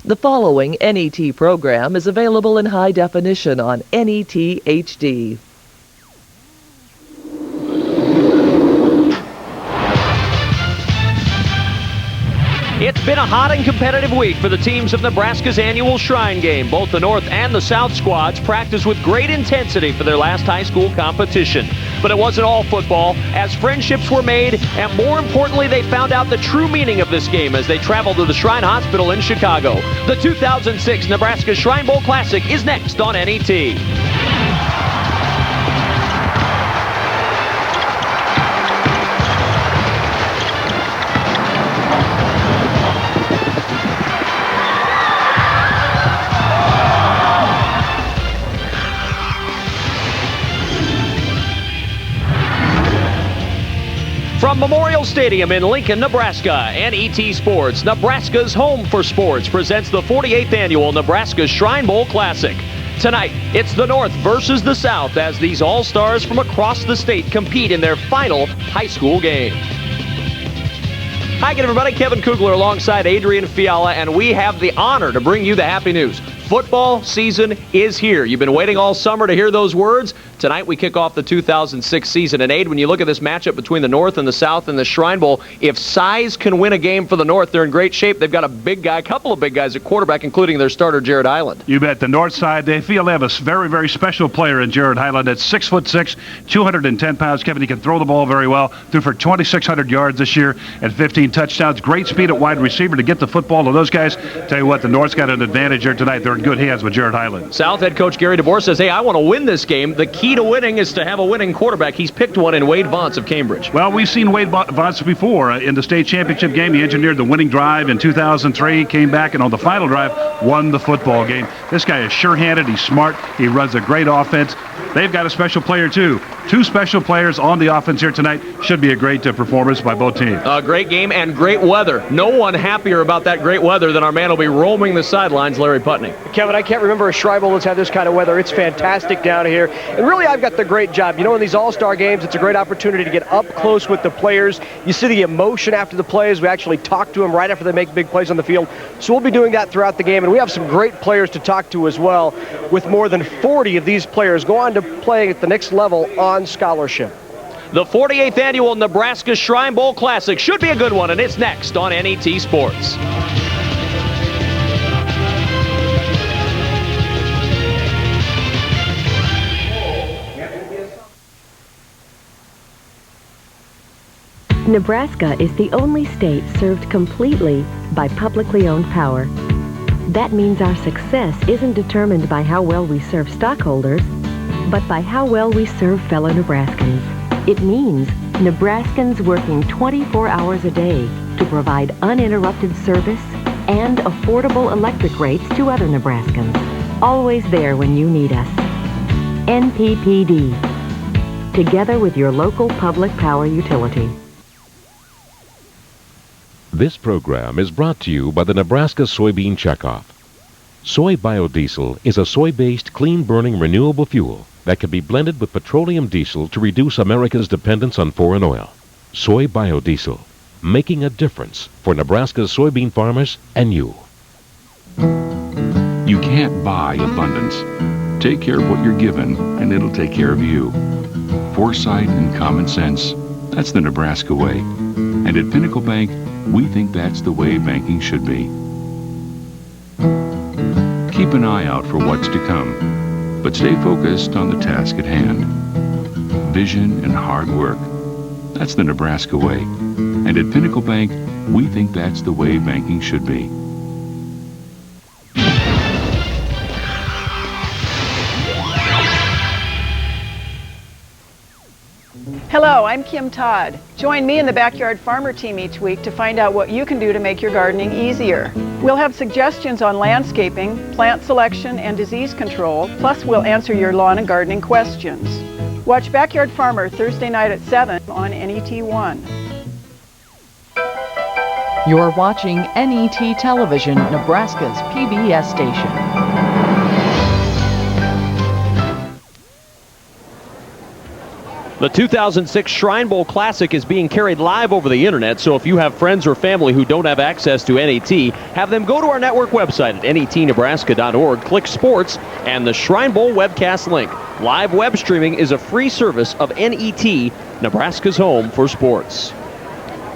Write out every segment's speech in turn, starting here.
The following NET program is available in high definition on NET HD. It's been a hot and competitive week for the teams of Nebraska's annual Shrine Game. Both the North and the South squads practiced with great intensity for their last high school competition. But it wasn't all football, as friendships were made, and more importantly, they found out the true meaning of this game as they traveled to the Shrine Hospital in Chicago. The 2006 Nebraska Shrine Bowl Classic is next on NET. From Memorial Stadium in Lincoln, Nebraska, NET Sports, Nebraska's home for sports, presents the 48th annual Nebraska Shrine Bowl Classic. Tonight, it's the North versus the South as these all-stars from across the state compete in their final high school game. Hi again, everybody. Kevin Kugler alongside Adrian Fiala, and we have the honor to bring you the happy news. Football season is here. You've been waiting all summer to hear those words. Tonight we kick off the 2006 season. And Aid, when you look at this matchup between the North and the South in the Shrine Bowl, if size can win a game for the North, they're in great shape. They've got a couple of big guys at quarterback, including their starter, Jared Hyland. You bet. The North side, they feel they have a very, very special player in Jared Hyland. At 6'6", 210 pounds. Kevin, he can throw the ball very well. Threw for 2,600 yards this year and 15 touchdowns. Great speed at wide receiver to get the football to those guys. Tell you what, the North's got an advantage here tonight. They're in good hands with Jared Hyland. South head coach Gary DeBoer says, hey, I want to win this game. The key to winning is to have a winning quarterback. He's picked one in Waid Vontz of Cambridge. Well, we've seen Waid Vontz before. In the state championship game, he engineered the winning drive in 2003, came back, and on the final drive, won the football game. This guy is sure-handed. He's smart. He runs a great offense. They've got a special player, too. Two special players on the offense here tonight. Should be a great performance by both teams. A great game and great weather. No one happier about that great weather than our man will be roaming the sidelines, Larry Putney. Kevin, I can't remember a Shrine Bowl that's had this kind of weather. It's fantastic down here. And really, I've got the great job. You know, in these all-star games, it's a great opportunity to get up close with the players. You see the emotion after the plays. We actually talk to them right after they make big plays on the field. So we'll be doing that throughout the game. And we have some great players to talk to as well, with more than 40 of these players go on to play at the next level on scholarship. The 48th annual Nebraska Shrine Bowl Classic should be a good one, and it's next on NET Sports. Nebraska is the only state served completely by publicly owned power. That means our success isn't determined by how well we serve stockholders, but by how well we serve fellow Nebraskans. It means Nebraskans working 24 hours a day to provide uninterrupted service and affordable electric rates to other Nebraskans. Always there when you need us. NPPD. Together with your local public power utility. This program is brought to you by the Nebraska Soybean Checkoff. Soy biodiesel is a soy-based, clean-burning, renewable fuel that can be blended with petroleum diesel to reduce America's dependence on foreign oil. Soy biodiesel, making a difference for Nebraska's soybean farmers and you. You can't buy abundance. Take care of what you're given, and it'll take care of you. Foresight and common sense, that's the Nebraska way. And at Pinnacle Bank, we think that's the way banking should be. Keep an eye out for what's to come, but stay focused on the task at hand. Vision and hard work, that's the Nebraska way. And at Pinnacle Bank, we think that's the way banking should be. Hello, I'm Kim Todd. Join me in the Backyard Farmer team each week to find out what you can do to make your gardening easier. We'll have suggestions on landscaping, plant selection, and disease control, plus we'll answer your lawn and gardening questions. Watch Backyard Farmer Thursday night at 7 on NET1. You're watching NET Television, Nebraska's PBS station. The 2006 Shrine Bowl Classic is being carried live over the internet, so if you have friends or family who don't have access to NET, have them go to our network website at netnebraska.org, click Sports, and the Shrine Bowl webcast link. Live web streaming is a free service of NET, Nebraska's home for sports.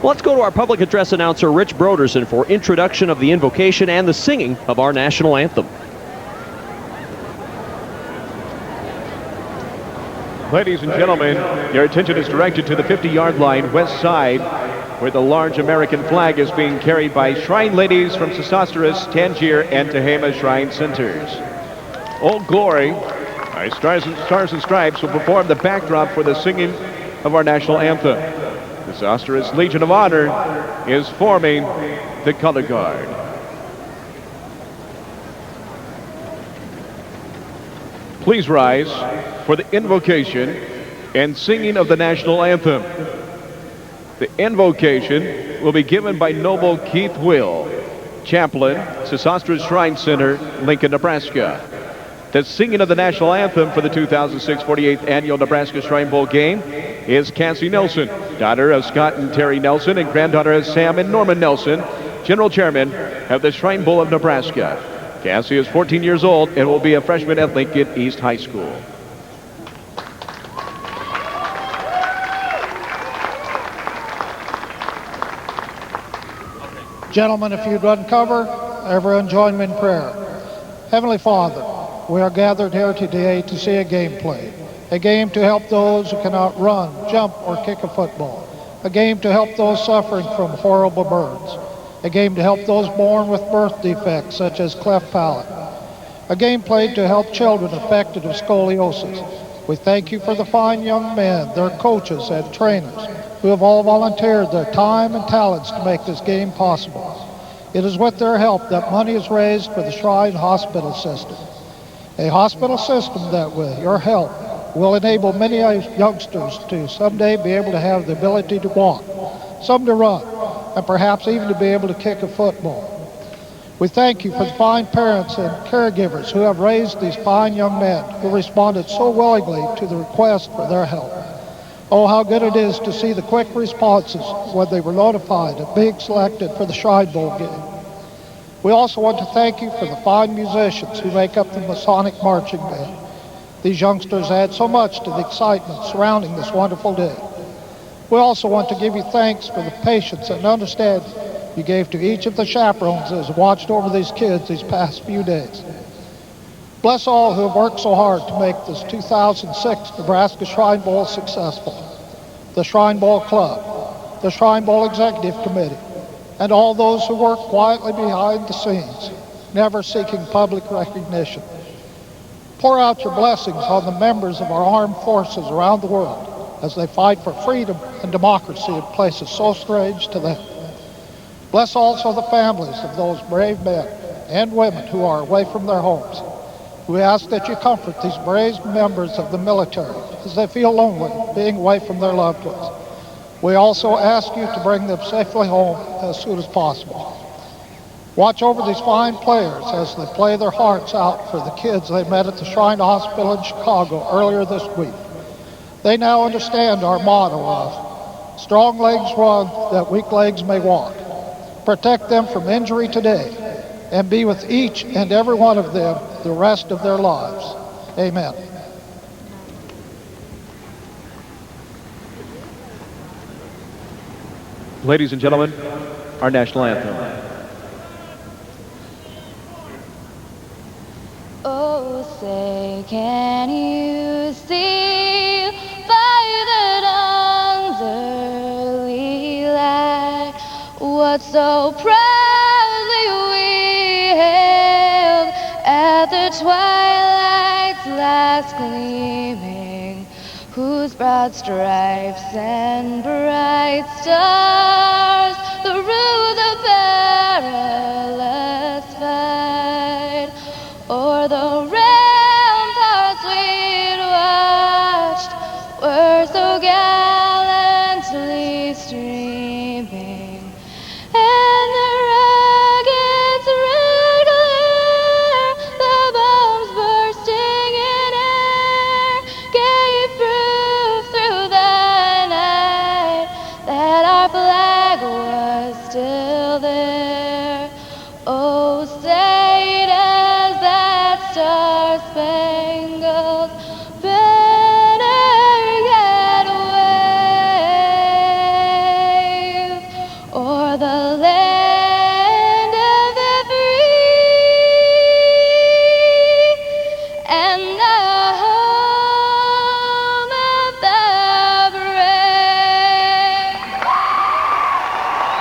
Let's go to our public address announcer, Rich Broderson, for introduction of the invocation and the singing of our national anthem. Ladies and gentlemen, your attention is directed to the 50-yard line west side, where the large American flag is being carried by Shrine Ladies from Sesostris, Tangier, and Tehama Shrine Centers. Old Glory, our Stars and Stripes, will perform the backdrop for the singing of our national anthem. The Sesostris Legion of Honor is forming the color guard. Please rise for the invocation and singing of the national anthem. The invocation will be given by Noble Keith Will, Chaplain, Sesostris Shrine Center, Lincoln, Nebraska. The singing of the national anthem for the 2006 48th Annual Nebraska Shrine Bowl game is Cassie Nelson, daughter of Scott and Terry Nelson and granddaughter of Sam and Norman Nelson, General Chairman of the Shrine Bowl of Nebraska. Cassie is 14 years old and will be a freshman at Lincoln East High School. Gentlemen, if you'd uncover, everyone join me in prayer. Heavenly Father, we are gathered here today to see a game played. A game to help those who cannot run, jump, or kick a football. A game to help those suffering from horrible burns. A game to help those born with birth defects such as cleft palate. A game played to help children affected with scoliosis. We thank you for the fine young men, their coaches and trainers, who have all volunteered their time and talents to make this game possible. It is with their help that money is raised for the Shrine Hospital System. A hospital system that, with your help, will enable many youngsters to someday be able to have the ability to walk, some to run, and perhaps even to be able to kick a football. We thank you for the fine parents and caregivers who have raised these fine young men who responded so willingly to the request for their help. Oh, how good it is to see the quick responses when they were notified of being selected for the Shrine Bowl game. We also want to thank you for the fine musicians who make up the Masonic Marching Band. These youngsters add so much to the excitement surrounding this wonderful day. We also want to give you thanks for the patience and understanding you gave to each of the chaperones that has watched over these kids these past few days. Bless all who have worked so hard to make this 2006 Nebraska Shrine Bowl successful. The Shrine Bowl Club, the Shrine Bowl Executive Committee, and all those who work quietly behind the scenes, never seeking public recognition. Pour out your blessings on the members of our armed forces around the world as they fight for freedom and democracy in places so strange to them. Bless also the families of those brave men and women who are away from their homes. We ask that you comfort these brave members of the military as they feel lonely being away from their loved ones. We also ask you to bring them safely home as soon as possible. Watch over these fine players as they play their hearts out for the kids they met at the Shrine Hospital in Chicago earlier this week. They now understand our motto of strong legs run that weak legs may walk. Protect them from injury today and be with each and every one of them the rest of their lives. Amen. Ladies and gentlemen, our national anthem. Oh, say, can you see by the dawn's early light what so proudly we hailed at the twilight's last gleaming, whose broad stripes and bright stars through the perilous fight o'er the ramparts we'd watched were so gallantly streaming, and the rockets red glare, the bombs bursting in air, gave proof through the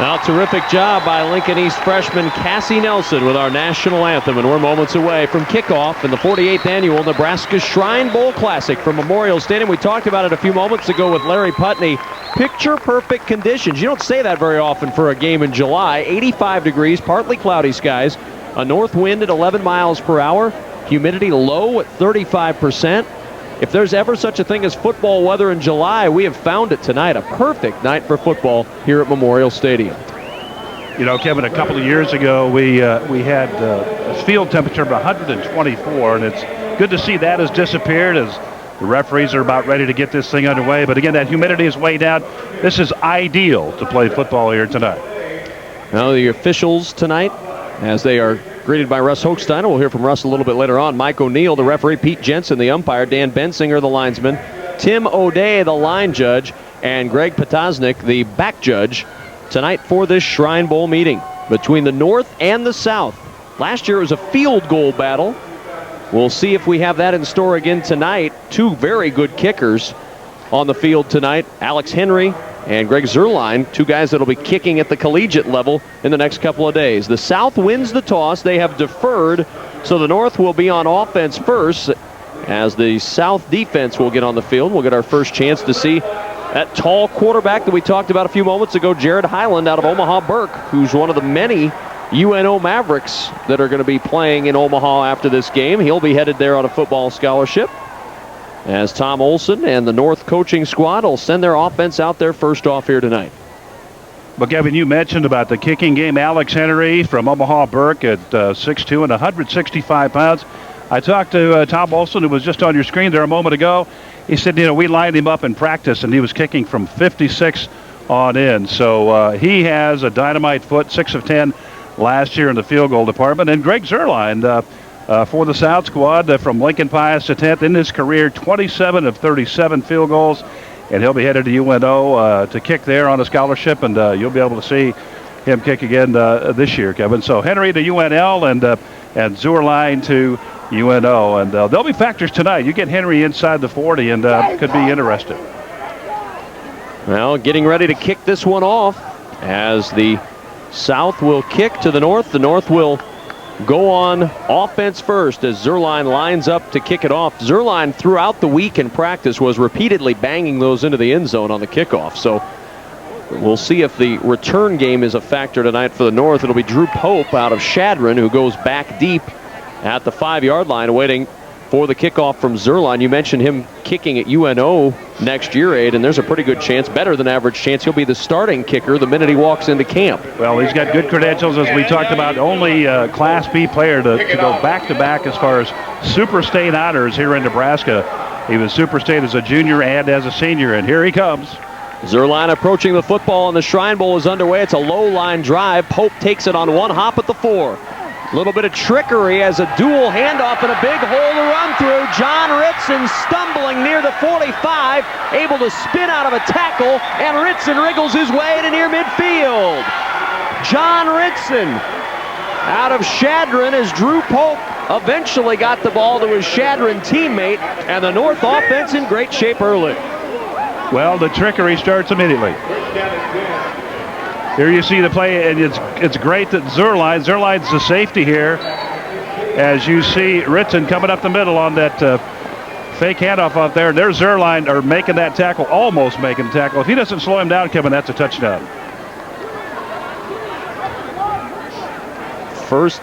Well, terrific job by Lincoln East freshman Cassie Nelson with our national anthem, and we're moments away from kickoff in the 48th annual Nebraska Shrine Bowl Classic from Memorial Stadium. We talked about it a few moments ago with Larry Putney. Picture-perfect conditions. You don't say that very often for a game in July. 85 degrees, partly cloudy skies, a north wind at 11 miles per hour, humidity low at 35%. If there's ever such a thing as football weather in July, we have found it tonight. A perfect night for football here at Memorial Stadium. You know, Kevin, a couple of years ago, we had a field temperature of 124, and it's good to see that has disappeared as the referees are about ready to get this thing underway. But again, that humidity is way down. This is ideal to play football here tonight. Now the officials tonight, as they are greeted by Russ Hochsteiner. We'll hear from Russ a little bit later on. Mike O'Neill, the referee. Pete Jensen, the umpire. Dan Bensinger, the linesman. Tim O'Day, the line judge. And Greg Potosnik, the back judge, tonight for this Shrine Bowl meeting between the North and the South. Last year it was a field goal battle. We'll see if we have that in store again tonight. Two very good kickers on the field tonight. Alex Henry and Greg Zerline, two guys that will be kicking at the collegiate level in the next couple of days. The South wins the toss. They have deferred, so the North will be on offense first as the South defense will get on the field. We'll get our first chance to see that tall quarterback that we talked about a few moments ago, Jared Highland out of Omaha Burke, who's one of the many UNO Mavericks that are going to be playing in Omaha after this game. He'll be headed there on a football scholarship, as Tom Olson and the North coaching squad will send their offense out there first off here tonight. But, Kevin, you mentioned about the kicking game. Alex Henry from Omaha Burke at 6'2" and 165 pounds. I talked to Tom Olson, who was just on your screen there a moment ago. He said, you know, we lined him up in practice, and he was kicking from 56 on in. So he has a dynamite foot, 6 of 10 last year in the field goal department. And Greg Zerline, for the South squad from Lincoln Pius to 10th in his career, 27 of 37 field goals, and he'll be headed to UNO to kick there on a scholarship, and you'll be able to see him kick again this year, Kevin. So Henry to UNL and Zerline to UNO, and there'll be factors tonight. You get Henry inside the 40, and could be interesting. Well, getting ready to kick this one off as the South will kick to the North. The North will go on offense first as Zerline lines up to kick it off. Zerline throughout the week in practice was repeatedly banging those into the end zone on the kickoff. So we'll see if the return game is a factor tonight for the North. It'll be Drew Pope out of Shadron, who goes back deep at the 5-yard line waiting for the kickoff from Zerline. You mentioned him kicking at UNO next year, Aid, and there's a pretty good chance, better than average chance, he'll be the starting kicker the minute he walks into camp. Well, he's got good credentials, as we talked about. Only Class B player to go back-to-back as far as Super State honors here in Nebraska. He was Super State as a junior and as a senior, and here he comes. Zerline approaching the football, and the Shrine Bowl is underway. It's a low-line drive. Pope takes it on one hop at the 4. A little bit of trickery as a dual handoff and a big hole to run through. John Ritson stumbling near the 45, able to spin out of a tackle, and Ritson wriggles his way to near midfield. John Ritson out of Shadron as Drew Pope eventually got the ball to his Shadron teammate, and the North offense in great shape early. Well, the trickery starts immediately. Here you see the play, and it's great that Zerline's the safety here. As you see Ritson coming up the middle on that fake handoff out there. There's Zerline making that tackle, almost making the tackle. If he doesn't slow him down, Kevin, that's a touchdown. First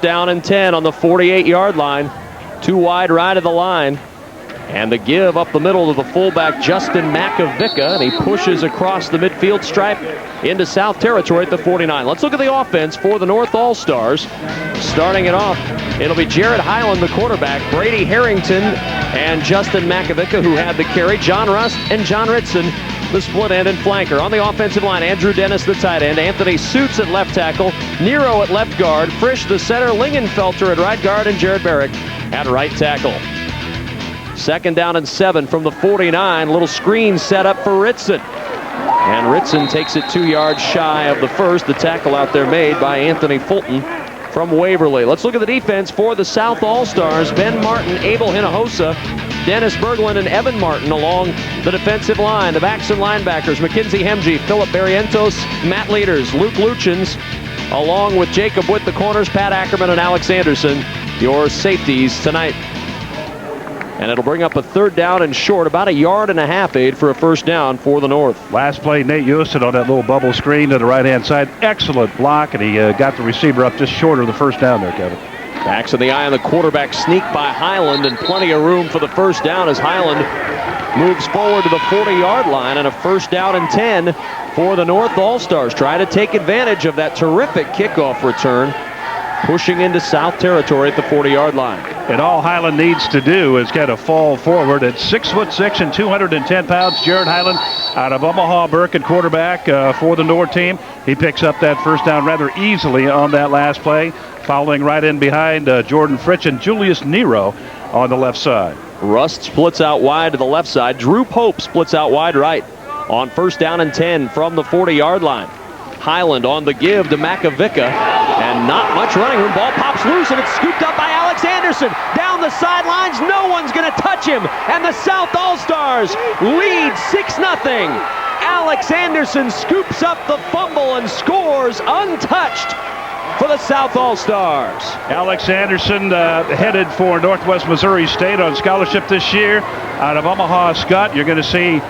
down and 10 on the 48-yard line. Too wide right of the line. And the give up the middle to the fullback, Justin Makovica, and he pushes across the midfield stripe into South territory at the 49. Let's look at the offense for the North All-Stars. Starting it off, it'll be Jared Highland, the quarterback, Brady Harrington, and Justin Makovica, who had the carry, John Rust and John Ritson, the split end and flanker. On the offensive line, Andrew Dennis, the tight end, Anthony Suits at left tackle, Nero at left guard, Frisch, the center, Lingenfelter at right guard, and Jared Barrick at right tackle. Second down and 7 from the 49. Little screen set up for Ritson. And Ritson takes it 2 yards shy of the first. The tackle out there made by Anthony Fulton from Waverly. Let's look at the defense for the South All-Stars. Ben Martin, Abel Hinojosa, Dennis Berglund and Evan Martin along the defensive line. The backs and linebackers, Mackenzie Hemge, Philip Barrientos, Matt Leaders, Luke Luchins, along with Jacob Witt, the corners, Pat Ackerman and Alex Anderson, your safeties tonight. And it'll bring up a third down and short, about 1.5 yards, Aid, for a first down for the North. Last play, Nate Houston on that little bubble screen to the right-hand side. Excellent block, and he got the receiver up just short of the first down there, Kevin. Backs in the eye on the quarterback sneak by Highland, and plenty of room for the first down as Highland moves forward to the 40-yard line, and a first down and 10 for the North All-Stars. Try to take advantage of that terrific kickoff return, pushing into South territory at the 40-yard line. And all Highland needs to do is kind of fall forward. At 6'6" and 210 pounds, Jared Highland out of Omaha, Birkin, quarterback for the North team. He picks up that first down rather easily on that last play, following right in behind Jordan Fritsch and Julius Nero on the left side. Rust splits out wide to the left side. Drew Pope splits out wide right on first down and 10 from the 40-yard line. Highland on the give to Makovica, and not much running room. Ball pops loose, and it's scooped up by Alex Anderson. Down the sidelines, no one's going to touch him, and the South All-Stars lead 6-0. Alex Anderson scoops up the fumble and scores untouched for the South All-Stars. Alex Anderson headed for Northwest Missouri State on scholarship this year out of Omaha Scott. You're going to see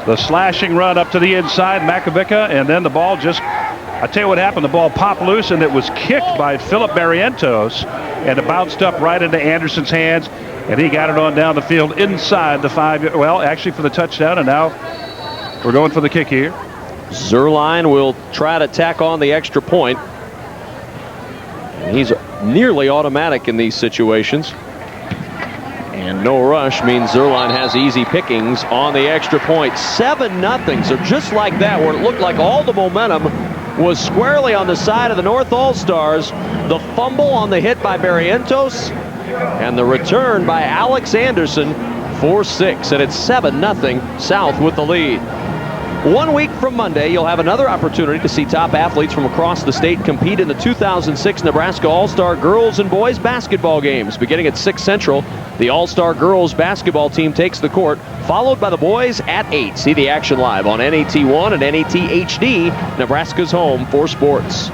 the slashing run up to the inside, Makovica, and then the ball just, I tell you what happened, the ball popped loose and it was kicked by Philip Barrientos, and it bounced up right into Anderson's hands, and he got it on down the field inside the 5, well, actually for the touchdown, and now we're going for the kick here. Zerline will try to tack on the extra point. He's nearly automatic in these situations. And no rush means Zerline has easy pickings on the extra point. 7-0. So just like that, where it looked like all the momentum was squarely on the side of the North All-Stars, the fumble on the hit by Barrientos and the return by Alex Anderson for 6. And it's 7-0 South with the lead. 1 week from Monday, you'll have another opportunity to see top athletes from across the state compete in the 2006 Nebraska All-Star Girls and Boys Basketball Games. Beginning at 6 Central, the All-Star Girls Basketball team takes the court, followed by the boys at 8. See the action live on NET1 and NET HD, Nebraska's home for sports.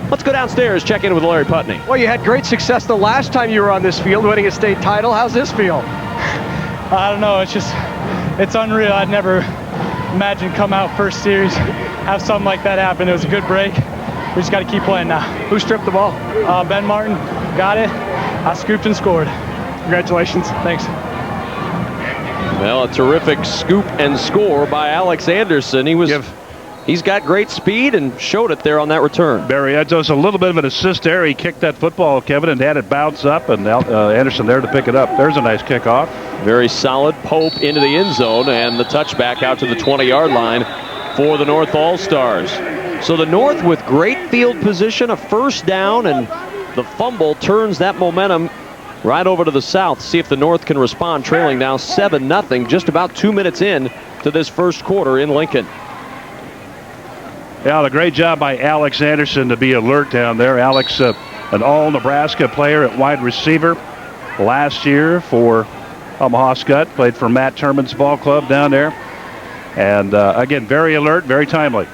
Let's go downstairs, check in with Larry Putney. Well, you had great success the last time you were on this field, winning a state title. How's this feel? I don't know. It's unreal. I'd never imagine come out first series, have something like that happen. It was a good break. We just got to keep playing now. Who stripped the ball? Ben Martin got it. I scooped and scored. Congratulations. Thanks. Well, a terrific scoop and score by Alex Anderson. He's got great speed and showed it there on that return. Barrientos a little bit of an assist there. He kicked that football, Kevin, and had it bounce up, and Anderson there to pick it up. There's a nice kickoff. Very solid. Pope into the end zone, and the touchback out to the 20-yard line for the North All-Stars. So the North with great field position, a first down, and the fumble turns that momentum right over to the South. See if the North can respond, trailing now 7-0, just about 2 minutes in to this first quarter in Lincoln. Yeah, a great job by Alex Anderson to be alert down there. Alex, an all-Nebraska player at wide receiver last year for Omaha Scott, played for Matt Turman's ball club down there. And again, very alert, very timely.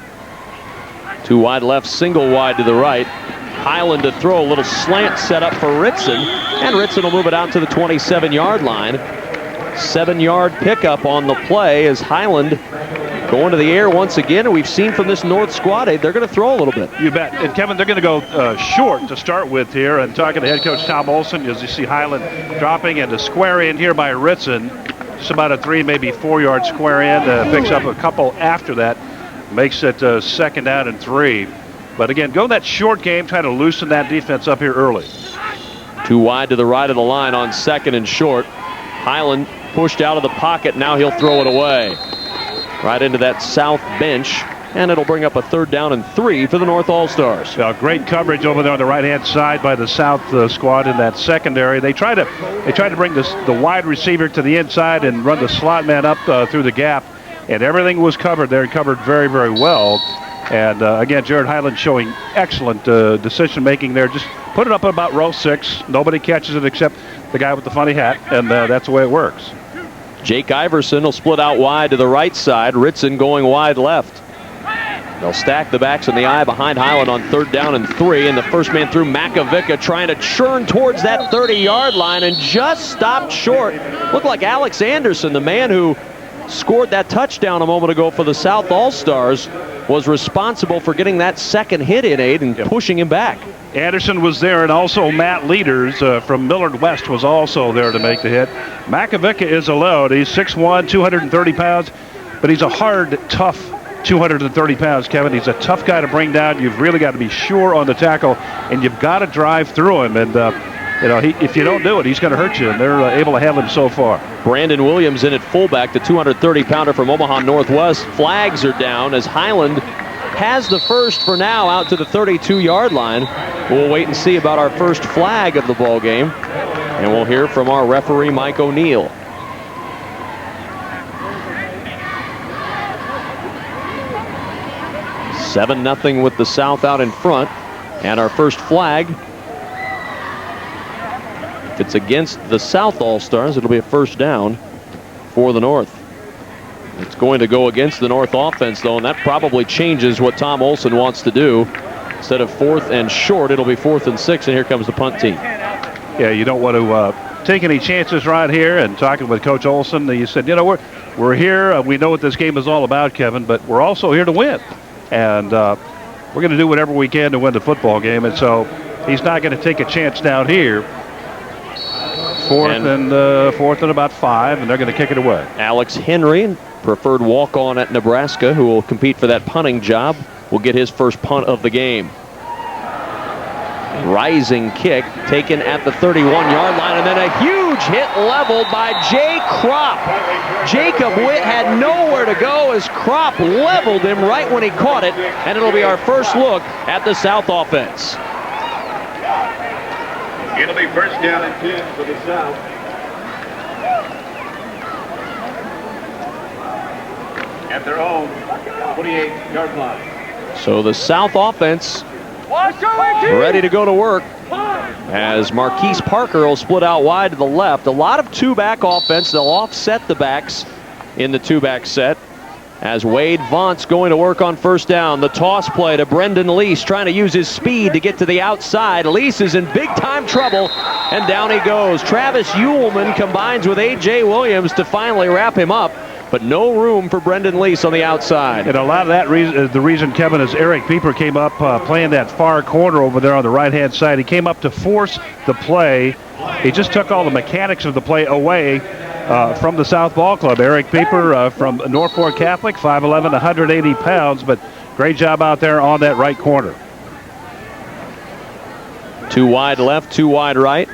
2 wide left, single wide to the right. Highland to throw, a little slant set up for Ritson, and Ritson will move it out to the 27-yard line. 7-yard pickup on the play as Highland going to the air once again, and we've seen from this North squad, they're going to throw a little bit. You bet. And Kevin, they're going to go short to start with here, and talking to head coach Tom Olson, as you see Highland dropping and a square in here by Ritson. Just about a 3, maybe 4-yard square in. Picks up a couple after that. Makes it 2nd down and 3. But again, go that short game, try to loosen that defense up here early. 2 wide to the right of the line on 2nd and short. Highland pushed out of the pocket. Now he'll throw it away. Right into that South bench, and it'll bring up a 3rd down and 3 for the North All-Stars. Great coverage over there on the right-hand side by the South squad in that secondary. They try to bring the wide receiver to the inside and run the slot man up through the gap, and everything was covered there and covered very, very well. And again, Jared Highland showing excellent decision making there. Just put it up about row 6. Nobody catches it except the guy with the funny hat, and that's the way it works. Jake Iverson will split out wide to the right side. Ritson going wide left. They'll stack the backs in the eye behind Highland on 3rd down and 3. And the first man through, Makovica, trying to churn towards that 30-yard line and just stopped short. Looked like Alex Anderson, the man who scored that touchdown a moment ago for the South All-Stars, was responsible for getting that second hit in Aid and pushing him back. Anderson was there, and also Matt Leaders from Millard West was also there to make the hit. Makovica is a load. He's 6'1", 230 pounds, but he's a hard, tough 230 pounds, Kevin. He's a tough guy to bring down. You've really got to be sure on the tackle, and you've got to drive through him. And if you don't do it, he's going to hurt you, and they're able to handle him so far. Brandon Williams in at fullback, the 230-pounder from Omaha Northwest. Flags are down as Highland has the first for now out to the 32-yard line. We'll wait and see about our first flag of the ball game, and we'll hear from our referee, Mike O'Neill. $7-0 with the South out in front, and our first flag. If it's against the South All-Stars, it'll be a first down for the North. It's going to go against the North offense, though, and that probably changes what Tom Olson wants to do. Instead of 4th and short, it'll be 4th and 6, and here comes the punt team. Yeah, you don't want to take any chances right here. And talking with Coach Olson, you said, we're here. We know what this game is all about, Kevin, but we're also here to win. And we're going to do whatever we can to win the football game. And so he's not going to take a chance down here. Fourth and about 5, and they're going to kick it away. Alex Henry, preferred walk-on at Nebraska, who will compete for that punting job, will get his first punt of the game. Rising kick taken at the 31-yard line, and then a huge hit leveled by Jay Kropp. Jacob Witt had nowhere to go as Kropp leveled him right when he caught it, and it'll be our first look at the South offense. It'll be first down and 10 for the South. At their own 28-yard line. So the South offense ready to go to work as Marquise Parker will split out wide to the left. A lot of two-back offense. They'll offset the backs in the two-back set. As Waid Vontz going to work on first down. The toss play to Brendan Lease, trying to use his speed to get to the outside. Lease is in big-time trouble, and down he goes. Travis Uhlman combines with A.J. Williams to finally wrap him up, but no room for Brendan Lease on the outside. And a lot of that the reason, Kevin, is Eric Pieper came up playing that far corner over there on the right-hand side. He came up to force the play. He just took all the mechanics of the play away from the South Ball Club. Eric Pieper from Norfolk Catholic, 5'11", 180 pounds, but great job out there on that right corner. 2 wide left, 2 wide right.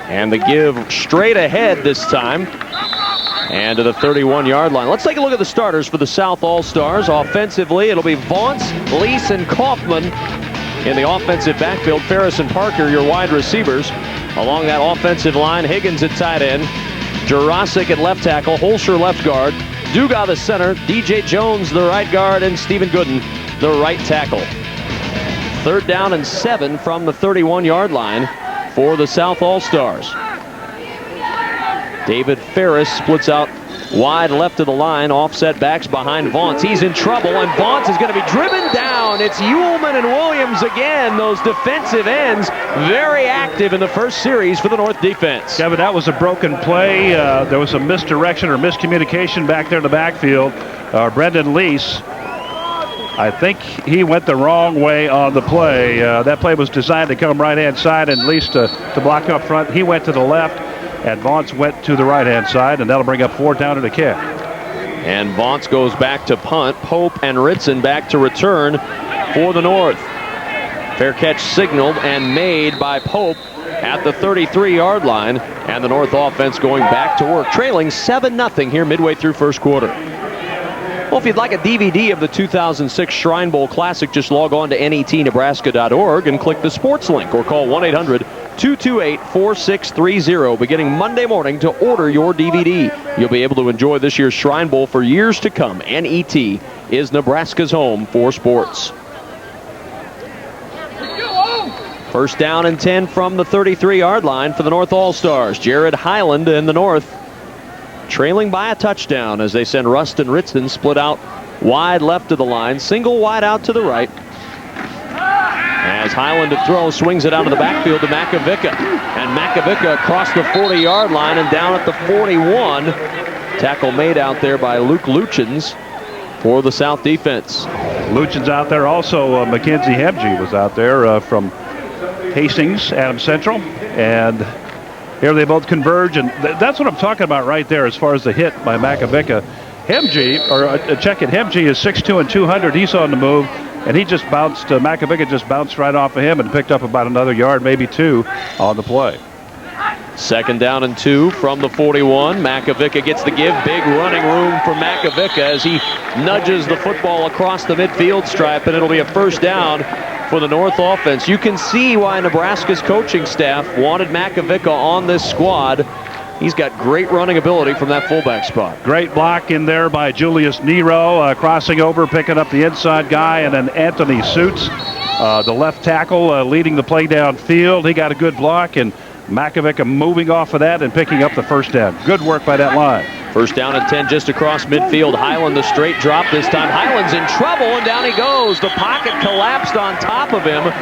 And the give straight ahead this time. And to the 31-yard line. Let's take a look at the starters for the South All-Stars. Offensively, it'll be Vontz, Lease, and Kaufman in the offensive backfield. Ferris and Parker, your wide receivers. Along that offensive line, Higgins at tight end, Jurasic at left tackle, Holscher left guard, Duga the center, DJ Jones the right guard, and Stephen Gooden the right tackle. 3rd down and 7 from the 31-yard line for the South All-Stars. David Ferris splits out wide left of the line, offset backs behind Vontz. He's in trouble, and Vontz is going to be driven down. It's Uhlman and Williams again, those defensive ends, very active in the first series for the North defense. Kevin, that was a broken play. There was some misdirection or miscommunication back there in the backfield. Brendan Lease, I think he went the wrong way on the play. That play was designed to come right-hand side, and Lease to block up front. He went to the left, and Vontz went to the right-hand side, and that'll bring up 4th down and a kick. And Vontz goes back to punt. Pope and Ritson back to return for the North. Fair catch signaled and made by Pope at the 33-yard line. And the North offense going back to work, trailing 7-0 here midway through first quarter. Well, if you'd like a DVD of the 2006 Shrine Bowl Classic, just log on to netnebraska.org and click the sports link or call 1-800-228-4630 beginning Monday morning to order your DVD. You'll be able to enjoy this year's Shrine Bowl for years to come. NET is Nebraska's home for sports. First down and 10 from the 33-yard line for the North All-Stars. Jared Highland and the North trailing by a touchdown as they send Rustin Ritzton split out wide left of the line, single wide out to the right. As Highland to throw, swings it out of the backfield to Makovica. And Makovica across the 40-yard line and down at the 41. Tackle made out there by Luke Luchins for the South defense. Luchins out there. Also, Mackenzie Hemge was out there from Hastings, Adams Central. And here they both converge. And that's what I'm talking about right there as far as the hit by Makovica. Hemge, or check it, Hemge is 6'2" and 200. He's on the move. And he just bounced, Makovica just bounced right off of him and picked up about another yard, maybe 2 on the play. Second down and 2 from the 41. Makovica gets the give. Big running room for Makovica as he nudges the football across the midfield stripe, and it'll be a first down for the North offense. You can see why Nebraska's coaching staff wanted Makovica on this squad. He's got great running ability from that fullback spot. Great block in there by Julius Nero, crossing over, picking up the inside guy, and then Anthony Suits, the left tackle, leading the play downfield. He got a good block, and Makovica moving off of that and picking up the first down. Good work by that line. First down and 10 just across midfield. Highland the straight drop this time. Highland's in trouble, and down he goes. The pocket collapsed on top of him.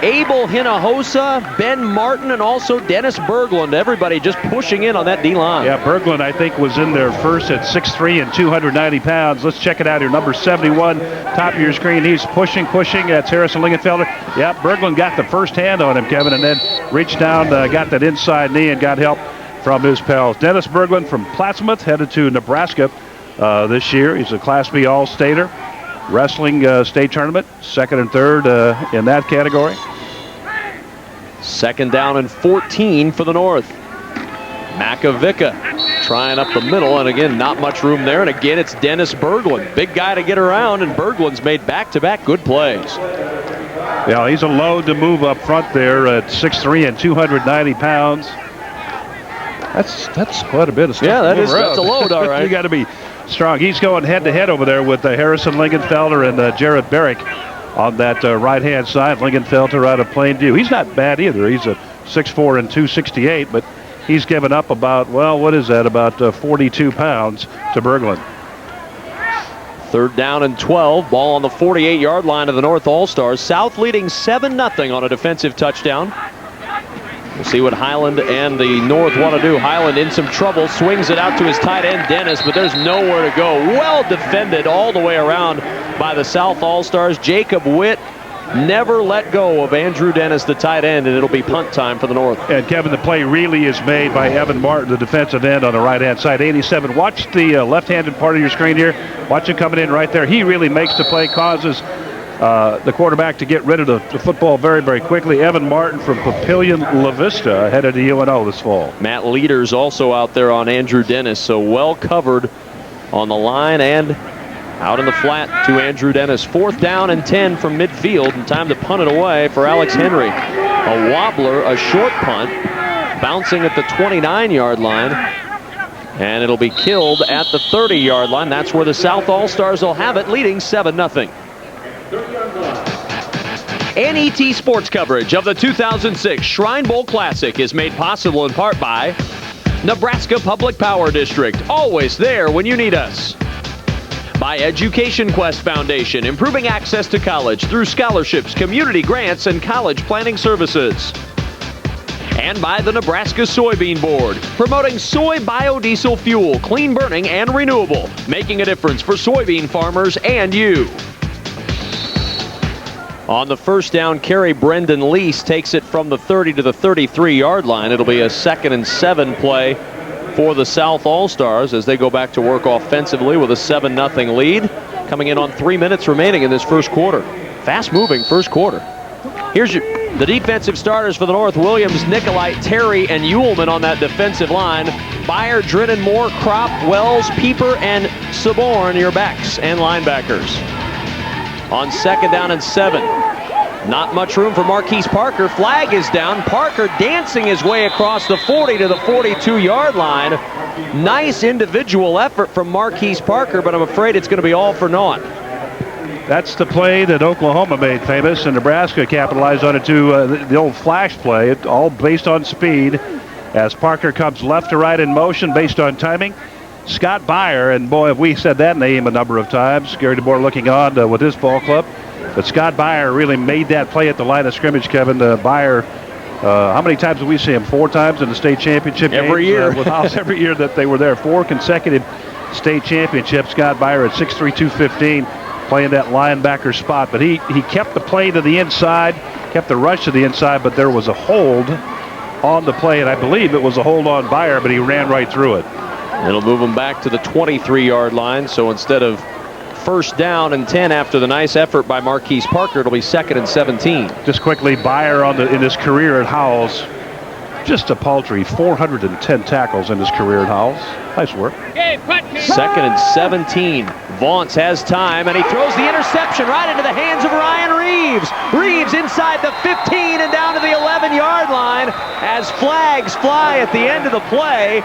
Abel Hinojosa, Ben Martin, and also Dennis Berglund. Everybody just pushing in on that D-line. Yeah, Berglund, I think, was in there first at 6'3" and 290 pounds. Let's check it out here. Number 71, top of your screen. He's pushing. That's Harrison Lingenfelder. Yeah, Berglund got the first hand on him, Kevin, and then reached down, got that inside knee and got help from his pals. Dennis Berglund from Plattsmouth, headed to Nebraska this year. He's a Class B All-Stater. Wrestling state tournament, second and third in that category. Second down and 14 for the North. Makovica trying up the middle, and again, not much room there. And again, it's Dennis Berglund. Big guy to get around, and Berglund's made back-to-back good plays. Yeah, he's a load to move up front there at 6'3" and 290 pounds. That's quite a bit of stuff. Yeah, that's a load, all right. You got to be strong. He's going head-to-head over there with Harrison Lingenfelder and Jared Barrick on that right-hand side. Lingenfelder out of Plainview. He's not bad either. He's a 6'4" and 268, but he's given up about, well, what is that, about 42 pounds to Berglund. Third down and 12. Ball on the 48-yard line of the North All-Stars. South leading 7-0 on a defensive touchdown. We'll see what Highland and the North want to do. Highland in some trouble, swings it out to his tight end, Dennis, but there's nowhere to go. Well defended all the way around by the South All-Stars. Jacob Witt never let go of Andrew Dennis, the tight end, and it'll be punt time for the North. And Kevin, the play really is made by Evan Martin, the defensive end on the right-hand side. 87. Watch the left-handed part of your screen here. Watch him coming in right there. He really makes the play, causes the quarterback to get rid of the football very, very quickly. Evan Martin from Papillion La Vista headed to UNO this fall. Matt Leaders also out there on Andrew Dennis, so well covered on the line and out in the flat to Andrew Dennis. Fourth down and 10 from midfield, and time to punt it away for Alex Henry. A wobbler, a short punt, bouncing at the 29-yard line, and it'll be killed at the 30-yard line. That's where the South All-Stars will have it, leading 7-0. NET Sports coverage of the 2006 Shrine Bowl Classic is made possible in part by Nebraska Public Power District, always there when you need us. By Education Quest Foundation, improving access to college through scholarships, community grants, and college planning services. And by the Nebraska Soybean Board, promoting soy biodiesel fuel, clean burning and renewable, making a difference for soybean farmers and you. On the first down carry, Brendan Lease takes it from the 30 to the 33-yard line. It'll be a 2nd and 7 play for the South All-Stars as they go back to work offensively with a 7-0 lead. Coming in on 3 minutes remaining in this first quarter. Fast-moving first quarter. Here's the defensive starters for the North. Williams, Nicolite, Terry, and Uhlman on that defensive line. Byer, Drennan, Moore, Kropp, Wells, Pieper, and Saborn, your backs and linebackers. On 2nd down and 7. Not much room for Marquise Parker. Flag is down. Parker dancing his way across the 40 to the 42-yard line. Nice individual effort from Marquise Parker, but I'm afraid it's going to be all for naught. That's the play that Oklahoma made famous, and Nebraska capitalized on it too. The old flash play, all based on speed. As Parker comes left to right in motion based on timing. Scott Beyer, and boy, have we said that name a number of times. Gary DeBoer looking on with his ball club. But Scott Beyer really made that play at the line of scrimmage, Kevin. Beyer, how many times did we see him? 4 times in the state championship every games, year. With House every year that they were there. 4 consecutive state championships. Scott Beyer at 6'3", 215, playing that linebacker spot. But he kept the play to the inside, kept the rush to the inside, but there was a hold on the play, and I believe it was a hold on Beyer, but he ran right through it. It'll move him back to the 23-yard line, so instead of first down and 10 after the nice effort by Marquise Parker, it'll be 2nd and 17. Just quickly, Beyer in his career at Howells, just a paltry 410 tackles in his career at Howells. Nice work. 2nd and 17. Vontz has time, and he throws the interception right into the hands of Ryan Reeves. Reeves inside the 15 and down to the 11-yard line as flags fly at the end of the play.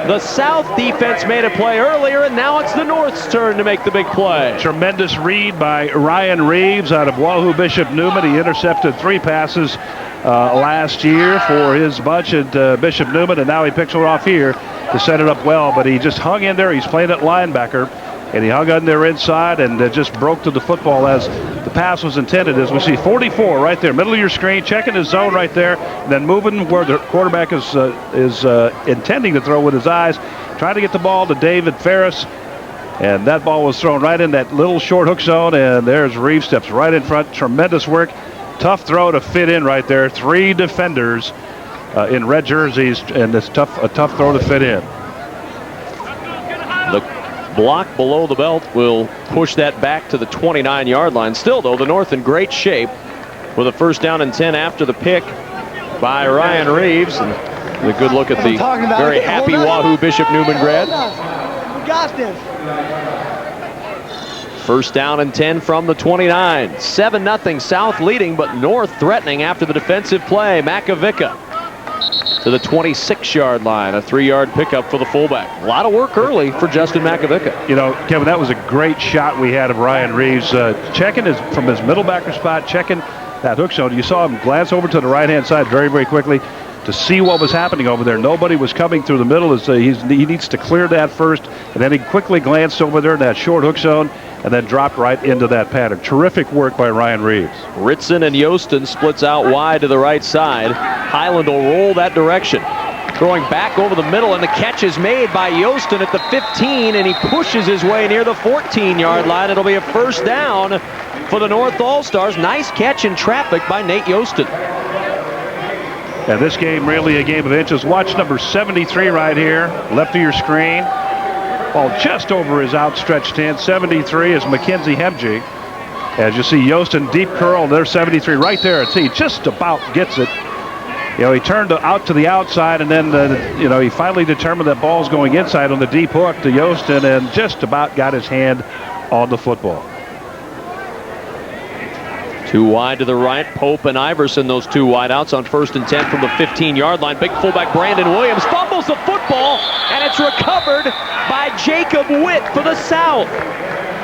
The South defense made a play earlier, and now it's the North's turn to make the big play. Tremendous read by Ryan Reeves out of Wahoo Bishop Neumann. He intercepted 3 passes last year for his bunch at Bishop Neumann, and now he picks one off here to set it up well. But he just hung in there. He's playing at linebacker, and he hung in there inside and just broke to the football as the pass was intended. As we see 44 right there, middle of your screen, checking his zone right there, and then moving where the quarterback is intending to throw with his eyes, trying to get the ball to David Ferris. And that ball was thrown right in that little short hook zone, and there's Reeves, steps right in front. Tremendous work. Tough throw to fit in right there. 3 defenders in red jerseys, and it's a tough throw to fit in. The block below the belt will push that back to the 29-yard line. Still, though, the North in great shape with a 1st down and 10 after the pick by Ryan Reeves. And a good look at the very happy Wahoo Bishop Neumann grad. We got this. 1st down and 10 from the 29. 7-0 South leading, but North threatening after the defensive play. Makovica to the 26-yard line. A 3-yard pickup for the fullback. A lot of work early for Justin Makovica. You know, Kevin, that was a great shot we had of Ryan Reeves. Checking from his middle backer spot, checking that hook zone. You saw him glance over to the right-hand side very, very quickly to see what was happening over there. Nobody was coming through the middle. He needs to clear that first, and then he quickly glanced over there in that short hook zone and then dropped right into that pattern. Terrific work by Ryan Reeves. Ritson and Yostin splits out wide to the right side. Highland will roll that direction. Throwing back over the middle, and the catch is made by Yostin at the 15, and he pushes his way near the 14-yard line. It'll be a 1st down for the North All-Stars. Nice catch in traffic by Nate Yostin. And this game really a game of inches. Watch number 73 right here, left of your screen. Ball just over his outstretched hand. 73 is Mackenzie Hemge. As you see, Yostin deep curl. There's 73 right there. He just about gets it. You know, he turned out to the outside, and then he finally determined that ball's going inside on the deep hook to Yostin, and just about got his hand on the football. 2 wide to the right. Pope and Iverson, those 2 wideouts on 1st and 10 from the 15-yard line. Big fullback Brandon Williams fumbles the football, and it's recovered by Jacob Witt for the South.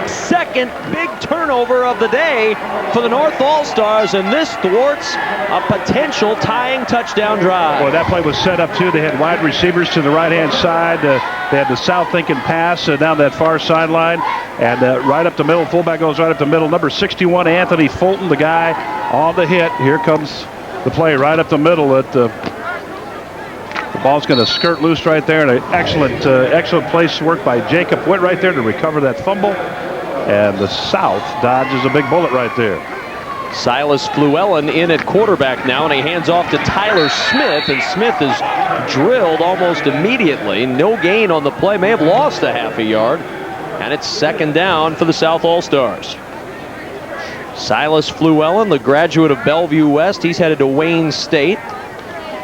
2nd big turnover of the day for the North All-Stars, and this thwarts a potential tying touchdown drive. Boy, that play was set up too. They had wide receivers to the right-hand side. They had the South thinking pass down that far sideline, and right up the middle. Fullback goes right up the middle. Number 61, Anthony Fulton, the guy on the hit. Here comes the play right up the middle. The ball's going to skirt loose right there, and an excellent place work by Jacob Witt right there to recover that fumble. And the South dodges a big bullet right there. Silas Fluellen in at quarterback now, and he hands off to Tyler Smith, and Smith is drilled almost immediately. No gain on the play, may have lost a half a yard, and it's 2nd down for the South All-Stars. Silas Fluellen, the graduate of Bellevue West, he's headed to Wayne State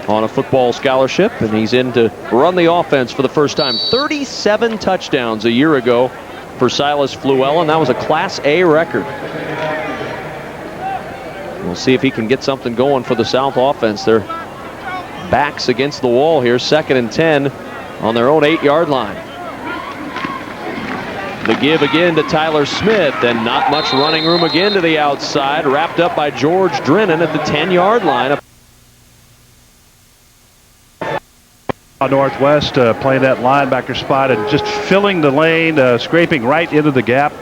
on a football scholarship, and he's in to run the offense for the first time. 37 touchdowns a year ago for Silas Fluellen. That was a Class A record. We'll see if he can get something going for the South offense. Their backs against the wall here. 2nd and 10 on their own 8-yard line. The give again to Tyler Smith, and not much running room again to the outside. Wrapped up by George Drennan at the 10-yard line. Northwest playing that linebacker spot and just filling the lane, scraping right into the gap.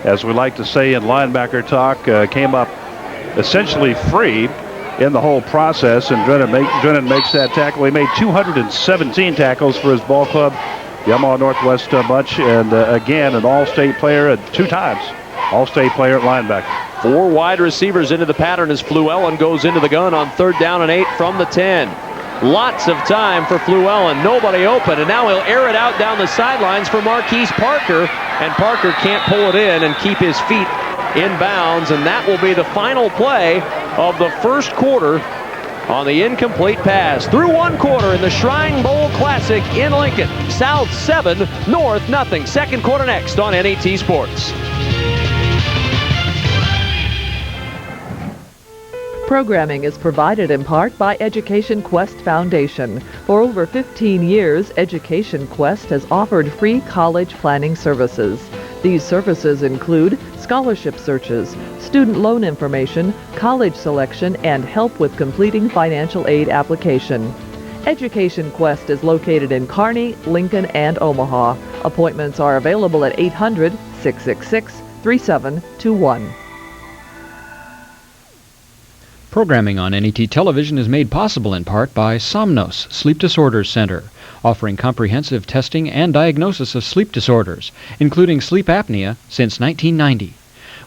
As we like to say in linebacker talk, came up essentially free in the whole process, and Drennan makes that tackle. He made 217 tackles for his ball club, the Omaha Northwest bunch, and again, an all-state player, 2 times all-state player at linebacker. 4 wide receivers into the pattern as Fluellen goes into the gun on 3rd down and 8 from the 10. Lots of time for Fluellen, nobody open, and now he'll air it out down the sidelines for Marquise Parker, and Parker can't pull it in and keep his feet in bounds, and that will be the final play of the first quarter on the incomplete pass. Through 1 quarter in the Shrine Bowl Classic in Lincoln. South 7, North 0. Second quarter next on NET Sports. Programming is provided in part by Education Quest Foundation. For over 15 years, Education Quest has offered free college planning services. These services include scholarship searches, student loan information, college selection, and help with completing financial aid application. Education Quest is located in Kearney, Lincoln, and Omaha. Appointments are available at 800-666-3721. Programming on NET Television is made possible in part by Somnos Sleep Disorders Center, offering comprehensive testing and diagnosis of sleep disorders, including sleep apnea, since 1990.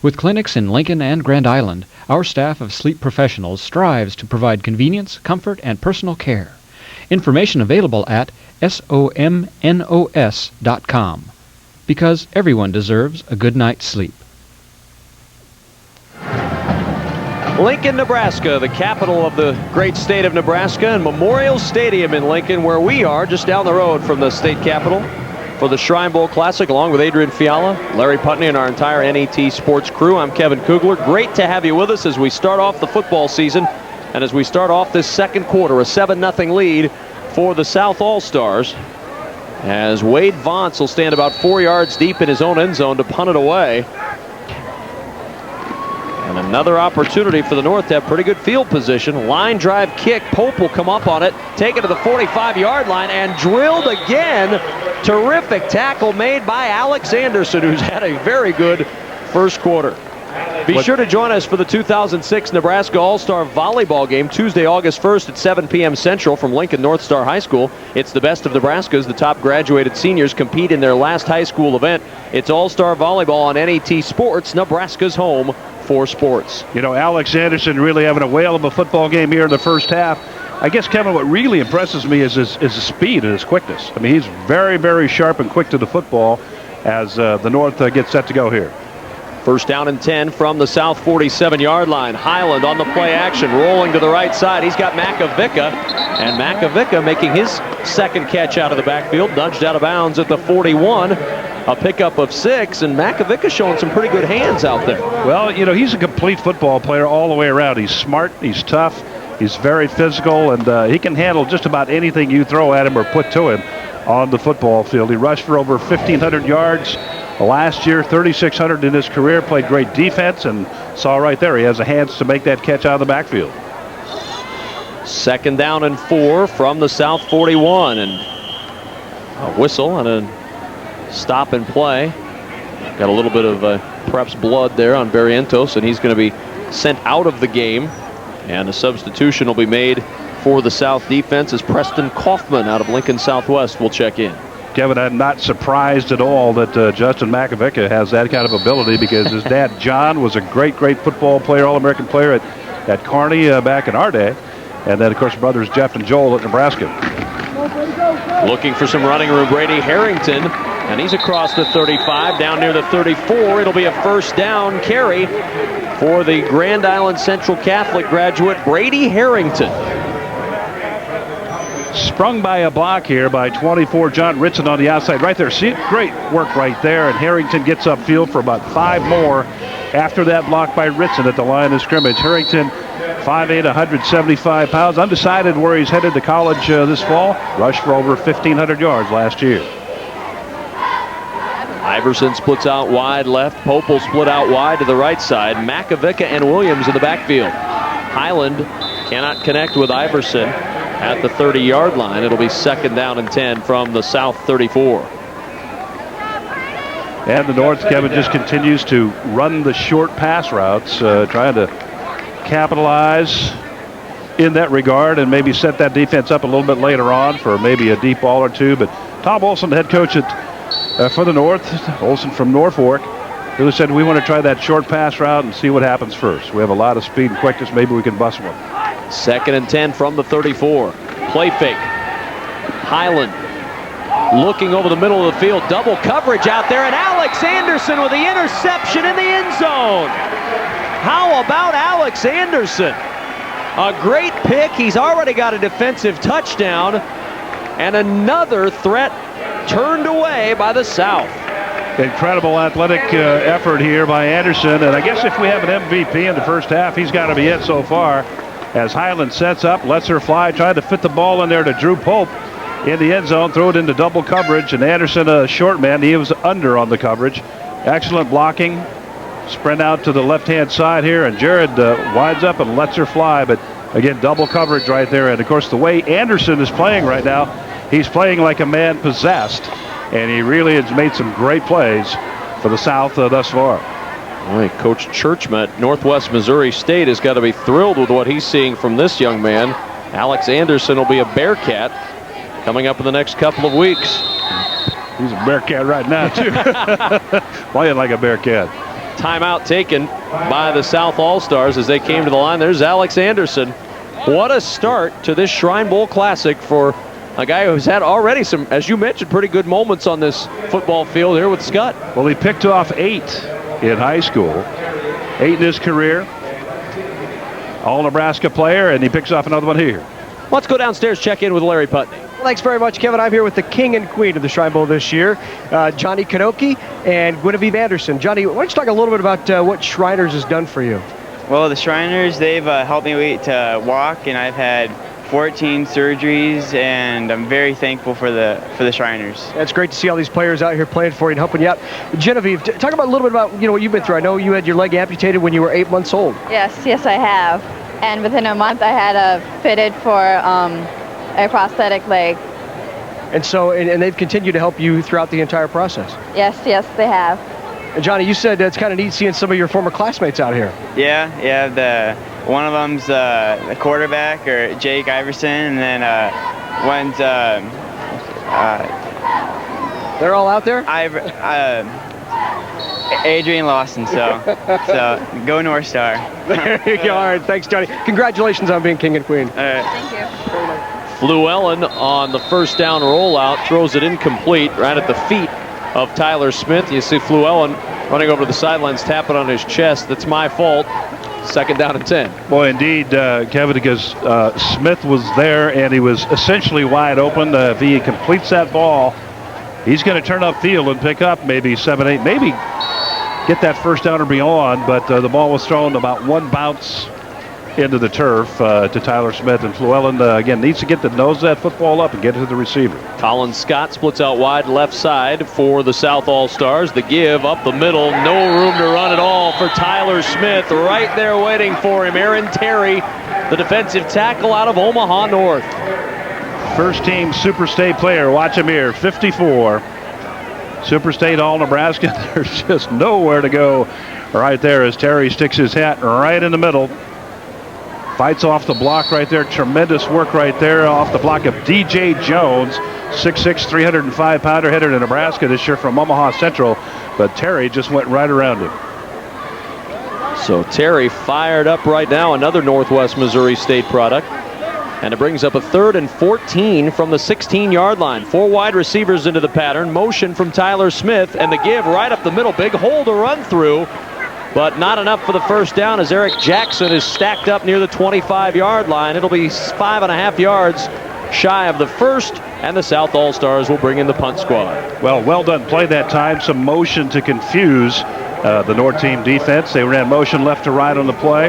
With clinics in Lincoln and Grand Island, our staff of sleep professionals strives to provide convenience, comfort, and personal care. Information available at somnos.com, because everyone deserves a good night's sleep. Lincoln, Nebraska, the capital of the great state of Nebraska, and Memorial Stadium in Lincoln, where we are, just down the road from the state capitol, for the Shrine Bowl Classic, along with Adrian Fiala, Larry Putney, and our entire NET Sports crew. I'm Kevin Kugler. Great to have you with us as we start off the football season, and as we start off this second quarter, a 7-0 lead for the South All-Stars, as Waid Vontz will stand about 4 yards deep in his own end zone to punt it away. And another opportunity for the North to have pretty good field position. Line drive kick. Pope will come up on it, take it to the 45-yard line, and drilled again. Terrific tackle made by Alex Anderson, who's had a very good first quarter. Be sure to join us for the 2006 Nebraska All-Star Volleyball Game, Tuesday, August 1st at 7 p.m. Central from Lincoln North Star High School. It's the best of Nebraska's. The top graduated seniors compete in their last high school event. It's All-Star Volleyball on NET Sports, Nebraska's home for sports. You know, Alex Anderson really having a whale of a football game here in the first half. I guess, Kevin, what really impresses me is his speed and his quickness. I mean, he's very, very sharp and quick to the football as the North gets set to go here. First down and 10 from the South 47-yard line. Highland on the play action, rolling to the right side. He's got Makovica, and Makovica making his second catch out of the backfield, nudged out of bounds at the 41. A pickup of 6, and Makovica showing some pretty good hands out there. Well, you know, he's a complete football player all the way around. He's smart, he's tough, he's very physical, and he can handle just about anything you throw at him or put to him on the football field. He rushed for over 1,500 yards last year, 3,600 in his career, played great defense, and saw right there he has the hands to make that catch out of the backfield. Second down and 4 from the South 41, and a whistle and a stop and play. Got a little bit of perhaps blood there on Barrientos, and he's going to be sent out of the game, and a substitution will be made for the South defense as Preston Kaufman out of Lincoln Southwest will check in. Kevin, I'm not surprised at all that Justin Makovica has that kind of ability, because his dad, John, was a great, great football player, All-American player at Kearney back in our day. And then, of course, brothers Jeff and Joel at Nebraska. Looking for some running room, Brady Harrington, and he's across the 35, down near the 34. It'll be a first down carry for the Grand Island Central Catholic graduate, Brady Harrington. Sprung by a block here by 24, John Ritson on the outside. Right there, see, great work right there, and Harrington gets upfield for about 5 more after that block by Ritson at the line of scrimmage. Harrington, 5'8", 175 pounds, undecided where he's headed to college this fall. Rushed for over 1,500 yards last year. Iverson splits out wide left. Popel split out wide to the right side. Makovica and Williams in the backfield. Highland cannot connect with Iverson at the 30-yard line. It'll be 2nd down and 10 from the South 34. And the North, Kevin, just continues to run the short pass routes, trying to capitalize in that regard and maybe set that defense up a little bit later on for maybe a deep ball or two. But Tom Olson, the head coach for the North, Olson from Norfolk, really said we want to try that short pass route and see what happens first. We have a lot of speed and quickness. Maybe we can bust one. 2nd and 10 from the 34. Play fake. Highland looking over the middle of the field. Double coverage out there, and Alex Anderson with the interception in the end zone. How about Alex Anderson? A great pick. He's already got a defensive touchdown, and another threat turned away by the South. Incredible athletic effort here by Anderson, and I guess if we have an MVP in the first half, he's got to be it so far. As Highland sets up, lets her fly, tried to fit the ball in there to Drew Pope in the end zone, throw it into double coverage, and Anderson, a short man, he was under on the coverage. Excellent blocking. Sprint out to the left-hand side here, and Jared winds up and lets her fly, but again, double coverage right there. And of course, the way Anderson is playing right now, he's playing like a man possessed, and he really has made some great plays for the South thus far. All right, Coach Churchman at Northwest Missouri State has got to be thrilled with what he's seeing from this young man. Alex Anderson will be a Bearcat coming up in the next couple of weeks. He's a Bearcat right now, too. Playing like a Bearcat. Timeout taken by the South All-Stars as they came to the line. There's Alex Anderson. What a start to this Shrine Bowl Classic for a guy who's had already some, as you mentioned, pretty good moments on this football field here with Scott. Well, he picked off 8 in high school, 8 in his career. All-Nebraska player, and he picks off another one here. Let's go downstairs, check in with Larry Putney. Well, thanks very much, Kevin. I'm here with the king and queen of the Shrine Bowl this year, Johnny Kanoki and Guinevere Anderson. Johnny, why don't you talk a little bit about what Shriners has done for you? Well, the Shriners, they've helped me to walk, and I've had 14 surgeries, and I'm very thankful for the Shriners. It's great to see all these players out here playing for you and helping you out. Genevieve, talk about a little bit about what you've been through. I know you had your leg amputated when you were 8 months old. Yes, I have. And within a month, I had a fitted for a prosthetic leg. And so, and they've continued to help you throughout the entire process. Yes, they have. And Johnny, you said it's kind of neat seeing some of your former classmates out here. Yeah. One of them's the quarterback, or Jake Iverson, and then one's they're all out there. Adrian Lawson. So go North Star. There you go. All right, thanks, Johnny. Congratulations on being king and queen. Thank you. Fluellen on the first down rollout throws it incomplete right at the feet of Tyler Smith. You see Fluellen running over to the sidelines, tapping on his chest. That's my fault. 2nd down and 10. Boy, indeed, Kevin, because Smith was there and he was essentially wide open. If he completes that ball, he's going to turn upfield and pick up maybe 7, 8, maybe get that first down or beyond. But the ball was thrown about one bounce into the turf to Tyler Smith, and Fluellen again needs to get the nose of that football up and get it to the receiver. Colin Scott splits out wide left side for the South All-Stars. The give up the middle, no room to run at all for Tyler Smith. Right there waiting for him, Aaron Terry, the defensive tackle out of Omaha North. First team Super State player, watch him here, 54. Super State All-Nebraska. There's just nowhere to go right there as Terry sticks his hat right in the middle. Fights off the block right there. Tremendous work right there off the block of DJ Jones, 6'6", 305-pounder, headed to Nebraska this year from Omaha Central. But Terry just went right around him. So Terry fired up right now, another Northwest Missouri State product. And it brings up a 3rd and 14 from the 16-yard line. 4 wide receivers into the pattern. Motion from Tyler Smith, and the give right up the middle. Big hole to run through, but not enough for the first down as Eric Jackson is stacked up near the 25-yard line. It'll be 5.5 yards shy of the first, and the South All-Stars will bring in the punt squad. Well done play that time. Some motion to confuse the North team defense. They ran motion left to right on the play,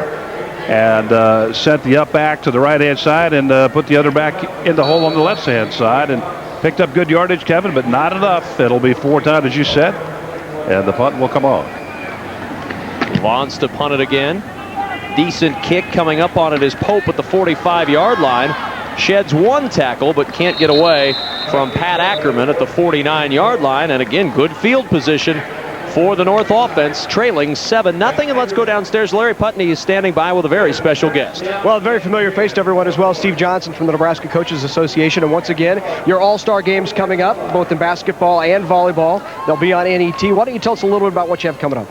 and sent the up back to the right-hand side and put the other back in the hole on the left-hand side, and picked up good yardage, Kevin, but not enough. It'll be 4th down, as you said. and the punt will come on. Vontz to punt it again. Decent kick coming up on it is Pope at the 45-yard line. Sheds one tackle, but can't get away from Pat Ackerman at the 49-yard line. And again, good field position for the North offense, trailing 7-0. And let's go downstairs. Larry Putney is standing by with a very special guest. Well, a very familiar face to everyone as well, Steve Johnson from the Nebraska Coaches Association. And once again, your all-star games coming up, both in basketball and volleyball. They'll be on NET. Why don't you tell us a little bit about what you have coming up?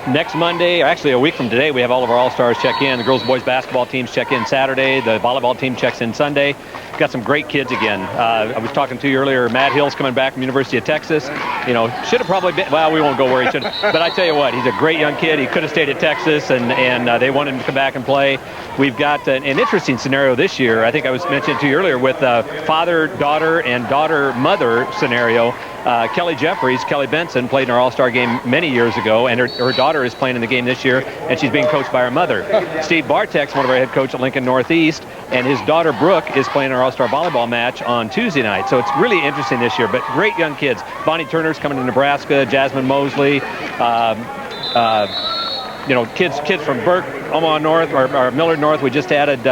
Next Monday, or actually a week from today, we have all of our All-Stars check in. The girls and boys basketball teams check in Saturday. The volleyball team checks in Sunday. We've got some great kids again. I was talking to you earlier, Matt Hill's coming back from University of Texas. You know, should have probably been, well, we won't go where he should have. But I tell you what, he's a great young kid. He could have stayed at Texas, and they wanted him to come back and play. We've got an interesting scenario this year. I think I was mentioning to you earlier with father-daughter and daughter-mother scenario. Kelly Jeffries, Kelly Benson, played in our All-Star game many years ago, and her daughter is playing in the game this year, and she's being coached by her mother. Steve Bartek's one of our head coach at Lincoln Northeast, and his daughter Brooke is playing our All-Star volleyball match on Tuesday night. So it's really interesting this year, but great young kids. Bonnie Turner's coming to Nebraska, Jasmine Mosley, you know, kids from Burke, Omaha North, or Millard North. We just added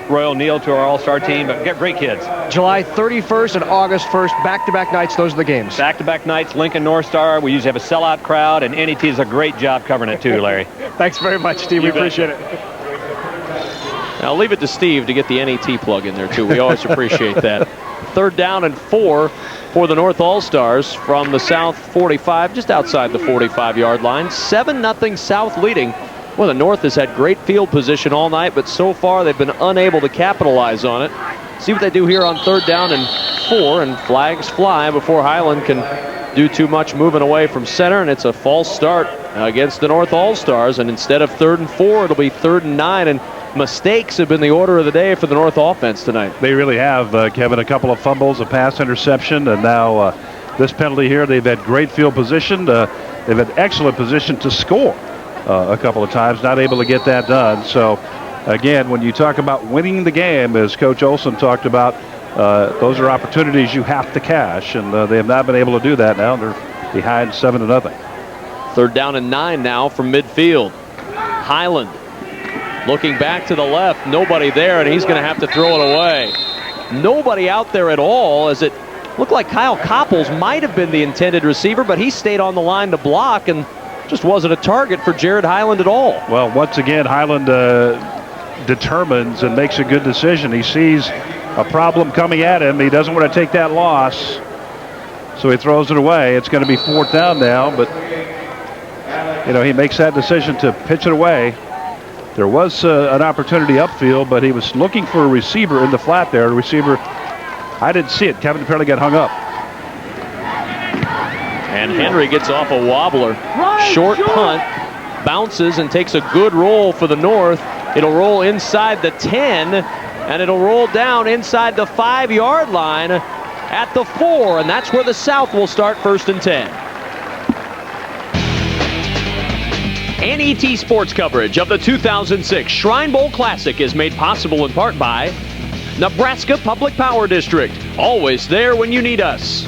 Roy O'Neill to our All-Star team. But great kids. July 31st and August 1st, back-to-back nights. Those are the games. Back-to-back nights, Lincoln North Star. We usually have a sellout crowd, and NET does a great job covering it too, Larry. Thanks very much, Steve. We appreciate it. Now, I'll leave it to Steve to get the NET plug in there, too. We always appreciate that. 3rd down and 4 for the North All-Stars from the South 45, just outside the 45-yard line. 7-0 South leading. Well, the North has had great field position all night, but so far they've been unable to capitalize on it. See what they do here on 3rd down and 4, and flags fly before Highland can do too much moving away from center, and it's a false start against the North All-Stars, and instead of 3rd and 4, it'll be 3rd and 9, and mistakes have been the order of the day for the North offense tonight. They really have, Kevin. A couple of fumbles, a pass interception, and now this penalty here. They've had great field position. They've had excellent position to score a couple of times, not able to get that done. So, again, when you talk about winning the game, as Coach Olson talked about, those are opportunities you have to cash, and they have not been able to do that now. They're behind 7-0. 3rd down and 9 now from midfield. Highland looking back to the left, nobody there, and he's going to have to throw it away. Nobody out there at all, as it looked like Kyle Copples might have been the intended receiver, but he stayed on the line to block and just wasn't a target for Jared Highland at all. Well, once again, Highland determines and makes a good decision. He sees a problem coming at him. He doesn't want to take that loss, so he throws it away. It's going to be 4th down now, but you know, he makes that decision to pitch it away. There was an opportunity upfield, but he was looking for a receiver in the flat there. The receiver, I didn't see it. Kevin apparently got hung up. And Henry gets off a wobbler. Short punt, bounces and takes a good roll for the North. It'll roll inside the 10, and it'll roll down inside the 5-yard line at the 4, and that's where the South will start 1st and 10. NET Sports coverage of the 2006 Shrine Bowl Classic is made possible in part by Nebraska Public Power District, always there when you need us.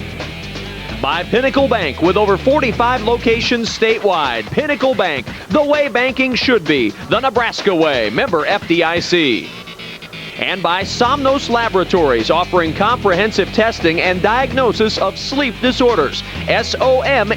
By Pinnacle Bank, with over 45 locations statewide. Pinnacle Bank, the way banking should be, the Nebraska way, member FDIC. And by Somnos Laboratories, offering comprehensive testing and diagnosis of sleep disorders. SOMNOS.com.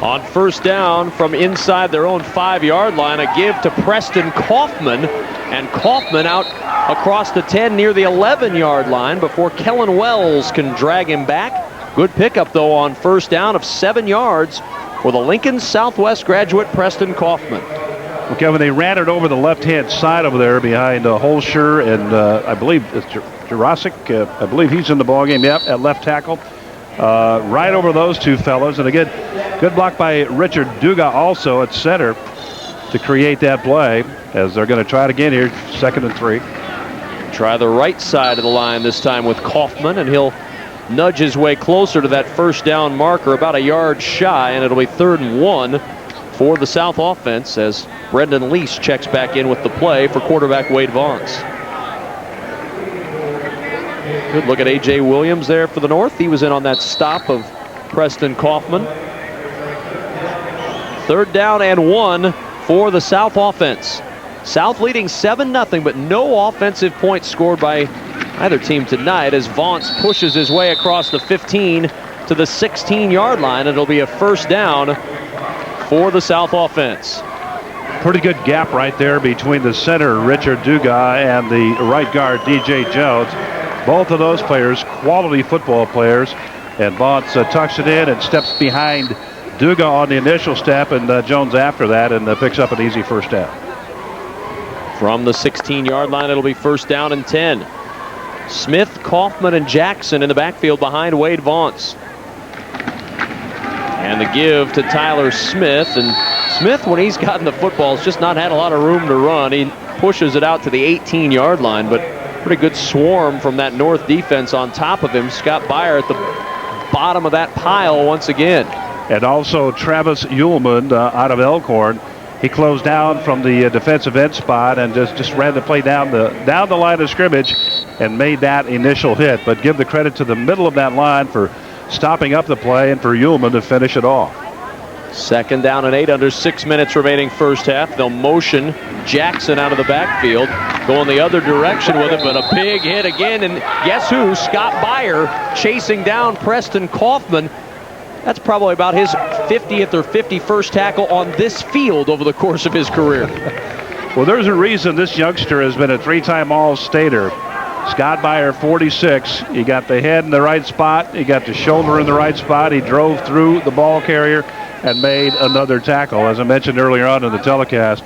On 1st down from inside their own 5-yard line, a give to Preston Kaufman, and Kaufman out across the 10 near the 11-yard line before Kellen Wells can drag him back. Good pickup, though, on 1st down of 7 yards for the Lincoln Southwest graduate Preston Kaufman. Well, Kevin, they ran it over the left-hand side over there behind Holscher, and I believe it's Jurasic. I believe he's in the ballgame, yep, at left tackle. Right over those two fellows, and again, good block by Richard Duga also at center to create that play, as they're going to try it again here, 2nd and 3. Try the right side of the line this time with Kaufman, and he'll nudge his way closer to that 1st down marker, about a yard shy, and it'll be 3rd and 1 for the South offense as Brendan Lease checks back in with the play for quarterback Waid Vontz. Good look at A.J. Williams there for the North. He was in on that stop of Preston Kaufman. 3rd down and 1 for the South offense. South leading 7-0, but no offensive points scored by either team tonight as Vontz pushes his way across the 15 to the 16-yard line. It'll be a 1st down for the South offense. Pretty good gap right there between the center, Richard Duga, and the right guard, D.J. Jones. Both of those players, quality football players. And Vontz tucks it in and steps behind Duga on the initial step, and Jones after that, and picks up an easy 1st down. From the 16-yard line, it'll be 1st down and 10. Smith, Kaufman, and Jackson in the backfield behind Waid Vontz. And the give to Tyler Smith. And Smith, when he's gotten the football, has just not had a lot of room to run. He pushes it out to the 18-yard line, but pretty good swarm from that North defense on top of him. Scott Beyer at the bottom of that pile once again. And also Travis Uhlman out of Elkhorn. He closed down from the defensive end spot and just ran the play down the line of scrimmage and made that initial hit. But give the credit to the middle of that line for stopping up the play and for Uhlman to finish it off. 2nd down and 8, under 6 minutes remaining 1st half. They'll motion Jackson out of the backfield, going the other direction with it, but a big hit again. And guess who? Scott Beyer chasing down Preston Kaufman. That's probably about his 50th or 51st tackle on this field over the course of his career. Well, there's a reason this youngster has been a 3-time All-Stater. Scott Beyer, 46. He got the head in the right spot. He got the shoulder in the right spot. He drove through the ball carrier and made another tackle. As I mentioned earlier on in the telecast,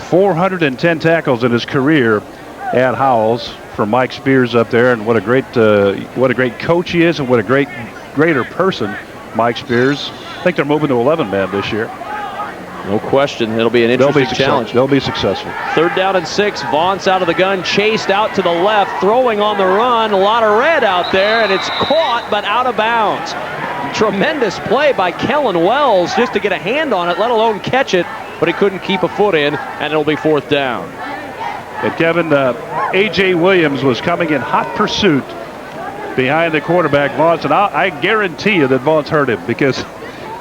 410 tackles in his career at Howells for Mike Spears up there. And what a great coach he is, and what a greater person Mike Spears. I think they're moving to 11-man this year. No question. It'll be an interesting challenge. They'll be successful. 3rd down and 6. Vontz out of the gun, chased out to the left, throwing on the run. A lot of red out there, and it's caught but out of bounds. Tremendous play by Kellen Wells just to get a hand on it, let alone catch it, but he couldn't keep a foot in, and it'll be 4th down. And Kevin, A.J. Williams was coming in hot pursuit behind the quarterback, Vontz, and I guarantee you that Vontz hurt him, because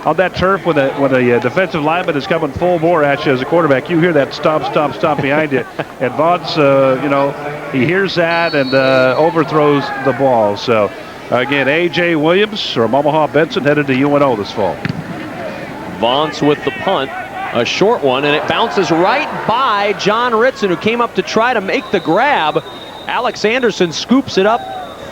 on that turf, when a defensive lineman is coming full bore at you as a quarterback, you hear that stomp, stomp, stomp behind you. And Vontz, he hears that and overthrows the ball. So, again, A.J. Williams from Omaha Benson headed to UNO this fall. Vontz with the punt, a short one, and it bounces right by John Ritson, who came up to try to make the grab. Alex Anderson scoops it up,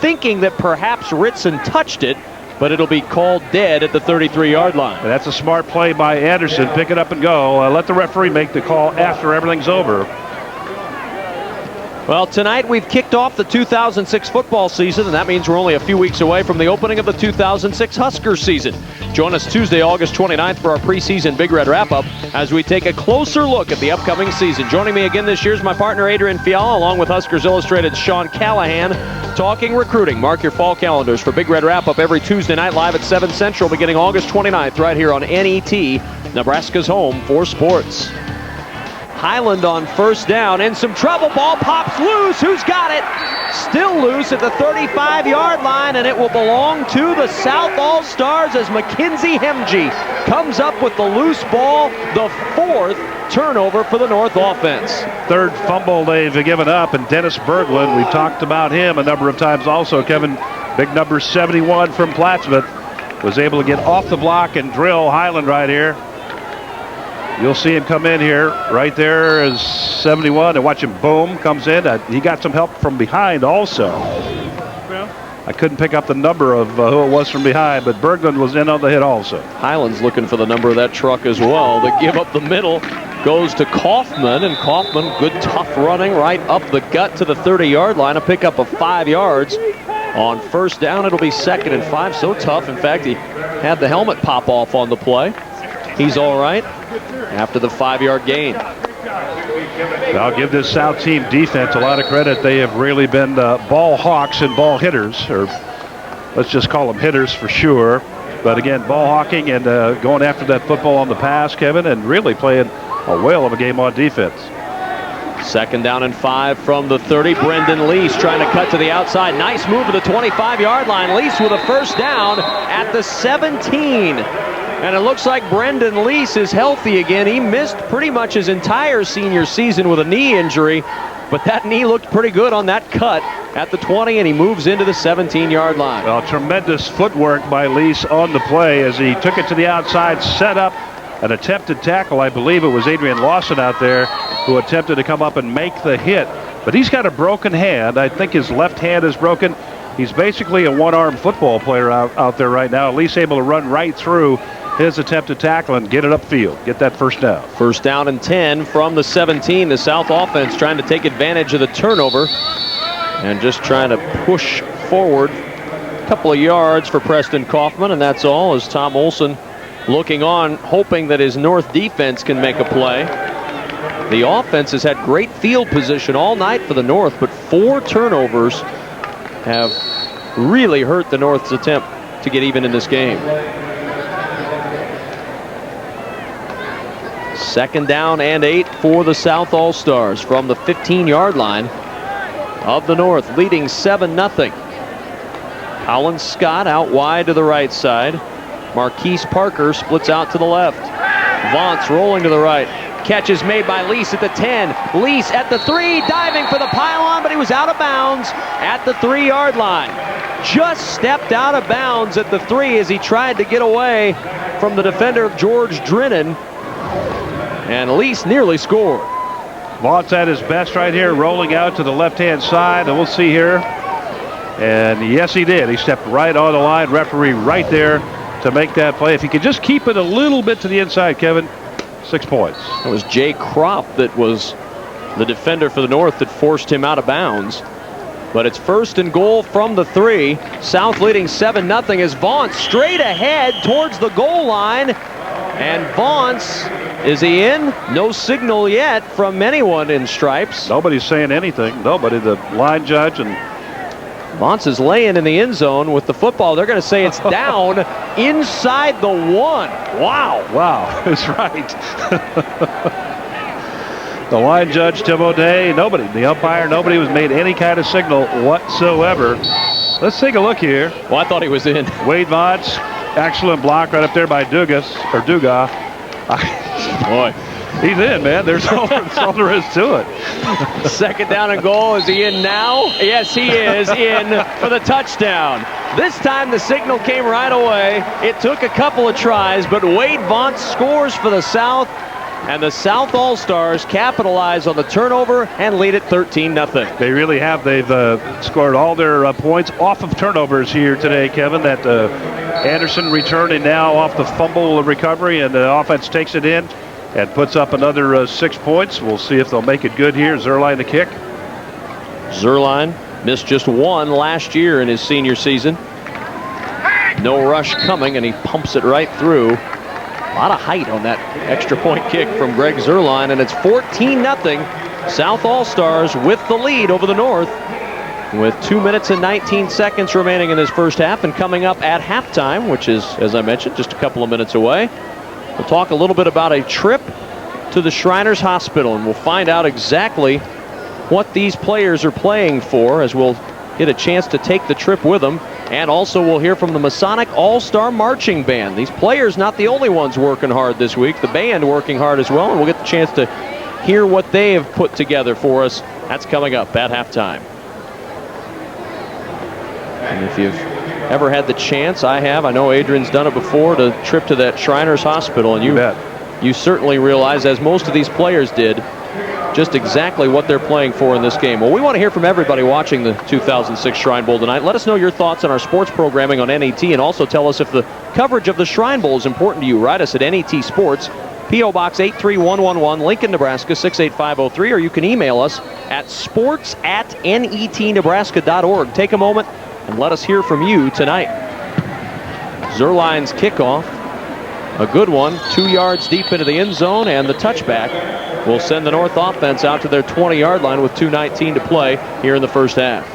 thinking that perhaps Ritson touched it, but it'll be called dead at the 33-yard line. And that's a smart play by Anderson. Pick it up and go. Let the referee make the call after everything's over. Well, tonight we've kicked off the 2006 football season, and that means we're only a few weeks away from the opening of the 2006 Huskers season. Join us Tuesday, August 29th for our preseason Big Red Wrap-Up as we take a closer look at the upcoming season. Joining me again this year is my partner Adrian Fiala, along with Huskers Illustrated's Sean Callahan, talking recruiting. Mark your fall calendars for Big Red Wrap-Up every Tuesday night live at 7 Central beginning August 29th right here on NET, Nebraska's home for sports. Highland on 1st down, in some trouble, ball pops loose. Who's got it? Still loose at the 35-yard line, and it will belong to the South All-Stars as Mackenzie Hemge comes up with the loose ball, the 4th turnover for the North offense. 3rd fumble they've given up, and Dennis Berglund, we've talked about him a number of times also. Kevin, big number 71 from Plattsmouth, was able to get off the block and drill Highland right here. You'll see him come in here. Right there is 71. And watch him, boom, comes in. He got some help from behind also. I couldn't pick up the number of who it was from behind, but Berglund was in on the hit also. Highland's looking for the number of that truck as well. The give up the middle goes to Kaufman, and Kaufman, good tough running right up the gut to the 30-yard line. A pickup of 5 yards. On 1st down, it'll be 2nd and 5. So tough. In fact, he had the helmet pop off on the play. He's all right after the 5-yard gain. I'll give this South team defense a lot of credit. They have really been ball hawks and ball hitters, or let's just call them hitters for sure. But again, ball hawking and going after that football on the pass, Kevin, and really playing a whale of a game on defense. Second down and 5 from the 30. Brendan Lease trying to cut to the outside. Nice move to the 25-yard line. Lease with a first down at the 17. And it looks like Brendan Lease is healthy again. He missed pretty much his entire senior season with a knee injury, but that knee looked pretty good on that cut at the 20, and he moves into the 17-yard line. Well, tremendous footwork by Lease on the play as he took it to the outside, set up an attempted tackle. I believe it was Adrian Lawson out there who attempted to come up and make the hit. But he's got a broken hand. I think his left hand is broken. He's basically a one-arm football player out there right now, at least able to run right through his attempted tackle and get it upfield, get that first down. First down and 10 from the 17. The South offense trying to take advantage of the turnover and just trying to push forward a couple of yards for Preston Kaufman, and that's all, as Tom Olson looking on, hoping that his North defense can make a play. The offense has had great field position all night for the North, but 4 turnovers have really hurt the North's attempt to get even in this game. Second down and 8 for the South All-Stars from the 15-yard line of the North, leading 7-0. Colin Scott out wide to the right side. Marquise Parker splits out to the left. Vontz rolling to the right. Catch is made by Lease at the 10. Lease at the 3, diving for the pylon, but he was out of bounds at the 3-yard line. Just stepped out of bounds at the 3 as he tried to get away from the defender George Drennan. And Lease nearly scored. Vontz at his best right here, rolling out to the left-hand side, and we'll see here. And yes, he did. He stepped right on the line. Referee right there to make that play. If he could just keep it a little bit to the inside, Kevin, 6 points. It was Jay Kropp that was the defender for the North that forced him out of bounds. But it's first and goal from the 3. South leading 7-0 as Vontz straight ahead towards the goal line. And Vontz, is he in? No signal yet from anyone in stripes. Nobody's saying anything. Nobody. The line judge and Vontz is laying in the end zone with the football. They're going to say it's down inside the 1. Wow. Wow, that's right. The line judge, Tim O'Day, nobody, the umpire, nobody was made any kind of signal whatsoever. Let's take a look here. Well, I thought he was in. Waid Vontz, excellent block right up there by Duga. Boy. He's in, man. That's all there is to it. Second down and goal. Is he in now? Yes, he is in for the touchdown. This time the signal came right away. It took a couple of tries, but Waid Vontz scores for the South. And the South All-Stars capitalize on the turnover and lead it 13-0. They really have. They've scored all their points off of turnovers here today, Kevin. That Anderson returning now off the fumble recovery, and the offense takes it in and puts up another 6 points. We'll see if they'll make it good here. Zerline the kick. Zerline missed just 1 last year in his senior season. No rush coming, and he pumps it right through. A lot of height on that extra point kick from Greg Zerline, and it's 14-0. South All-Stars with the lead over the North with 2 minutes and 19 seconds remaining in this first half, and coming up at halftime, which is, as I mentioned, just a couple of minutes away. We'll talk a little bit about a trip to the Shriners Hospital, and we'll find out exactly what these players are playing for as we'll get a chance to take the trip with them. And also we'll hear from the Masonic All-Star Marching Band. These players not the only ones working hard this week. The band working hard as well, and we'll get the chance to hear what they have put together for us. That's coming up at halftime. And if you've ever had the chance, I have. I know Adrian's done it before, to trip to that Shriners Hospital, and you certainly realize, as most of these players did, just exactly what they're playing for in this game. Well, we want to hear from everybody watching the 2006 Shrine Bowl tonight. Let us know your thoughts on our sports programming on NET, and also tell us if the coverage of the Shrine Bowl is important to you. Write us at NET Sports, P.O. Box 83111, Lincoln, Nebraska 68503, or you can email us at sports@netnebraska.org. Take a moment and let us hear from you tonight. Zerline's kickoff, a good one, 2 yards deep into the end zone, and the touchback will send the North offense out to their 20-yard line with 2:19 to play here in the first half.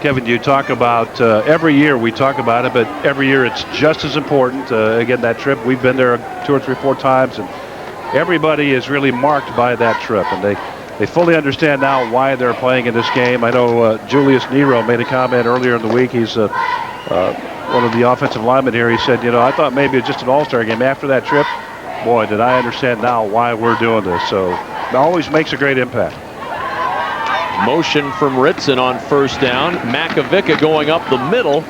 Kevin, you talk about every year we talk about it, but every year it's just as important. Again, that trip, we've been there 2 or 3, 4 times, and everybody is really marked by that trip, and they fully understand now why they're playing in this game. I know Julius Nero made a comment earlier in the week. He's one of the offensive linemen here. He said, I thought maybe it's just an all-star game. After that trip, boy, did I understand now why we're doing this. So it always makes a great impact. Motion from Ritson on first down. Makovica going up the middle,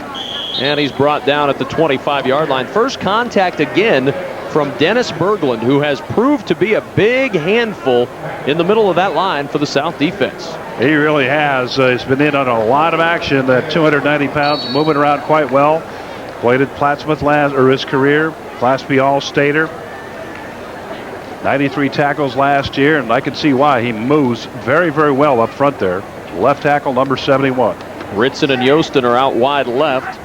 and he's brought down at the 25-yard line. First contact again from Dennis Berglund, who has proved to be a big handful in the middle of that line for the South defense. He really has. He's been in on a lot of action at 290 pounds, moving around quite well. Played at Plattsmouth his career, Class B All-Stater. 93 tackles last year, and I can see why. He moves very, very well up front there. Left tackle, number 71. Ritson and Yostin are out wide left.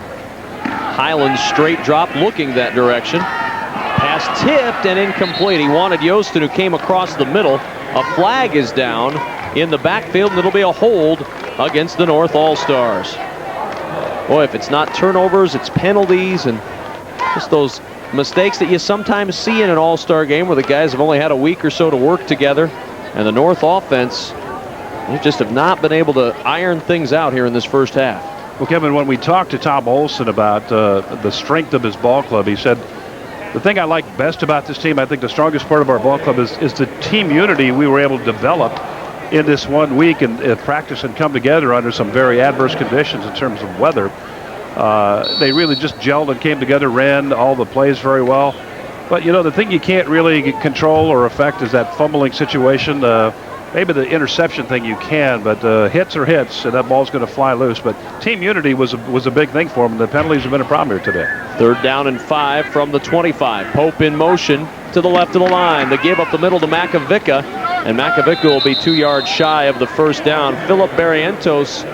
Highland straight drop looking that direction. Pass tipped and incomplete. He wanted Yostin, who came across the middle. A flag is down in the backfield, and it'll be a hold against the North All-Stars. Boy, if it's not turnovers, it's penalties and just those mistakes that you sometimes see in an all-star game where the guys have only had a week or so to work together. And the North offense, they just have not been able to iron things out here in this first half. Well, Kevin, when we talked to Tom Olson about the strength of his ball club, he said, the thing I like best about this team, I think the strongest part of our ball club is the team unity we were able to develop in this 1 week and practice and come together under some very adverse conditions in terms of weather. They really just gelled and came together, ran all the plays very well. But, the thing you can't really control or affect is that fumbling situation. Maybe the interception thing you can, but hits are hits, and that ball's going to fly loose. But team unity was a big thing for them, and the penalties have been a problem here today. 3rd down and 5 from the 25. Pope in motion to the left of the line. The give up the middle to Makovica, and Makovica will be 2 yards shy of the first down. Philip Barrientos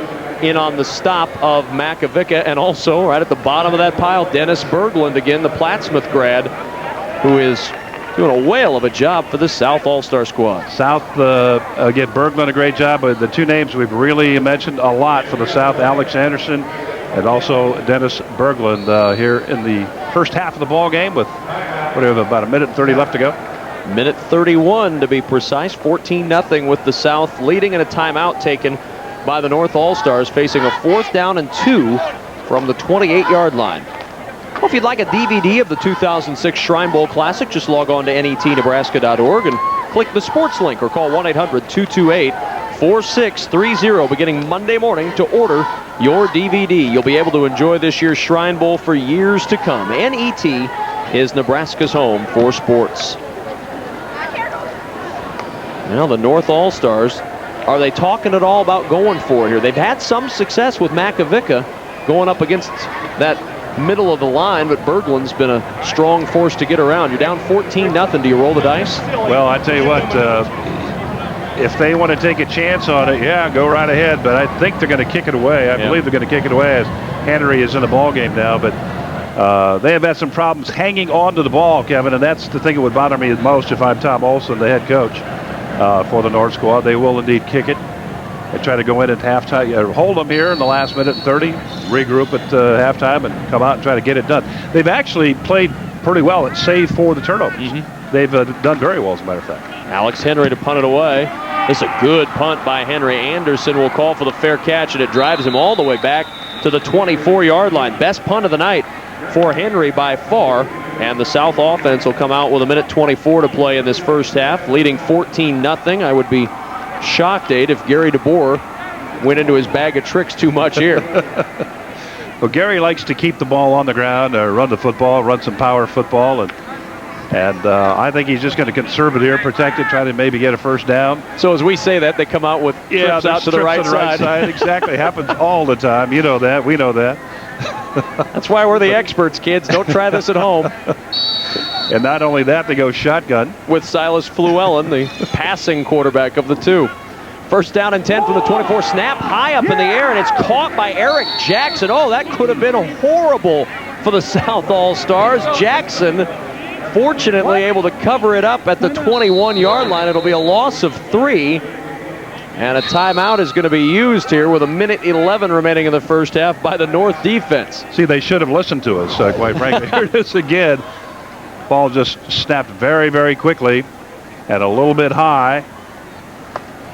in on the stop of Makovica, and also right at the bottom of that pile, Dennis Berglund again, the Plattsmouth grad, who is doing a whale of a job for the South All-Star squad. South, again, Berglund a great job, but the two names we've really mentioned a lot for the South, Alex Anderson and also Dennis Berglund here in the first half of the ball game with, about a minute and 30 left to go. Minute 31 to be precise, 14-0 with the South leading, and a timeout taken by the North All-Stars, facing a 4th down and 2 from the 28-yard line. Well, if you'd like a DVD of the 2006 Shrine Bowl Classic, just log on to netnebraska.org and click the sports link or call 1-800-228-4630 beginning Monday morning to order your DVD. You'll be able to enjoy this year's Shrine Bowl for years to come. NET is Nebraska's home for sports. Now the North All-Stars, are they talking at all about going for it here? They've had some success with Makovica going up against that middle of the line, but Berglund's been a strong force to get around. You're down 14-0. Do you roll the dice? Well, I tell you what, if they want to take a chance on it, yeah, go right ahead. But I think they're going to kick it away. I believe they're going to kick it away as Henry is in the ball game now. But they have had some problems hanging on to the ball, Kevin, and that's the thing that would bother me the most if I'm Tom Olson, the head coach for the North squad. They will indeed kick it. They try to go in at halftime, hold them here in the last minute and 30, regroup at halftime, and come out and try to get it done. They've actually played pretty well, save for the turnovers. They've done very well, as a matter of fact. Alex Henry to punt it away. This is a good punt by Henry. Anderson will call for the fair catch, and it drives him all the way back to the 24-yard line. Best punt of the night for Henry by far. And the South offense will come out with a minute 24 to play in this first half, leading 14-0. I would be shocked, Abe, if Gary DeBoer went into his bag of tricks too much here. Well, Gary likes to keep the ball on the ground, run the football, run some power football, and I think he's just going to conserve it here, protect it, try to maybe get a first down. So as we say that, they come out with trips out to the right side. Exactly. Happens all the time. You know that. We know that. That's why we're the experts, kids. Don't try this at home. And not only that, they go shotgun. With Silas Fluellen, the passing quarterback of the two. First down and 10 from the 24. Snap high up in the air, and it's caught by Eric Jackson. Oh, that could have been horrible for the South All-Stars. Jackson, fortunately, able to cover it up at the 21-yard line. It'll be a loss of 3. And a timeout is going to be used here with a minute 11 remaining in the first half by the North defense. See, they should have listened to us, quite frankly. Here it is again. Ball just snapped very, very quickly. and a little bit high.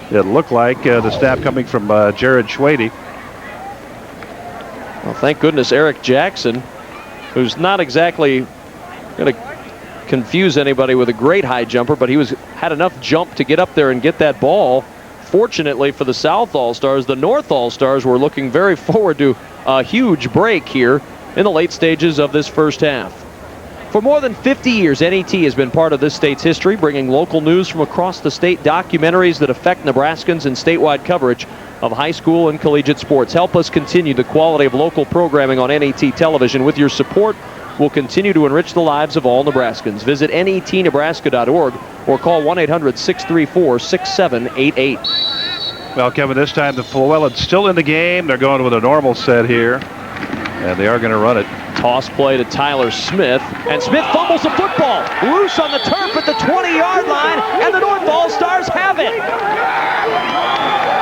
It looked like the snap coming from Jared Schwady. Well, thank goodness Eric Jackson, who's not exactly going to confuse anybody with a great high jumper, but he had enough jump to get up there and get that ball. Fortunately for the South All-Stars, the North All-Stars were looking very forward to a huge break here in the late stages of this first half. For more than 50 years, NET has been part of this state's history, bringing local news from across the state, documentaries that affect Nebraskans, and statewide coverage of high school and collegiate sports. Help us continue the quality of local programming on NET television. With your support, we'll continue to enrich the lives of all Nebraskans. Visit netnebraska.org or call 1-800-634-6788. Well, Kevin, this time the Llewellyn's still in the game. They're going with a normal set here, and they are going to run it. Toss play to Tyler Smith, and Smith fumbles the football. Loose on the turf at the 20-yard line, and the North All-Stars have it.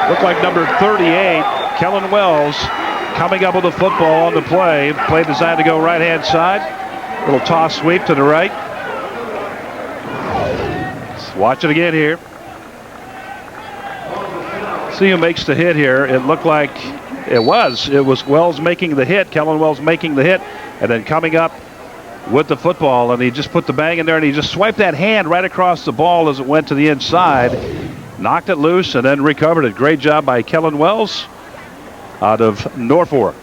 Looked like number 38, Kellen Wells, coming up with the football on the play. Play designed to go right-hand side. Little toss sweep to the right. Let's watch it again here. See who makes the hit here. It looked like it was Wells making the hit, Kellen Wells making the hit, and then coming up with the football, and he just put the bang in there, and he just swiped that hand right across the ball as it went to the inside, knocked it loose, and then recovered it. Great job by Kellen Wells out of Norfolk.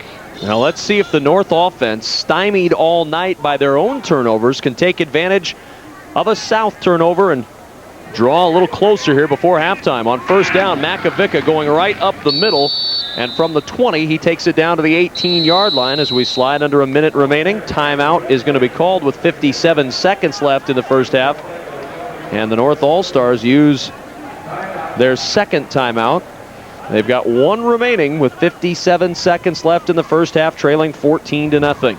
Now let's see if the North offense, stymied all night by their own turnovers, can take advantage of a South turnover and draw a little closer here before halftime. On first down, Makovica going right up the middle, and from the 20, he takes it down to the 18-yard line as we slide under a minute remaining. Timeout is going to be called with 57 seconds left in the first half, and the North All-Stars use their second timeout. They've got one remaining with 57 seconds left in the first half, trailing 14-0.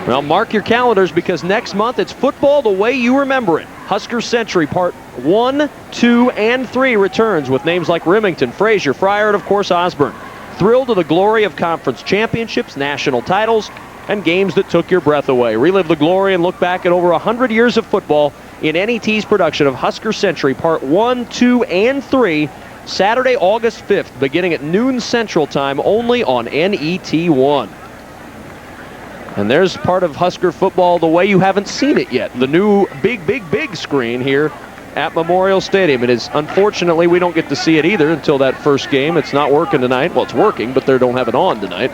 Well, mark your calendars, because next month it's football the way you remember it. Husker Century Part 1, 2, and 3 returns with names like Remington, Frazier, Fryer, and of course Osborne. Thrill to the glory of conference championships, national titles, and games that took your breath away. Relive the glory and look back at over 100 years of football in NET's production of Husker Century Part 1, 2, and 3, Saturday, August 5th, beginning at noon Central Time, only on NET1. And there's part of Husker football the way you haven't seen it yet. The new big screen here at Memorial Stadium. It is, unfortunately, we don't get to see it either until that first game. It's not working tonight. Well, it's working, but they don't have it on tonight.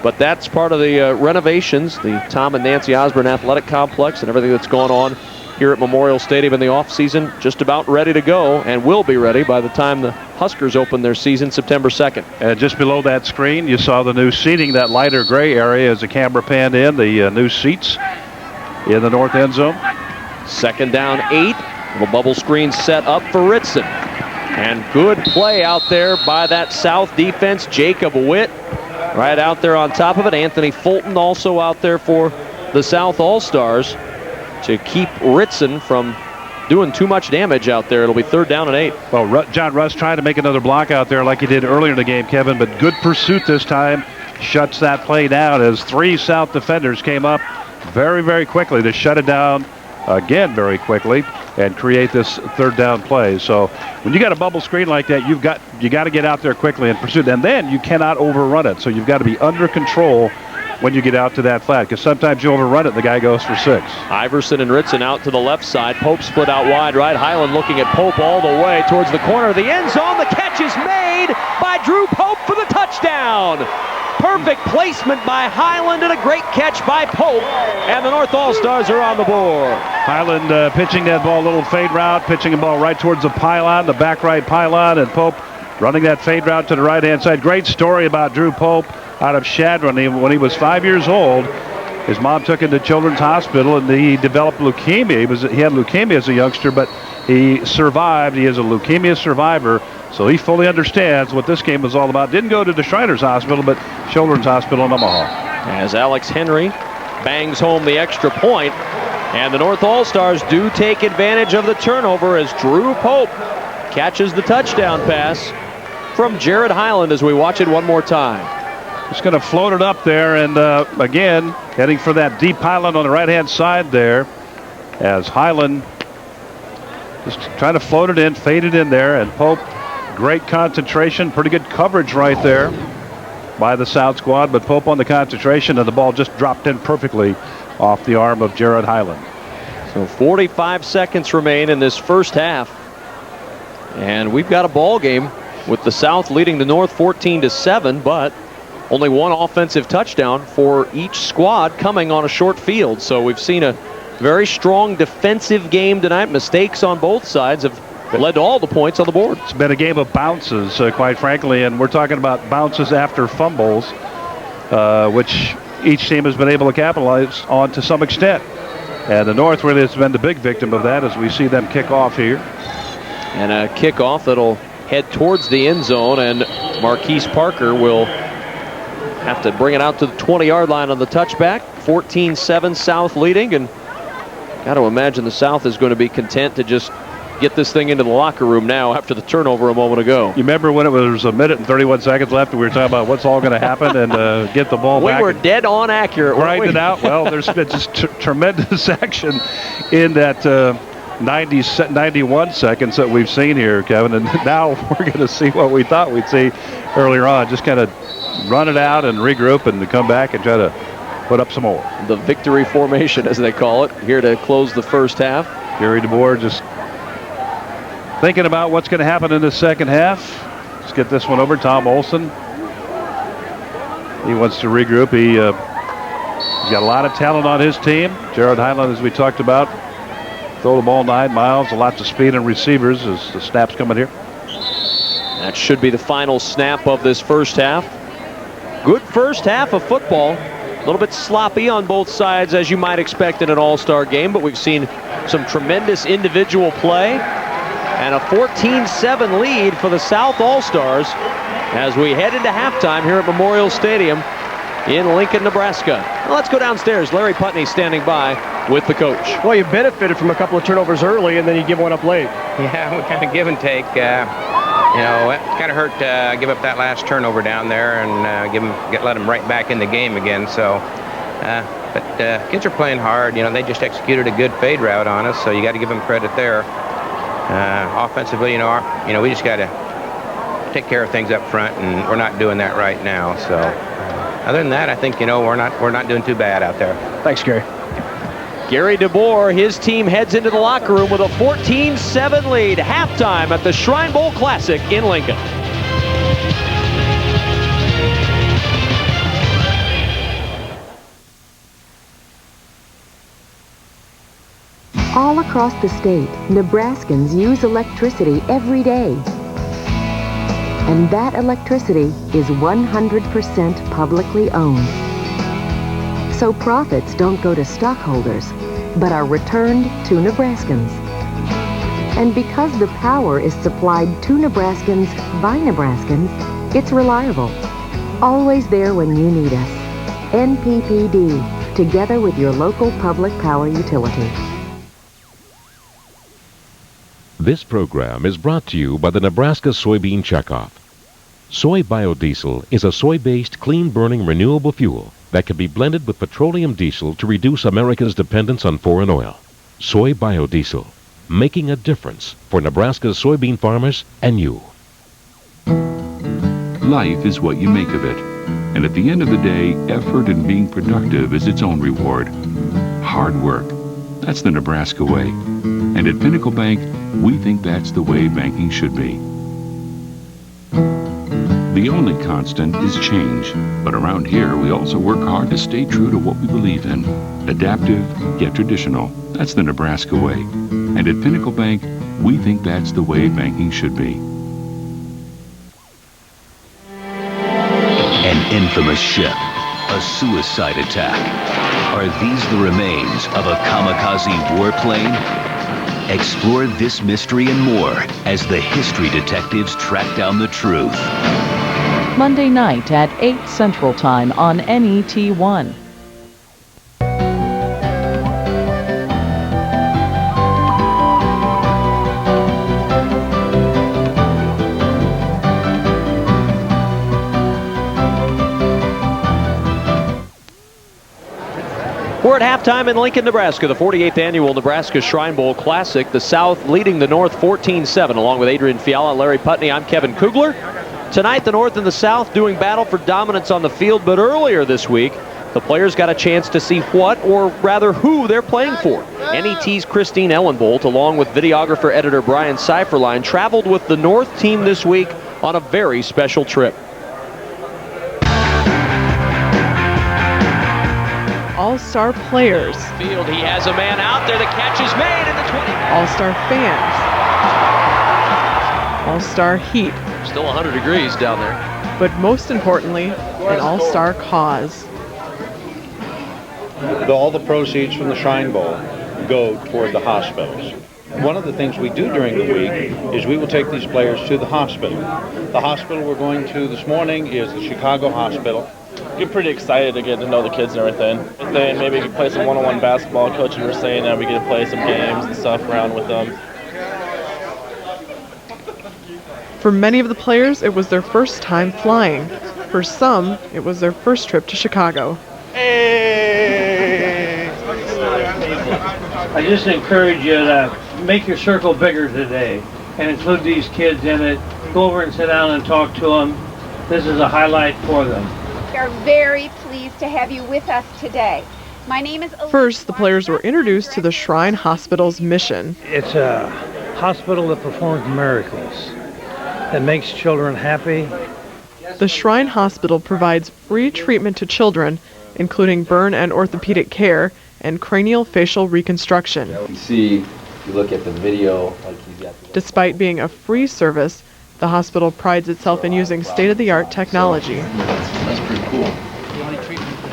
But that's part of the renovations, the Tom and Nancy Osborne Athletic Complex, and everything that's going on here at Memorial Stadium in the offseason. Just about ready to go, and will be ready by the time the Huskers open their season September 2nd. And just below that screen, you saw the new seating, that lighter gray area as the camera panned in, the new seats in the north end zone. Second down 8. The bubble screen set up for Ritson. And good play out there by that South defense. Jacob Witt right out there on top of it. Anthony Fulton also out there for the South All-Stars to keep Ritson from doing too much damage out there. It'll be third down and 8. Well, John Russ trying to make another block out there like he did earlier in the game, Kevin, but good pursuit this time. Shuts that play down as 3 South defenders came up very quickly to shut it down again very quickly and create this third down play. So when you got a bubble screen like that, you got to get out there quickly and pursue it, and then you cannot overrun it. So you've got to be under control when you get out to that flat, because sometimes you overrun it and the guy goes for 6. Iverson and Ritson out to the left side. Pope split out wide right. Highland looking at Pope all the way towards the corner of the end zone. The catch is made by Drew Pope for the touchdown. Perfect placement by Highland and a great catch by Pope, and the North All-Stars are on the board. Highland pitching that ball, a little fade route, pitching the ball right towards the pylon, the back right pylon, and Pope running that fade route to the right-hand side. Great story about Drew Pope out of Chadron. When he was 5 years old, his mom took him to Children's Hospital, and he developed leukemia. He had leukemia as a youngster, but he survived. He is a leukemia survivor, so he fully understands what this game was all about. Didn't go to the Shriners Hospital, but Children's Hospital in Omaha. As Alex Henry bangs home the extra point, and the North All-Stars do take advantage of the turnover as Drew Pope catches the touchdown pass from Jared Highland as we watch it one more time. Just going to float it up there, and again, heading for that deep Highland on the right-hand side there, as Highland just trying to float it in, fade it in there, and Pope, great concentration, pretty good coverage right there by the South squad, but Pope on the concentration, and the ball just dropped in perfectly off the arm of Jared Highland. So 45 seconds remain in this first half, and we've got a ball game with the South leading the North 14-7, but only one offensive touchdown for each squad coming on a short field. So we've seen a very strong defensive game tonight. Mistakes on both sides have led to all the points on the board. It's been a game of bounces, quite frankly, and we're talking about bounces after fumbles, which each team has been able to capitalize on to some extent. And the North really has been the big victim of that as we see them kick off here. And a kickoff that'll head towards the end zone, and Marquise Parker will have to bring it out to the 20-yard line on the touchback. 14-7 South leading, and got to imagine the South is going to be content to just get this thing into the locker room now after the turnover a moment ago. You remember when it was a minute and 31 seconds left and we were talking about what's all going to happen and get the ball back? We were dead on accurate. Grinding it out. Well, there's been just tremendous action in that 91 seconds that we've seen here, Kevin, and now we're going to see what we thought we'd see earlier on. Just kind of run it out and regroup and come back and try to put up some more. The victory formation, as they call it, here to close the first half. Gary DeBoer just thinking about what's going to happen in the second half. Let's get this one over. Tom Olson. He wants to regroup. He's got a lot of talent on his team. Jared Highland, as we talked about, throw the ball 9 miles, lots of speed and receivers as the snaps coming here. That should be the final snap of this first half. Good first half of football. A little bit sloppy on both sides, as you might expect in an all-star game, but we've seen some tremendous individual play and a 14-7 lead for the South All-Stars as we head into halftime here at Memorial Stadium in Lincoln, Nebraska. Well, let's go downstairs. Larry Putney standing by with the coach. Well, you benefited from a couple of turnovers early, and then you give one up late. Yeah, we kind of give and take. You know, it kind of hurt to give up that last turnover down there and let them right back in the game again. So, but kids are playing hard. You know, they just executed a good fade route on us, so you got to give them credit there. Offensively, you know, we just got to take care of things up front, and we're not doing that right now. So, other than that, I think, you know, we're not doing too bad out there. Thanks, Gary. Gary DeBoer, his team heads into the locker room with a 14-7 lead. Halftime at the Shrine Bowl Classic in Lincoln. All across the state, Nebraskans use electricity every day. And that electricity is 100% publicly owned. So profits don't go to stockholders, but are returned to Nebraskans. And because the power is supplied to Nebraskans by Nebraskans, it's reliable. Always there when you need us. NPPD, together with your local public power utility. This program is brought to you by the Nebraska Soybean Checkoff. Soy biodiesel is a soy-based, clean-burning, renewable fuel that can be blended with petroleum diesel to reduce America's dependence on foreign oil. Soy biodiesel, making a difference for Nebraska's soybean farmers and you. Life is what you make of it. And at the end of the day, effort and being productive is its own reward. Hard work. That's the Nebraska way. And at Pinnacle Bank, we think that's the way banking should be. The only constant is change, but around here we also work hard to stay true to what we believe in. Adaptive, yet traditional. That's the Nebraska way. And at Pinnacle Bank, we think that's the way banking should be. An infamous ship, a suicide attack. Are these the remains of a kamikaze warplane? Explore this mystery and more as the history detectives track down the truth. Monday night at 8 Central Time on NET1. We're at halftime in Lincoln, Nebraska, the 48th annual Nebraska Shrine Bowl Classic. The South leading the North 14-7, along with Adrian Fiala and Larry Putney. I'm Kevin Kugler. Tonight, the North and the South doing battle for dominance on the field, but earlier this week, the players got a chance to see what, or rather who, they're playing for. NET's Christine Ellenbolt, along with videographer-editor Brian Seiferlein, traveled with the North team this week on a very special trip. All-star players. Field, he has a man out there. The catch is made at the 20. All-star fans. All-star heat. Still 100 degrees down there. But most importantly, an all-star cause. All the proceeds from the Shrine Bowl go toward the hospitals. One of the things we do during the week is we will take these players to the hospital. The hospital we're going to this morning is the Chicago Hospital. Get pretty excited to get to know the kids and everything. Then maybe we can play some one-on-one basketball. Coaches were saying that we get to play some games and stuff around with them. For many of the players, it was their first time flying. For some, it was their first trip to Chicago. I just encourage you to make your circle bigger today and include these kids in it. Go over and sit down and talk to them. This is a highlight for them. We are very pleased to have you with us today. My name is Elise. First, the players were introduced to the Shrine Hospital's mission. It's a hospital that performs miracles, that makes children happy. The Shrine Hospital provides free treatment to children, including burn and orthopedic care and cranial facial reconstruction. You see, if you look at the video, Despite being a free service, the hospital prides itself in using state-of-the-art technology. That's pretty cool.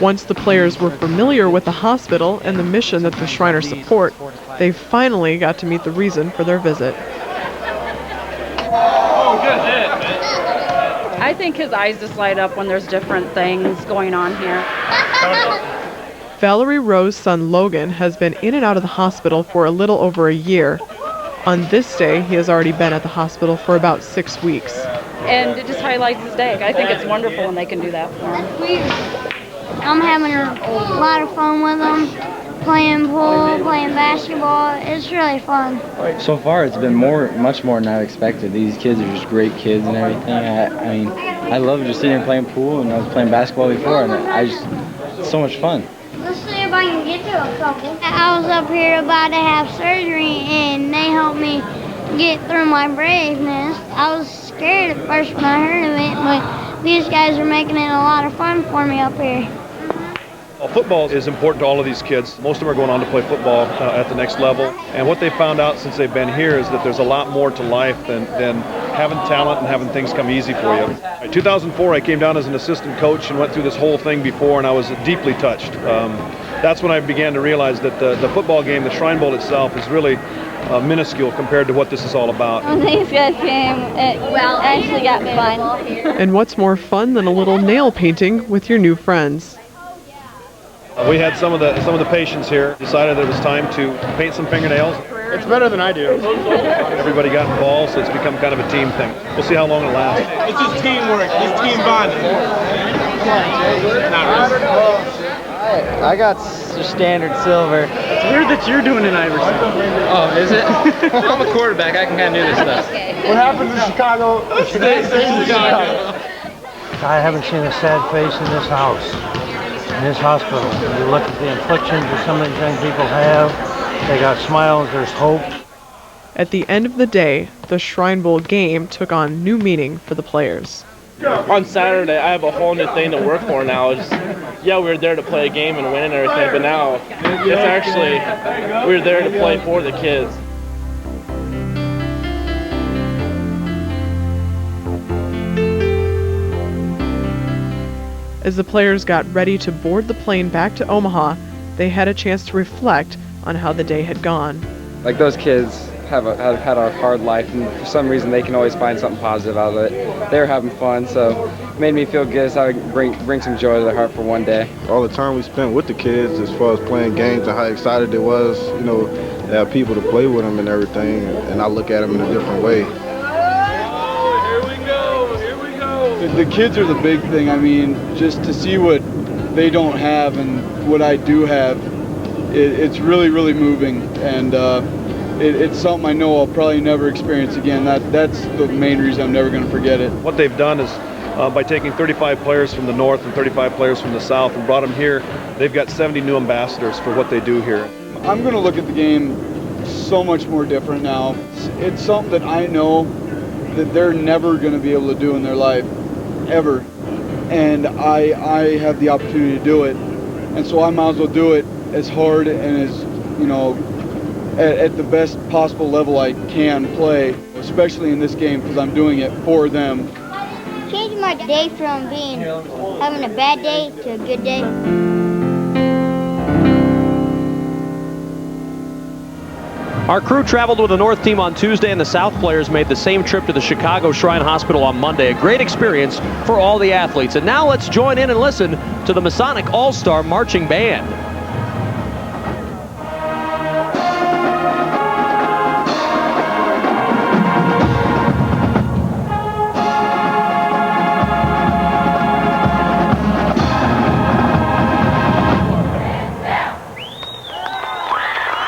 Once the players were familiar with the hospital and the mission that the Shriners support, they finally got to meet the reason for their visit. I think his eyes just light up when there's different things going on here. Valerie Rowe's son Logan has been in and out of the hospital for a little over a year. On this day, he has already been at the hospital for about 6 weeks. And it just highlights his day. I think it's wonderful when they can do that for him. I'm having a lot of fun with them, playing pool, playing basketball. It's really fun. So far, it's been much more than I expected. These kids are just great kids and everything. I mean, I love just sitting here playing pool, and I was playing basketball before, and it's so much fun. Let's see if I can get to a couple. I was up here about to have surgery, and they helped me get through my braveness. I was scared at first when I heard of it, but these guys are making it a lot of fun for me up here. Well, football is important to all of these kids. Most of them are going on to play football at the next level. And what they found out since they've been here is that there's a lot more to life than having talent and having things come easy for you. In 2004, I came down as an assistant coach and went through this whole thing before, and I was deeply touched. That's when I began to realize that the football game, the Shrine Bowl itself, is really minuscule compared to what this is all about. When these guys came, it actually got fun. And what's more fun than a little nail painting with your new friends? We had some of the patients here decided it was time to paint some fingernails. It's better than I do. Everybody got involved, so it's become kind of a team thing. We'll see how long it lasts. It's just teamwork. It's team bonding. I got standard silver. It's weird that you're doing an Iverson. Oh, is it? I'm a quarterback. I can kind of do this stuff. What happens in Chicago stays in Chicago. I haven't seen a sad face in this house, in this hospital. You look at the inflictions of some of the young people have. They got smiles. There's hope. At the end of the day, the Shrine Bowl game took on new meaning for the players. On Saturday, I have a whole new thing to work for now. We were there to play a game and win and everything, but now it's actually, we're there to play for the kids. As the players got ready to board the plane back to Omaha, they had a chance to reflect on how the day had gone. Like, those kids have had a hard life, and for some reason they can always find something positive out of it. They were having fun, so it made me feel good, so I could bring some joy to their heart for one day. All the time we spent with the kids, as far as playing games and how excited it was, you know, to have people to play with them and everything, and I look at them in a different way. The kids are the big thing. I mean, just to see what they don't have and what I do have, it's really, really moving, and it's something I know I'll probably never experience again. That's the main reason I'm never going to forget it. What they've done is by taking 35 players from the north and 35 players from the south and brought them here, they've got 70 new ambassadors for what they do here. I'm going to look at the game so much more different now. It's something that I know that they're never going to be able to do in their life, ever. And I have the opportunity to do it. And so I might as well do it as hard and as, you know, at the best possible level I can play, especially in this game, because I'm doing it for them. Changed my day from having a bad day to a good day. Our crew traveled with the North team on Tuesday, and the South players made the same trip to the Chicago Shrine Hospital on Monday. A great experience for all the athletes. And now let's join in and listen to the Masonic All-Star Marching Band.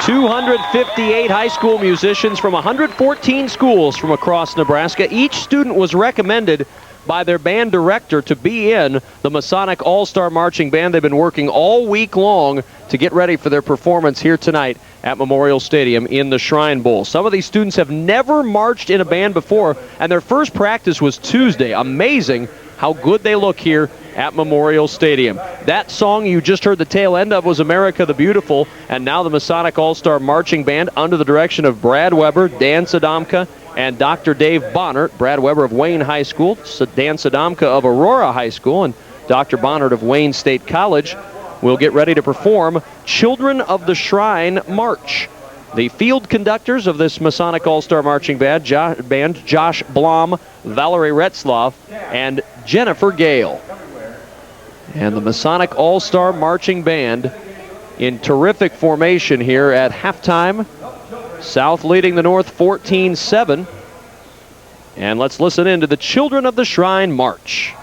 .258 high school musicians from 114 schools from across Nebraska. Each student was recommended by their band director to be in the Masonic All-Star Marching Band. They've been working all week long to get ready for their performance here tonight at Memorial Stadium in the Shrine Bowl. Some of these students have never marched in a band before, and their first practice was Tuesday. Amazing how good they look here at Memorial Stadium. That song you just heard the tail end of was America the Beautiful, and now the Masonic All-Star Marching Band under the direction of Brad Weber, Dan Sadamka, and Dr. Dave Bonnert. Brad Weber of Wayne High School, Dan Sadamka of Aurora High School, and Dr. Bonnert of Wayne State College will get ready to perform Children of the Shrine March. The field conductors of this Masonic All-Star Marching Band, Josh Blom, Valerie Retzloff, and Jennifer Gale. And the Masonic All-Star Marching Band in terrific formation here at halftime. South leading the North 14-7. And let's listen in to the Children of the Shrine March.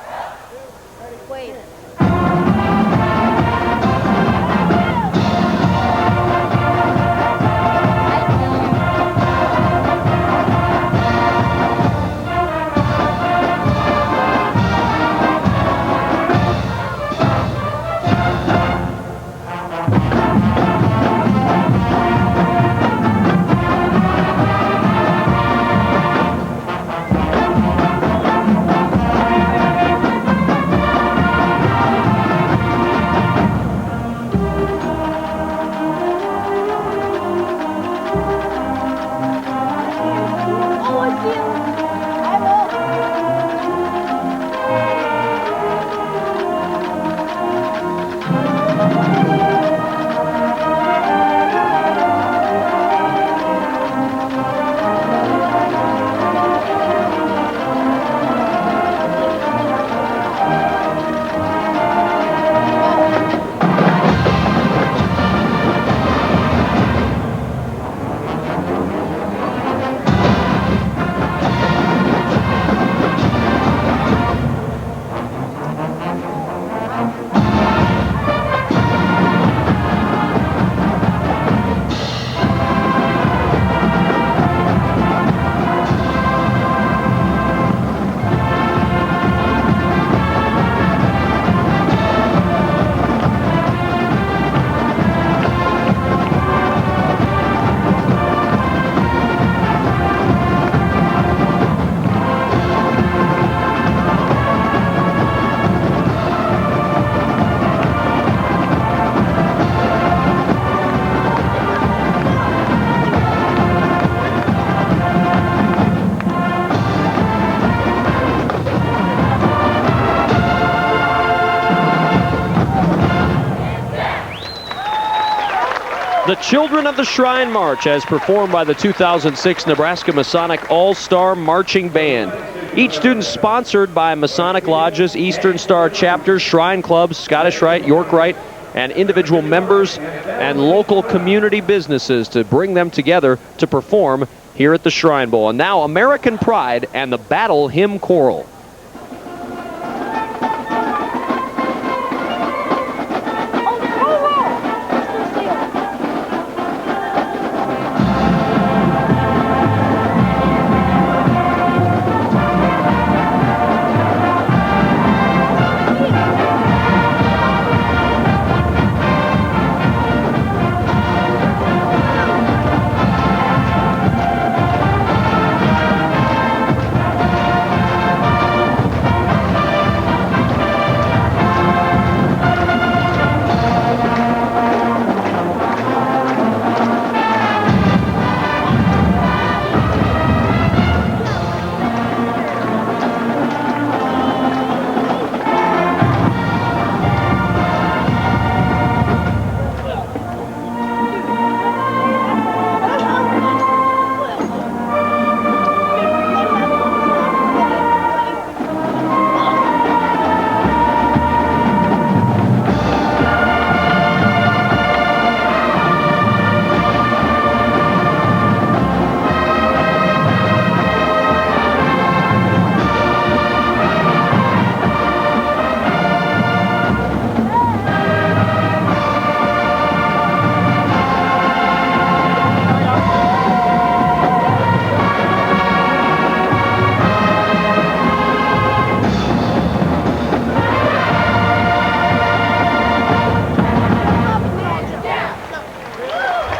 The Children of the Shrine March, as performed by the 2006 Nebraska Masonic All-Star Marching Band. Each student sponsored by Masonic Lodges, Eastern Star chapters, Shrine Clubs, Scottish Rite, York Rite, and individual members and local community businesses to bring them together to perform here at the Shrine Bowl. And now American Pride and the Battle Hymn Choral.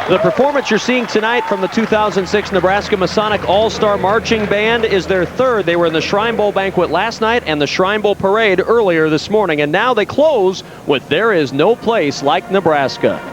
The performance you're seeing tonight from the 2006 Nebraska Masonic All-Star Marching Band is their third. They were in the Shrine Bowl banquet last night and the Shrine Bowl parade earlier this morning, and now they close with There Is No Place Like Nebraska.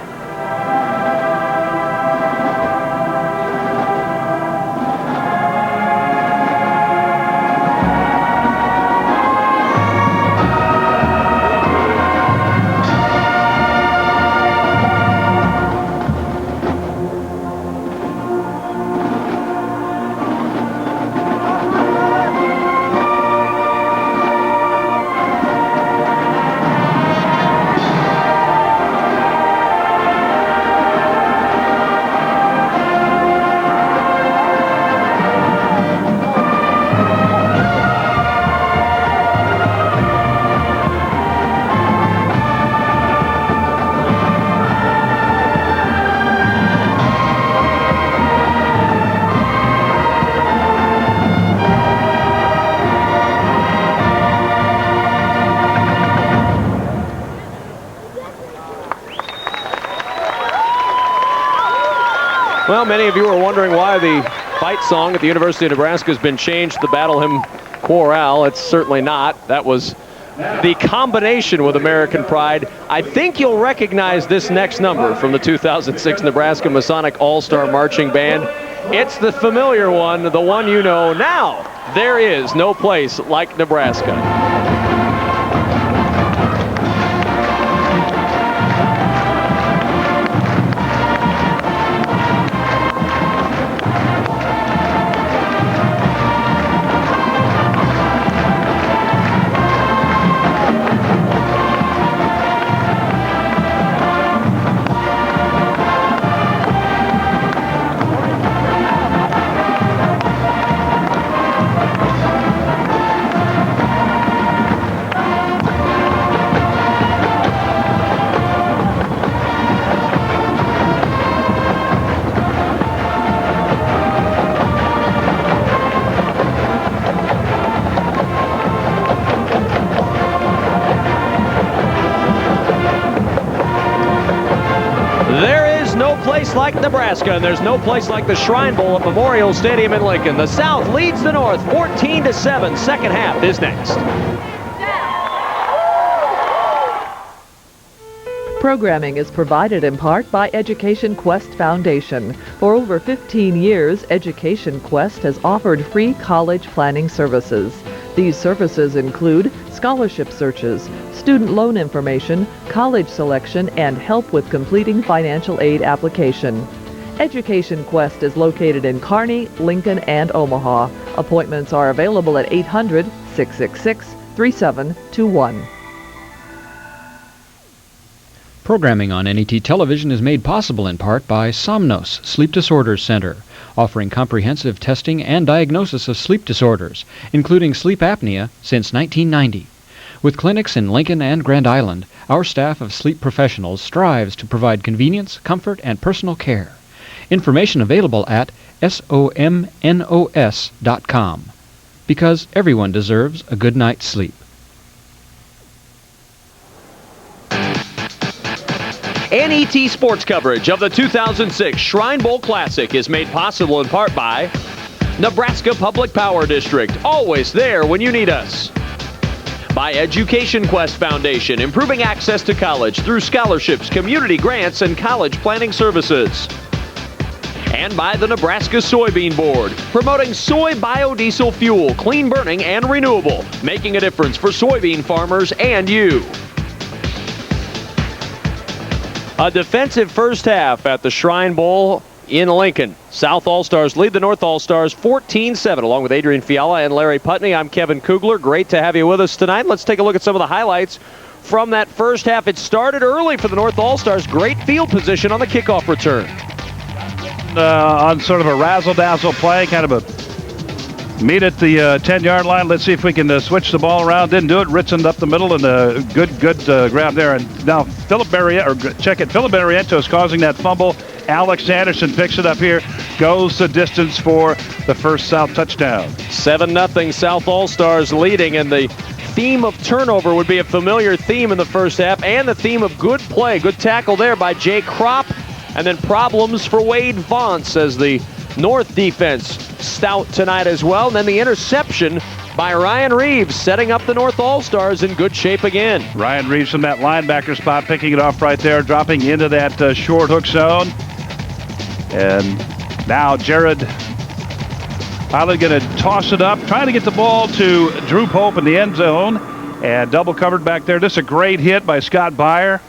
Well, many of you are wondering why the fight song at the University of Nebraska has been changed to the Battle Hymn Chorale. It's certainly not. That was the combination with American Pride. I think you'll recognize this next number from the 2006 Nebraska Masonic All-Star Marching Band. It's the familiar one, the one you know now. There is no place like Nebraska. Like Nebraska, and there's no place like the Shrine Bowl at Memorial Stadium in Lincoln. The South leads the North 14-7. Second half is next. Programming is provided in part by Education Quest Foundation. For over 15 years, Education Quest has offered free college planning services. These services include scholarship searches, student loan information, college selection, and help with completing financial aid application. Education Quest is located in Kearney, Lincoln, and Omaha. Appointments are available at 800-666-3721. Programming on NET Television is made possible in part by Somnos Sleep Disorders Center, offering comprehensive testing and diagnosis of sleep disorders, including sleep apnea, since 1990. With clinics in Lincoln and Grand Island, our staff of sleep professionals strives to provide convenience, comfort, and personal care. Information available at somnos.com, because everyone deserves a good night's sleep. NET sports coverage of the 2006 Shrine Bowl Classic is made possible in part by Nebraska Public Power District, always there when you need us. By Education Quest Foundation, improving access to college through scholarships, community grants, and college planning services. And by the Nebraska Soybean Board, promoting soy biodiesel fuel, clean burning and renewable, making a difference for soybean farmers and you. A defensive first half at the Shrine Bowl in Lincoln. South All-Stars lead the North All-Stars 14-7, along with Adrian Fiala and Larry Putney. I'm Kevin Kugler. Great to have you with us tonight. Let's take a look at some of the highlights from that first half. It started early for the North All-Stars. Great field position on the kickoff return. On sort of a razzle-dazzle play, kind of a meet at the 10-yard line. Let's see if we can switch the ball around. Didn't do it. Ritson up the middle, and a good grab there. And now Philip Barrientos is causing that fumble. Alex Anderson picks it up here, goes the distance for the first South touchdown. 7-0 South All-Stars leading, and the theme of turnover would be a familiar theme in the first half, and the theme of good play. Good tackle there by Jay Kropp. And then problems for Waid Vontz as the North defense stout tonight as well. And then the interception by Ryan Reeves, setting up the North All-Stars in good shape again. Ryan Reeves from that linebacker spot, picking it off right there, dropping into that short hook zone. And now Jared Pilot going to toss it up, trying to get the ball to Drew Pope in the end zone. And double covered back there. This is a great hit by Scott Beyer.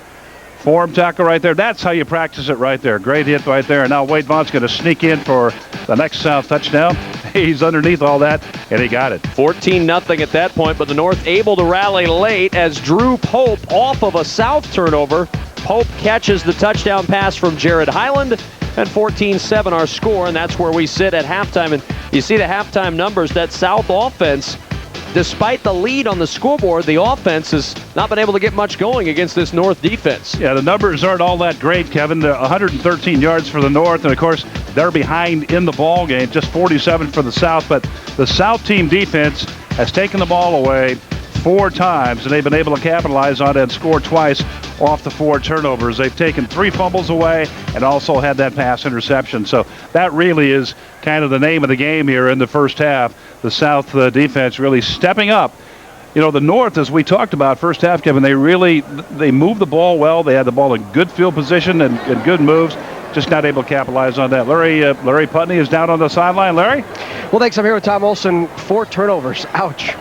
Form tackle right there. That's how you practice it right there. Great hit right there. And now Waid Vontz going to sneak in for the next South touchdown. He's underneath all that, and he got it. 14-0 at that point, but the North able to rally late as Drew Pope off of a South turnover. Pope catches the touchdown pass from Jared Highland, and 14-7 our score, and that's where we sit at halftime. And you see the halftime numbers, that South offense, despite the lead on the scoreboard, the offense has not been able to get much going against this North defense. Yeah, the numbers aren't all that great, Kevin. 113 yards for the North, and of course, they're behind in the ball game, just 47 for the South. But the South team defense has taken the ball away 4 times, and they've been able to capitalize on it and score twice off the 4 turnovers. They've taken 3 fumbles away and also had that pass interception. So that really is kind of the name of the game here in the first half. The South defense really stepping up. You know, the North, as we talked about first half, Kevin, they moved the ball well. They had the ball in good field position and good moves. Just not able to capitalize on that. Larry Putney is down on the sideline. Larry? Well, thanks. I'm here with Tom Olson. 4 turnovers. Ouch.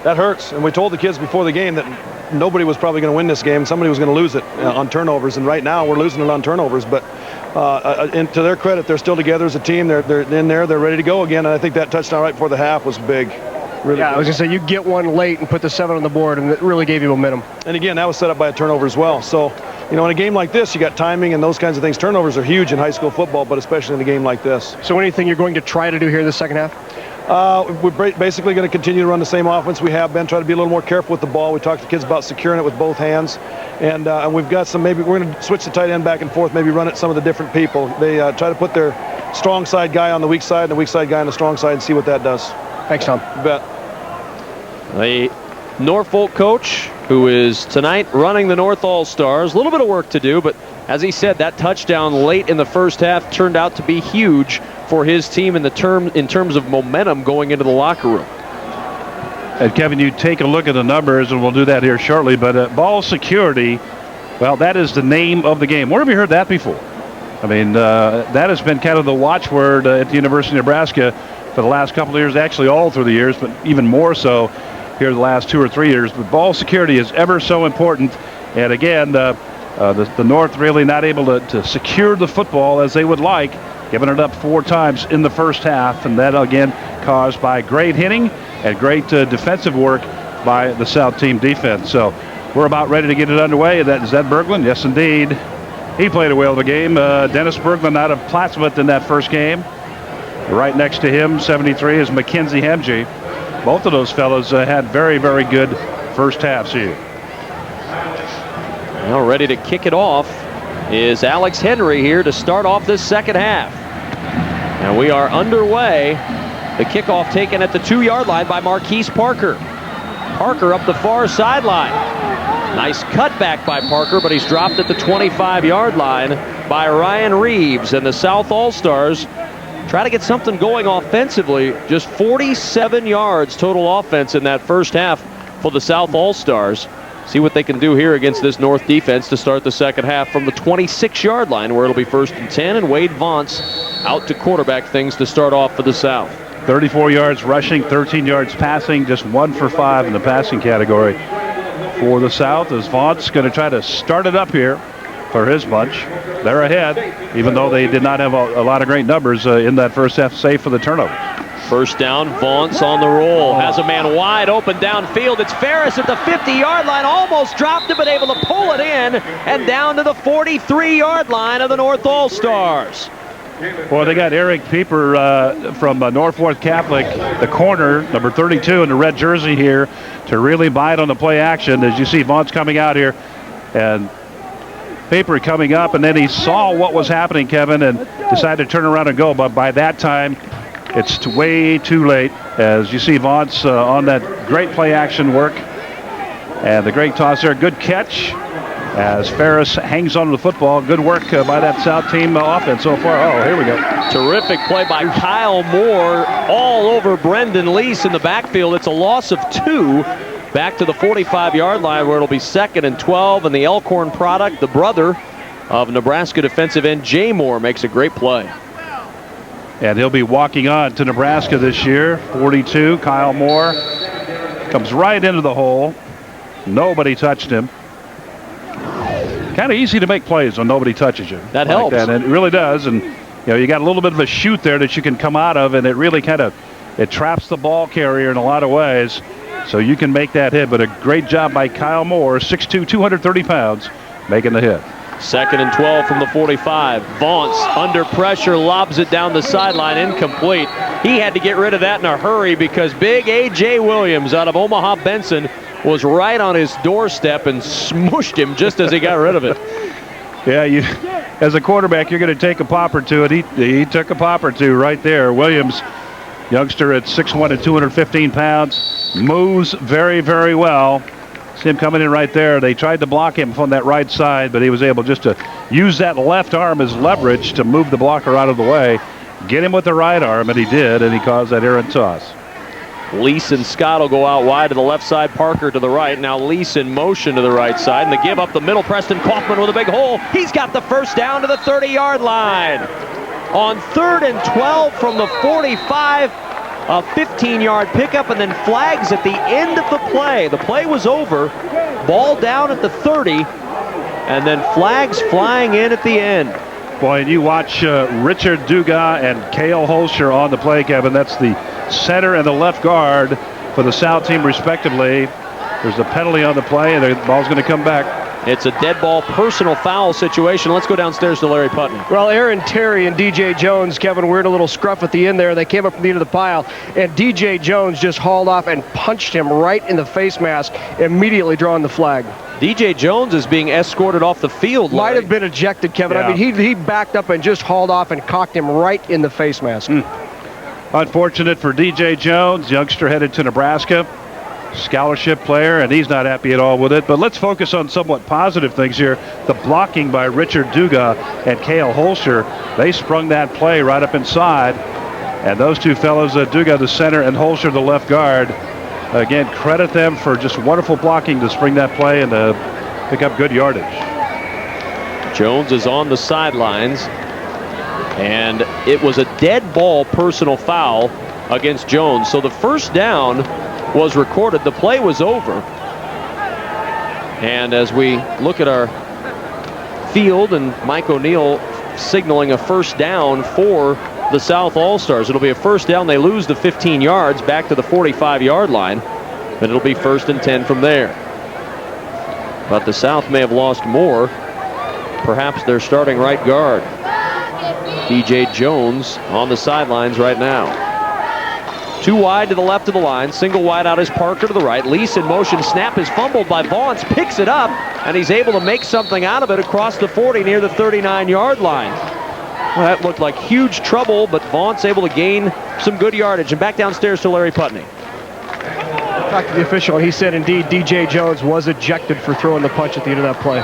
That hurts. And we told the kids before the game that nobody was probably going to win this game. Somebody was going to lose it on turnovers. And right now we're losing it on turnovers. But and to their credit, they're still together as a team. They're in there. They're ready to go again. And I think that touchdown right before the half was big. Really yeah, good. I was going to say, you get one late and put the 7 on the board, and it really gave you momentum. And again, that was set up by a turnover as well. So, you know, in a game like this, you got timing and those kinds of things. Turnovers are huge in high school football, but especially in a game like this. So anything you're going to try to do here in the second half? We're basically going to continue to run the same offense we have been, try to be a little more careful with the ball. We talked to kids about securing it with both hands. And we've got some, maybe we're going to switch the tight end back and forth, maybe run it some of the different people. They try to put their strong side guy on the weak side and the weak side guy on the strong side and see what that does. Thanks, Tom. You bet. The Norfolk coach, who is tonight running the North All-Stars. A little bit of work to do, but as he said, that touchdown late in the first half turned out to be huge for his team in terms of momentum going into the locker room. And Kevin, you take a look at the numbers, and we'll do that here shortly, but ball security, well, that is the name of the game. Where have you heard that before? I mean, that has been kind of the watchword at the University of Nebraska for the last couple of years, actually all through the years, but even more so here the last 2 or 3 years. But ball security is ever so important. And again, the North really not able to secure the football as they would like, giving it up 4 times in the first half. And that, again, caused by great hitting and great defensive work by the South team defense. So we're about ready to get it underway. Is that Berglund? Yes, indeed. He played a whale of a game. Dennis Berglund out of Plattsmouth in that first game. Right next to him, 73, is Mackenzie Hemge. Both of those fellows had very, very good first halves here. Now ready to kick it off is Alex Henry here to start off this second half. And we are underway. The kickoff taken at the 2-yard line by Marquise Parker. Parker up the far sideline. Nice cutback by Parker, but he's dropped at the 25-yard line by Ryan Reeves. And the South All-Stars try to get something going offensively. Just 47 yards total offense in that first half for the South All-Stars. See what they can do here against this North defense to start the second half from the 26-yard line, where it'll be 1st and 10, and Waid Vontz out to quarterback things to start off for the South. 34 yards rushing, 13 yards passing, just 1 for 5 in the passing category for the South, as Vontz going to try to start it up here for his bunch. They're ahead, even though they did not have a lot of great numbers in that first half, save for the turnovers. First down, Vontz on the roll. Has a man wide open downfield. It's Ferris at the 50-yard line. Almost dropped it, but able to pull it in and down to the 43-yard line of the North All-Stars. Well, they got Eric Pieper from Northworth Catholic, the corner, number 32 in the red jersey here, to really bite on the play action. As you see, Vontz coming out here, and Pieper coming up, and then he saw what was happening, Kevin, and decided to turn around and go. But by that time, it's way too late. As you see, Vontz on that great play action work, and the great toss there, good catch as Ferris hangs on to the football. Good work by that South team offense so far. Oh, here we go. Terrific play by Kyle Moore all over Brendan Lease in the backfield. It's a loss of 2 back to the 45-yard line where it'll be 2nd and 12, and the Elkhorn product, the brother of Nebraska defensive end Jay Moore, makes a great play. And he'll be walking on to Nebraska this year. 42, Kyle Moore comes right into the hole. Nobody touched him. Kind of easy to make plays when nobody touches you. That helps. And it really does. And you got a little bit of a chute there that you can come out of, and it really it traps the ball carrier in a lot of ways. So you can make that hit. But a great job by Kyle Moore, 6'2", 230 pounds, making the hit. 2nd and 12 from the 45. Vontz under pressure, lobs it down the sideline, incomplete. He had to get rid of that in a hurry because big A.J. Williams out of Omaha Benson was right on his doorstep and smushed him just as he got rid of it. Yeah, as a quarterback, you're going to take a pop or two, and he took a pop or two right there. Williams, youngster at 6'1" and 215 pounds, moves very, very well. See him coming in right there. They tried to block him from that right side, but he was able just to use that left arm as leverage to move the blocker out of the way. Get him with the right arm, and he did, and he caused that errant toss. Lease and Scott will go out wide to the left side, Parker to the right. Now Lease in motion to the right side, and the give up the middle. Preston Kaufman with a big hole. He's got the first down to the 30-yard line. On 3rd and 12 from the 45, a 15-yard pickup, and then flags at the end of the play. The play was over, ball down at the 30, and then flags flying in at the end. Boy, and you watch Richard Dugas and Cale Holscher on the play, Kevin. That's the center and the left guard for the South team, respectively. There's a penalty on the play, and the ball's going to come back. It's a dead ball personal foul situation. Let's go downstairs to Larry Putnam. Well, Aaron Terry and DJ Jones, Kevin, we're in a little scruff at the end there. They came up from the end of the pile, and DJ Jones just hauled off and punched him right in the face mask, immediately drawing the flag. DJ Jones is being escorted off the field, Larry. Might have been ejected, Kevin. Yeah. I mean, he backed up and just hauled off and cocked him right in the face mask. Unfortunate for DJ Jones, youngster headed to Nebraska. Scholarship player, and he's not happy at all with it. But let's focus on somewhat positive things here. The blocking by Richard Dugas and Cale Holscher. They sprung that play right up inside. And those two fellows, Dugas the center and Holscher the left guard, again, credit them for just wonderful blocking to spring that play and to pick up good yardage. Jones is on the sidelines, and it was a dead ball personal foul against Jones. So the first down was recorded. The play was over. And as we look at our field, and Mike O'Neill signaling a first down for the South All-Stars. It'll be a first down. They lose the 15 yards back to the 45-yard line, and it'll be 1st and 10 from there. But the South may have lost more. Perhaps their starting right guard, DJ Jones, on the sidelines right now. 2 wide to the left of the line. Single wide out is Parker to the right. Lease in motion. Snap is fumbled by Vontz. Picks it up, and he's able to make something out of it across the 40 near the 39-yard line. Well, that looked like huge trouble, but Vontz able to gain some good yardage. And back downstairs to Larry Putney. Talked to the official, and he said indeed DJ Jones was ejected for throwing the punch at the end of that play.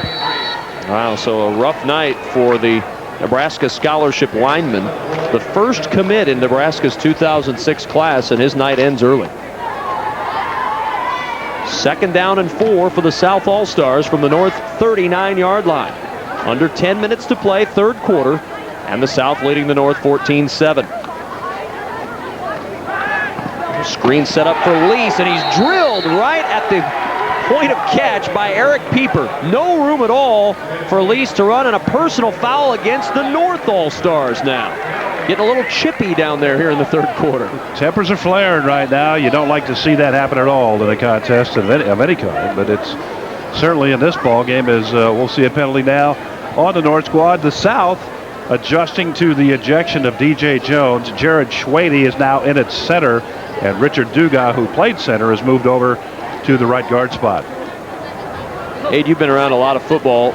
Wow, so a rough night for the Nebraska scholarship lineman. The first commit in Nebraska's 2006 class, and his night ends early. 2nd down and 4 for the South All-Stars from the North 39-yard line. Under 10 minutes to play, 3rd quarter, and the South leading the North 14-7. Screen set up for Lease, and he's drilled right at the point of catch by Eric Pieper. No room at all for Lease to run, and a personal foul against the North All-Stars now. Getting a little chippy down there here in the 3rd quarter. Tempers are flaring right now. You don't like to see that happen at all in a contest of any kind, but it's certainly in this ball game as we'll see a penalty now on the North squad. The South adjusting to the ejection of DJ Jones. Jared Schwady is now in at center, and Richard Dugas, who played center, has moved over to the right guard spot. Abe, you've been around a lot of football.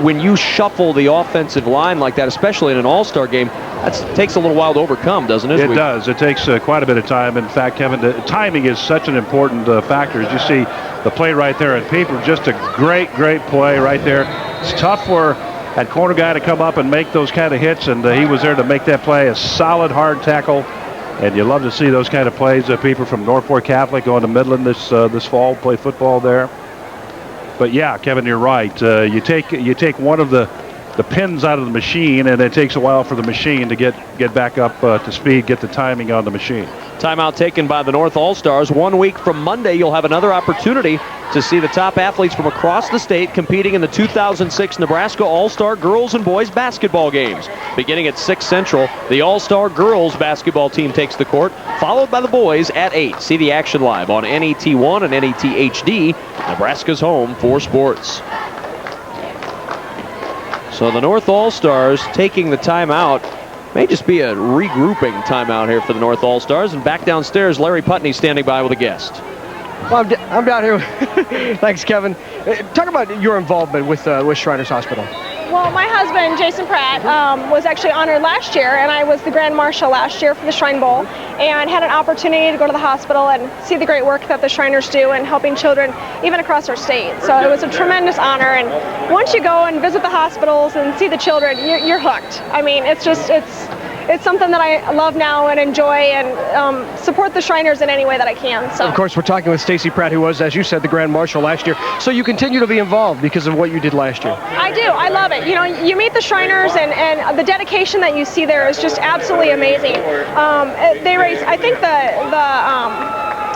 When you shuffle the offensive line like that, especially in an all-star game, that takes a little while to overcome, doesn't it? It does. It takes quite a bit of time. In fact, Kevin, the timing is such an important factor. As you see the play right there at Pieper. Just a great play right there. It's tough for that corner guy to come up and make those kind of hits, and he was there to make that play. A solid, hard tackle, and you love to see those kind of plays. Pieper from Norfolk Catholic going to Midland this fall, play football there. But yeah, Kevin, you're right. You take one of the pins out of the machine, and it takes a while for the machine to get back up to speed, get the timing on the machine. Timeout taken by the North All-Stars. 1 week from Monday, you'll have another opportunity to see the top athletes from across the state competing in the 2006 Nebraska All-Star Girls and Boys Basketball Games. Beginning at 6 Central, the All-Star Girls basketball team takes the court, followed by the boys at 8. See the action live on NET1 and NET HD, Nebraska's home for sports. So the North All-Stars taking the timeout. May just be a regrouping timeout here for the North All-Stars. And back downstairs, Larry Putney standing by with a guest. Well, I'm down here. Thanks, Kevin. Talk about your involvement with Shriners Hospital. Well, my husband, Jason Pratt, was actually honored last year, and I was the Grand Marshal last year for the Shrine Bowl, and had an opportunity to go to the hospital and see the great work that the Shriners do in helping children even across our state. So it was a tremendous honor, and once you go and visit the hospitals and see the children, you're hooked. I mean, it's something that I love now and enjoy, and support the Shriners in any way that I can. So. Of course, we're talking with Stacy Pratt, who was, as you said, the Grand Marshal last year. So you continue to be involved because of what you did last year. I do. I love it. You know, you meet the Shriners, and the dedication that you see there is just absolutely amazing. They raised, I think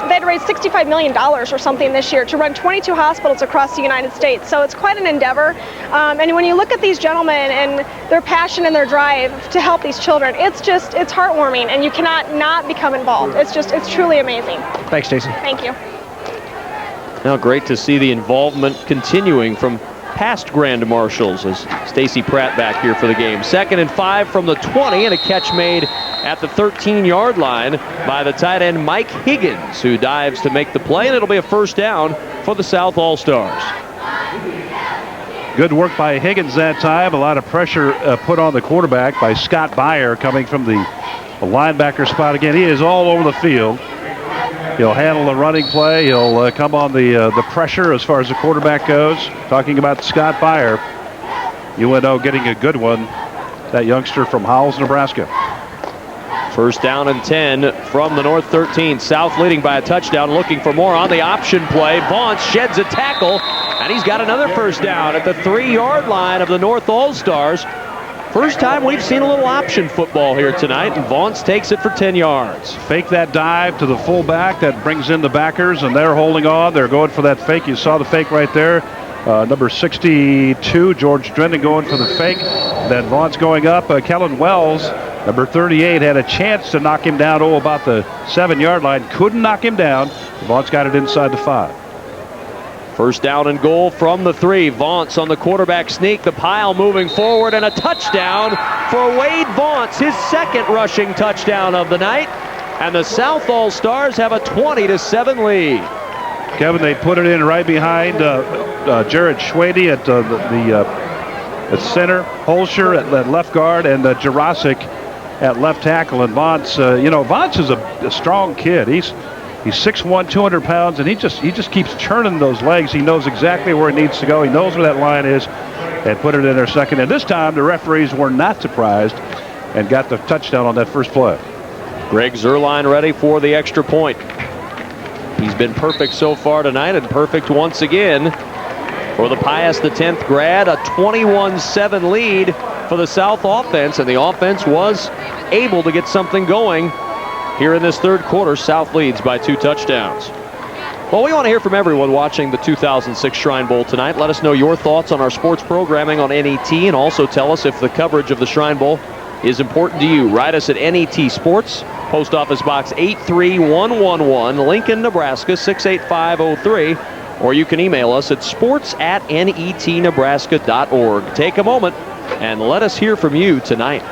they'd raised $65 million or something this year to run 22 hospitals across the United States. So it's quite an endeavor. And when you look at these gentlemen and their passion and their drive to help these children, it's heartwarming, and you cannot not become involved. It's truly amazing. Thanks, Stacey. Thank you. Now, great to see the involvement continuing from past Grand Marshals as Stacy Pratt back here for the game. 2nd and 5 from the 20, and a catch made at the 13-yard line by the tight end Mike Higgins, who dives to make the play, and it'll be a first down for the South All-Stars. Good work by Higgins that time. A lot of pressure put on the quarterback by Scott Beyer coming from the linebacker spot again. He is all over the field. He'll handle the running play. He'll come on the pressure as far as the quarterback goes. Talking about Scott Beyer, UNO getting a good one. That youngster from Howells, Nebraska. First down and 10 from the North 13. South leading by a touchdown, looking for more on the option play. Vontz sheds a tackle, and he's got another first down at the 3-yard line of the North All-Stars. First time we've seen a little option football here tonight, and Vontz takes it for 10 yards. Fake that dive to the fullback. That brings in the backers, and they're holding on. They're going for that fake. You saw the fake right there. Number 62, George Drennan, going for the fake. Then Vontz going up. Kellen Wells, number 38, had a chance to knock him down, about the 7-yard line. Couldn't knock him down. Vontz got it inside the 5. First down and goal from the 3. Vontz on the quarterback sneak. The pile moving forward, and a touchdown for Waid Vontz, his 2nd rushing touchdown of the night. And the South All-Stars have a 20-7 lead. Kevin, they put it in right behind Jared Schwady at the center, Holscher at left guard, and Jurasic at left tackle. And Vontz, Vontz is a strong kid. He's 6'1", 200 pounds, and he just keeps churning those legs. He knows exactly where he needs to go. He knows where that line is, and put it in there 2nd. And this time, the referees were not surprised and got the touchdown on that first play. Greg Zerline ready for the extra point. He's been perfect so far tonight, and perfect once again for the Pius X grad. A 21-7 lead for the South offense, and the offense was able to get something going here in this 3rd quarter. South leads by 2 touchdowns. Well, we want to hear from everyone watching the 2006 Shrine Bowl tonight. Let us know your thoughts on our sports programming on NET, and also tell us if the coverage of the Shrine Bowl is important to you. Write us at NET Sports, Post Office Box 83111, Lincoln, Nebraska 68503, or you can email us at sports@netnebraska.org. Take a moment and let us hear from you tonight.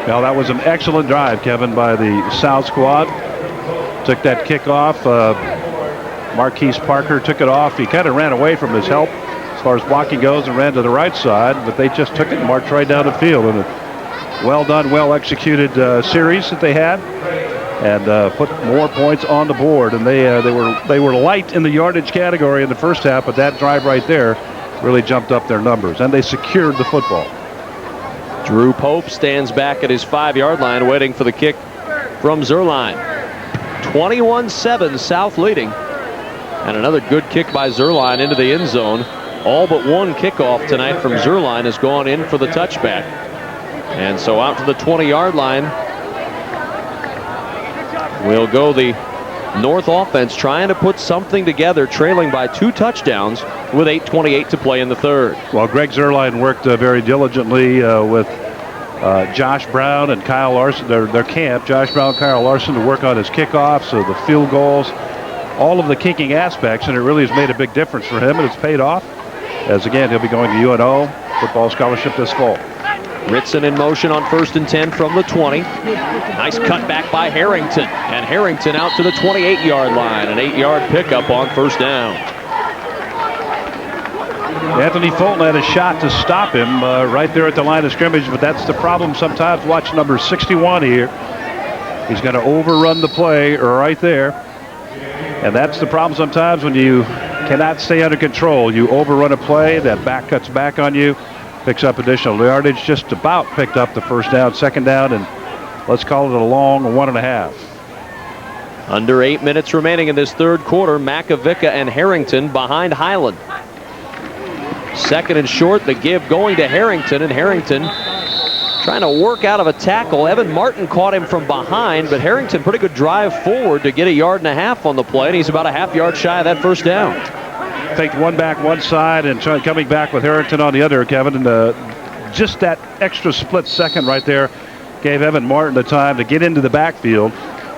Well, that was an excellent drive, Kevin, by the South squad. Took that kickoff. Marquise Parker took it off. He kind of ran away from his help as far as blocking goes and ran to the right side, but they just took it and marched right down the field. And a well done, well executed series that they had. and put more points on the board. And they were light in the yardage category in the first half, but that drive right there really jumped up their numbers, and they secured the football. Drew Pope stands back at his 5-yard line waiting for the kick from Zerline. 21-7, South leading. And another good kick by Zerline into the end zone. All but one kickoff tonight from Zerline has gone in for the touchback. And so out to the 20-yard line will go the North offense, trying to put something together, trailing by 2 touchdowns with 8:28 to play in the third. Well, Greg Zerline worked very diligently with Josh Brown and Kyle Larson, their camp, Josh Brown and Kyle Larson, to work on his kickoffs, the field goals, all of the kicking aspects, and it really has made a big difference for him, and it's paid off, as again, he'll be going to UNO football scholarship this fall. Ritson in motion on 1st and 10 from the 20. Nice cutback by Harrington, and Harrington out to the 28-yard line. An 8-yard pickup on 1st down. Anthony Fulton had a shot to stop him right there at the line of scrimmage, but that's the problem sometimes. Watch number 61 here. He's going to overrun the play right there. And that's the problem sometimes when you cannot stay under control. You overrun a play, that back cuts back on you, picks up additional yardage, just about picked up the first down, second down, and let's call it a long 1.5. Under 8 minutes remaining in this third quarter. Makovica and Harrington behind Highland. Second and short, the give going to Harrington, and Harrington trying to work out of a tackle. Evan Martin caught him from behind, but Harrington pretty good drive forward to get 1.5 yards on the play, and he's about a half-yard shy of that first down. Take one back one side and coming back with Harrington on the other, Kevin, and just that extra split second right there gave Evan Martin the time to get into the backfield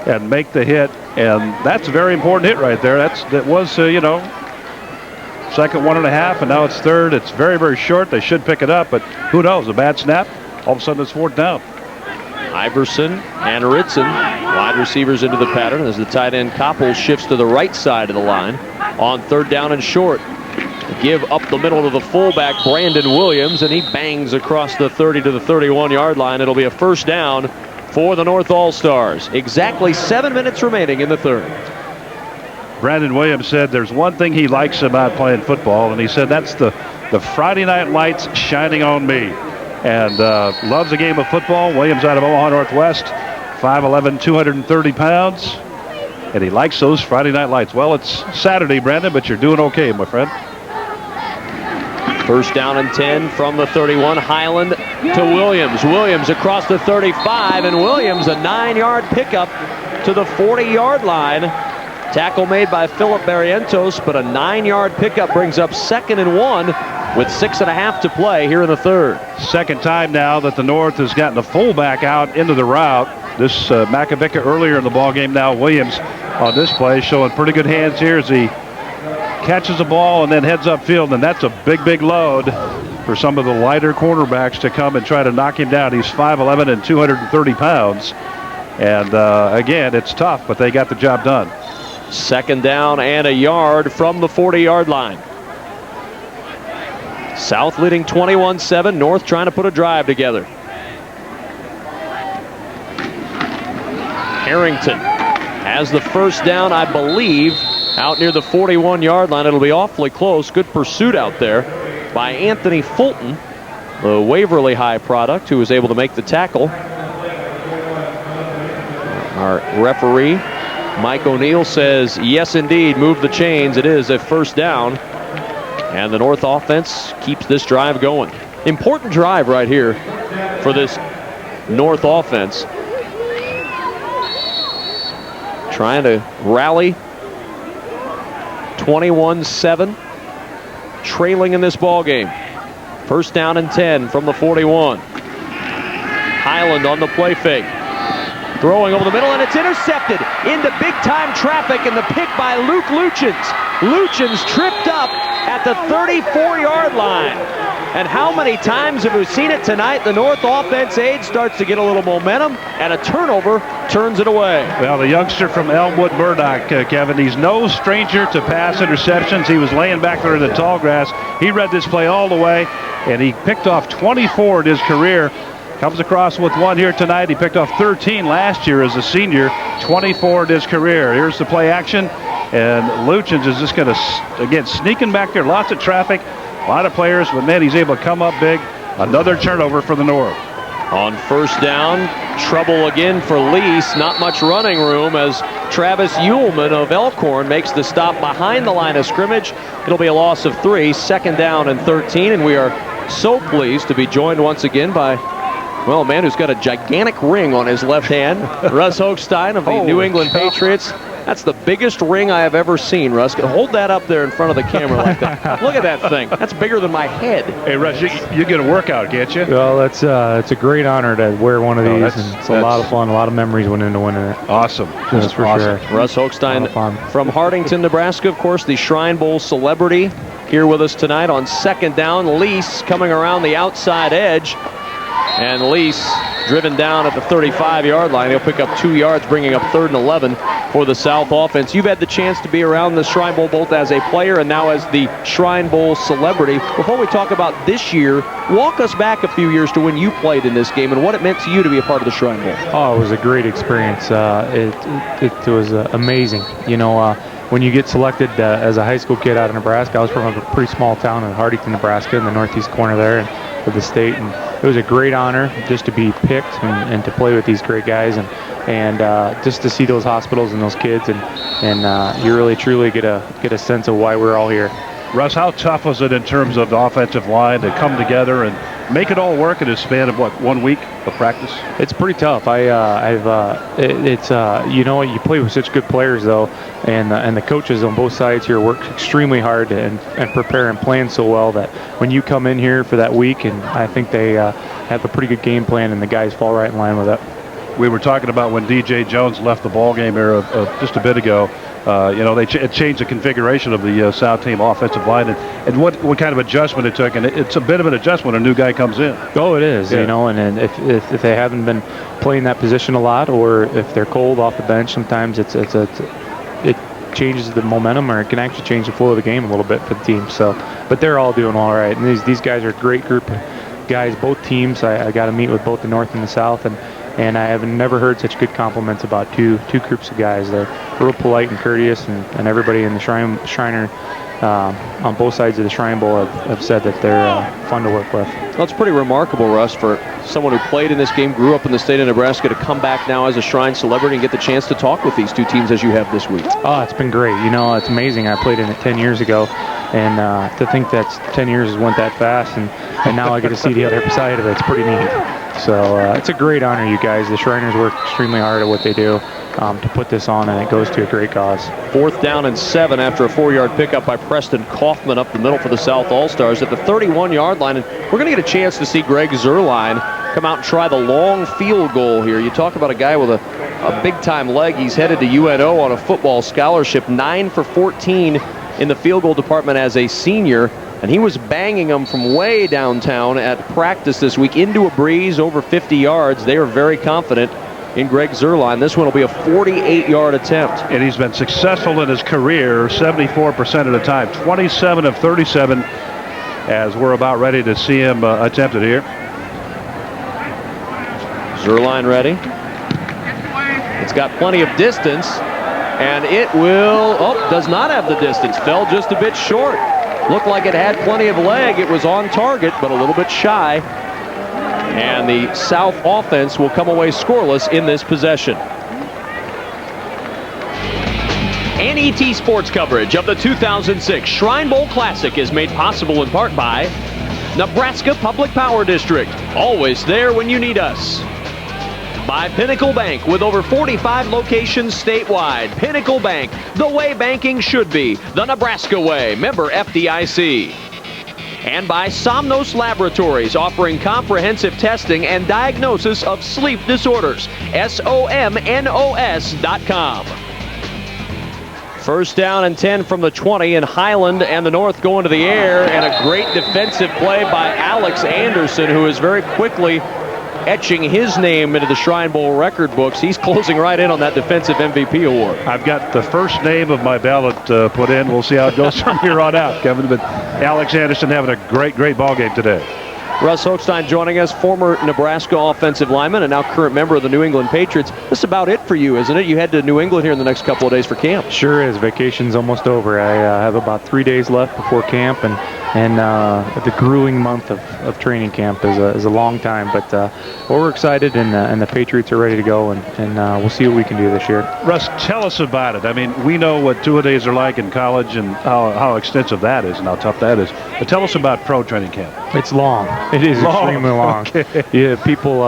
and make the hit, and that's a very important hit right there. That was second 1.5, and now it's third. It's very, very short. They should pick it up, but who knows? A bad snap, all of a sudden it's 4th down. Iverson and Ritson, wide receivers into the pattern as the tight end Koppel shifts to the right side of the line on 3rd down and short. Give up the middle to the fullback, Brandon Williams, and he bangs across the 30 to the 31-yard line. It'll be a first down for the North All-Stars. Exactly 7 minutes remaining in the third. Brandon Williams said there's one thing he likes about playing football, and he said that's the Friday night lights shining on me. And loves a game of football. Williams out of Omaha Northwest, 5'11", 230 pounds. And he likes those Friday night lights. Well, it's Saturday, Brandon, but you're doing okay, my friend. First down and 10 from the 31. Highland to Williams. Williams across the 35, and Williams a 9-yard pickup to the 40-yard line. Tackle made by Philip Barrientos, but a 9-yard pickup brings up 2nd and 1 with 6.5 to play here in the third. Second time now that the North has gotten the fullback out into the route. This Makovica earlier in the ball game. Now Williams on this play showing pretty good hands here as he catches the ball and then heads upfield, and that's a big, big load for some of the lighter cornerbacks to come and try to knock him down. He's 5'11" and 230 pounds. And again, it's tough, but they got the job done. Second down and 1 yard from the 40-yard line. South leading 21-7. North trying to put a drive together. Harrington has the first down, I believe, out near the 41-yard line. It'll be awfully close. Good pursuit out there by Anthony Fulton, the Waverly High product, who was able to make the tackle. Our referee, Mike O'Neill, says, yes, indeed, move the chains. It is a first down. And the North offense keeps this drive going. Important drive right here for this North offense. Trying to rally. 21-7. Trailing in this ball game. First down and 10 from the 41. Highland on the play fake. Throwing over the middle, and it's intercepted into big-time traffic, and the pick by Luke Luchins. Luchins tripped up at the 34-yard line. And how many times have we seen it tonight? The North offense aid starts to get a little momentum, and a turnover turns it away. Well, the youngster from Elmwood, Murdoch, Kevin, he's no stranger to pass interceptions. He was laying back there in the tall grass. He read this play all the way, and he picked off 24 in his career. Comes across with one here tonight. He picked off 13 last year as a senior, 24 in his career. Here's the play action, and Luchins is just going to, again, sneaking back there. Lots of traffic, a lot of players, but man, he's able to come up big. Another turnover for the North. On first down, trouble again for Lease. Not much running room as Travis Uhlman of Elkhorn makes the stop behind the line of scrimmage. It'll be a loss of 3, 2nd down and 13, and we are so pleased to be joined once again by, well, a man who's got a gigantic ring on his left hand, Russ Hochstein of the New England Patriots. That's the biggest ring I have ever seen, Russ. Hold that up there in front of the camera like that. Look at that thing. That's bigger than my head. Hey, Russ, you get a workout, can't you? Well, it's a great honor to wear one of these. And it's a lot of fun. A lot of memories went into winning it. Awesome. That's for awesome. sure. Russ Hochstein from Hardington, Nebraska. Of course, the Shrine Bowl celebrity here with us tonight on 2nd down. Lease coming around the outside edge. And Lease driven down at the 35-yard line. He'll pick up 2 yards, bringing up 3rd and 11 for the South offense. You've had the chance to be around the Shrine Bowl both as a player and now as the Shrine Bowl celebrity. Before we talk about this year, walk us back a few years to when you played in this game and what it meant to you to be a part of the Shrine Bowl. Oh, it was a great experience. It was amazing. You know, when you get selected as a high school kid out of Nebraska, I was from a pretty small town in Hardington, Nebraska, in the northeast corner there of the state, and it was a great honor just to be picked and to play with these great guys and just to see those hospitals and those kids and you really truly get a sense of why we're all here. Russ, how tough was it in terms of the offensive line to come together and make it all work in a span of, 1 week of practice? It's pretty tough. You know, you play with such good players, though, and the coaches on both sides here work extremely hard and prepare and plan so well that when you come in here for that week, and I think they have a pretty good game plan, and the guys fall right in line with it. We were talking about when DJ Jones left the ball game here just a bit ago. You know, they changed the configuration of the South team offensive line, and what kind of adjustment it took, and it's a bit of an adjustment when a new guy comes in. Oh, it is, yeah. You know, and if they haven't been playing that position a lot, or if they're cold off the bench, sometimes it changes the momentum, or it can actually change the flow of the game a little bit for the team. So, but they're all doing all right, and these guys are a great group of guys, both teams. I got to meet with both the North and the South, and I have never heard such good compliments about two groups of guys. They're real polite and courteous, and everybody in the Shriner on both sides of the Shrine Bowl have said that they're fun to work with. Well, it's pretty remarkable, Russ, for someone who played in this game, grew up in the state of Nebraska, to come back now as a Shrine celebrity and get the chance to talk with these two teams as you have this week. Oh, it's been great. You know, it's amazing. I played in it 10 years ago, and to think that 10 years went that fast, and now I get to see the other side of it. It's pretty neat. So it's a great honor, you guys. The Shriners work extremely hard at what they do to put this on, and it goes to a great cause. 4th down and 7 after a 4-yard pickup by Preston Kaufman up the middle for the South All-Stars at the 31-yard line. And we're going to get a chance to see Greg Zerline come out and try the long field goal here. You talk about a guy with a big-time leg. He's headed to UNO on a football scholarship, 9 for 14 in the field goal department as a senior. And he was banging them from way downtown at practice this week into a breeze over 50 yards. They are very confident in Greg Zerline. This one will be a 48-yard attempt. And he's been successful in his career 74% of the time, 27 of 37, as we're about ready to see him attempt it here. Zerline ready. It's got plenty of distance, and it will, does not have the distance. Fell just a bit short. Looked like it had plenty of leg. It was on target, but a little bit shy. And the South offense will come away scoreless in this possession. NET Sports coverage of the 2006 Shrine Bowl Classic is made possible in part by Nebraska Public Power District, always there when you need us. By Pinnacle Bank, with over 45 locations statewide. Pinnacle Bank, the way banking should be. The Nebraska way. Member FDIC. And by Somnos Laboratories, offering comprehensive testing and diagnosis of sleep disorders. SOMNOS.com. First down and 10 from the 20, and Highland and the North go into the air, and a great defensive play by Alex Anderson, who is very quickly etching his name into the Shrine Bowl record books. He's closing right in on that defensive MVP award. I've got the first name of my ballot put in. We'll see how it goes from here on out, Kevin. But Alex Anderson having a great ball game today. Russ Hochstein joining us, former Nebraska offensive lineman and now current member of the New England Patriots. That's about it for you, isn't it? You head to New England here in the next couple of days for camp. Sure is. Vacation's almost over. I have about 3 days left before camp, and the grueling month of training camp is a long time. But we're excited, and the Patriots are ready to go, and we'll see what we can do this year. Russ, tell us about it. I mean, we know what two-a-days are like in college and how extensive that is and how tough that is. But tell us about pro training camp. It's long. It is extremely long. Okay. Yeah, people.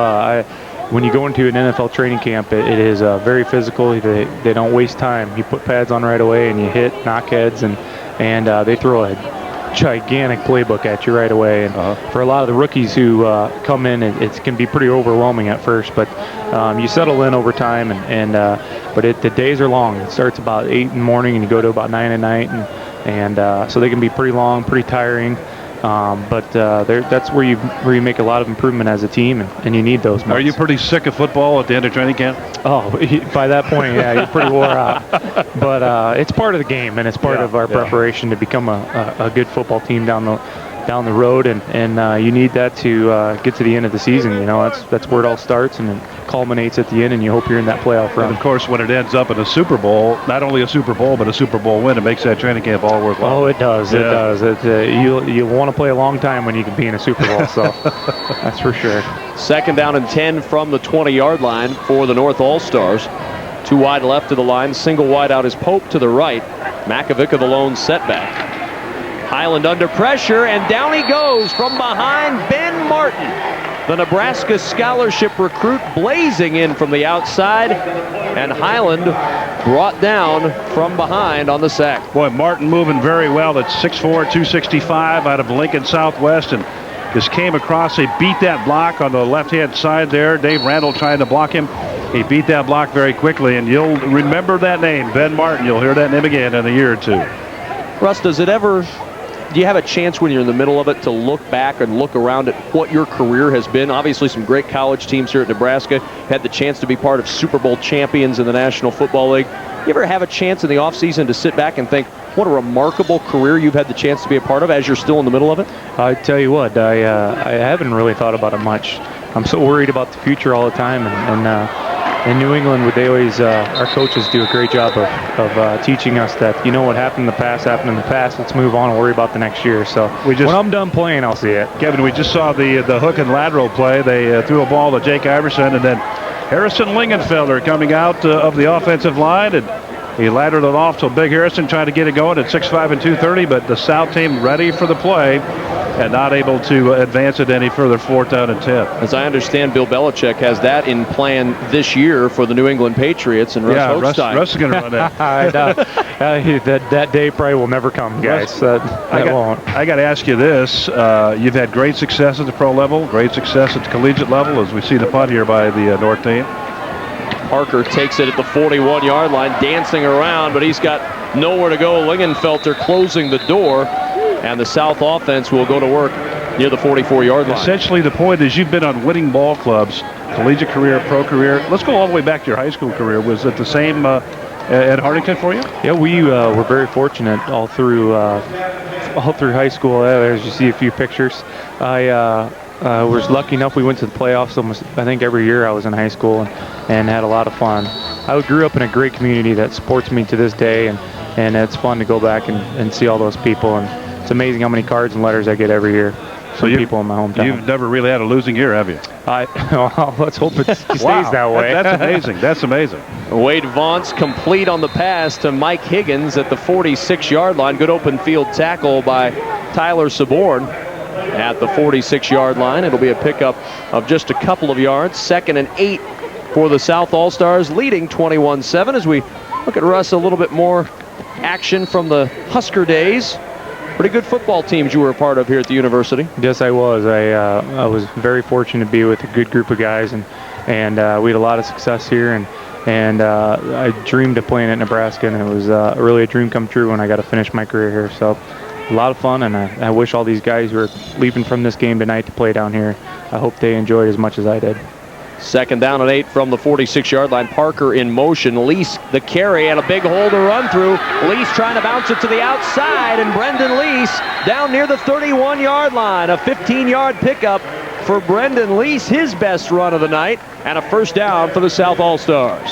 When you go into an NFL training camp, it is very physical. They don't waste time. You put pads on right away, and you hit knockheads, and they throw a gigantic playbook at you right away. And for a lot of the rookies who come in, it can be pretty overwhelming at first, but you settle in over time. But the days are long. It starts about 8 in the morning, and you go to about 9 at night, and so they can be pretty long, pretty tiring. But that's where you make a lot of improvement as a team, and you need those months. Are you pretty sick of football at the end of training camp? Oh, by that point, yeah, you're pretty wore out. But it's part of the game, and it's part of our preparation to become a good football team down the road, and you need that to get to the end of the season. You know, that's where it all starts, and it culminates at the end, and you hope you're in that playoff run. And of course, when it ends up in a Super Bowl, not only a Super Bowl, but a Super Bowl win, it makes that training camp all worthwhile. Oh, it does. Yeah. It does. You'll want to play a long time when you can be in a Super Bowl, so that's for sure. 2nd down and 10 from the 20-yard line for the North All-Stars. 2 wide left of the line, single wide out is Pope to the right. Makovic the lone setback. Highland under pressure, and down he goes from behind. Ben Martin, the Nebraska scholarship recruit, blazing in from the outside, and Highland brought down from behind on the sack. Boy, Martin moving very well at 6'4", 265 out of Lincoln Southwest, and just came across. He beat that block on the left-hand side there. Dave Randall trying to block him. He beat that block very quickly, and you'll remember that name, Ben Martin. You'll hear that name again in a year or two. Russ, do you have a chance when you're in the middle of it to look back and look around at what your career has been? Obviously, some great college teams here at Nebraska. Had the chance to be part of Super Bowl champions in the National Football League. You ever have a chance in the offseason to sit back and think, what a remarkable career you've had the chance to be a part of as you're still in the middle of it? I tell you what, I haven't really thought about it much. I'm so worried about the future all the time, and in New England, they always, our coaches do a great job of teaching us that, you know, what happened in the past, let's move on and worry about the next year. So when I'm done playing, I'll see it. Kevin, we just saw the hook and lateral play. They threw a ball to Jake Iverson, and then Harrison Lingenfelder coming out of the offensive line, and he laddered it off to Big Harrison, trying to get it going at 6'5" and 230, but the South team ready for the play and not able to advance it any further. 4th down and 10. As I understand, Bill Belichick has that in plan this year for the New England Patriots, and Russ Hochstein. Russ is going to run that. That day probably will never come, guys. Won't. I got to ask you this. You've had great success at the pro level, great success at the collegiate level, as we see the punt here by the North team. Parker takes it at the 41-yard line, dancing around, but he's got nowhere to go. Lingenfelter closing the door, and the South offense will go to work near the 44-yard line. Essentially, the point is you've been on winning ball clubs, collegiate career, pro career. Let's go all the way back to your high school career. Was it the same at Hartington for you? Yeah, we were very fortunate all through high school. As you see a few pictures, I was lucky enough we went to the playoffs almost, I think, every year I was in high school, and had a lot of fun. I grew up in a great community that supports me to this day, and it's fun to go back and see all those people, and it's amazing how many cards and letters I get every year from people in my hometown. You've never really had a losing year, have you? Well, let's hope it stays wow, that way. That's amazing. That's amazing. Waid Vontz complete on the pass to Mike Higgins at the 46-yard line. Good open field tackle by Tyler Saborn at the 46-yard line. It'll be a pickup of just a couple of yards. 2nd and 8 for the South All-Stars, leading 21-7 as we look at Russ a little bit more action from the Husker days. Pretty good football teams you were a part of here at the university. Yes, I was. I was very fortunate to be with a good group of guys, and we had a lot of success here, and I dreamed of playing at Nebraska, and it was really a dream come true when I got to finish my career here. So a lot of fun, and I wish all these guys who are leaving from this game tonight to play down here, I hope they enjoyed as much as I did. Second down and 8 from the 46-yard line. Parker in motion. Lease the carry and a big hole to run through. Lease trying to bounce it to the outside, and Brendan Lease down near the 31-yard line. A 15-yard pickup for Brendan Lease, his best run of the night, and a first down for the South All-Stars.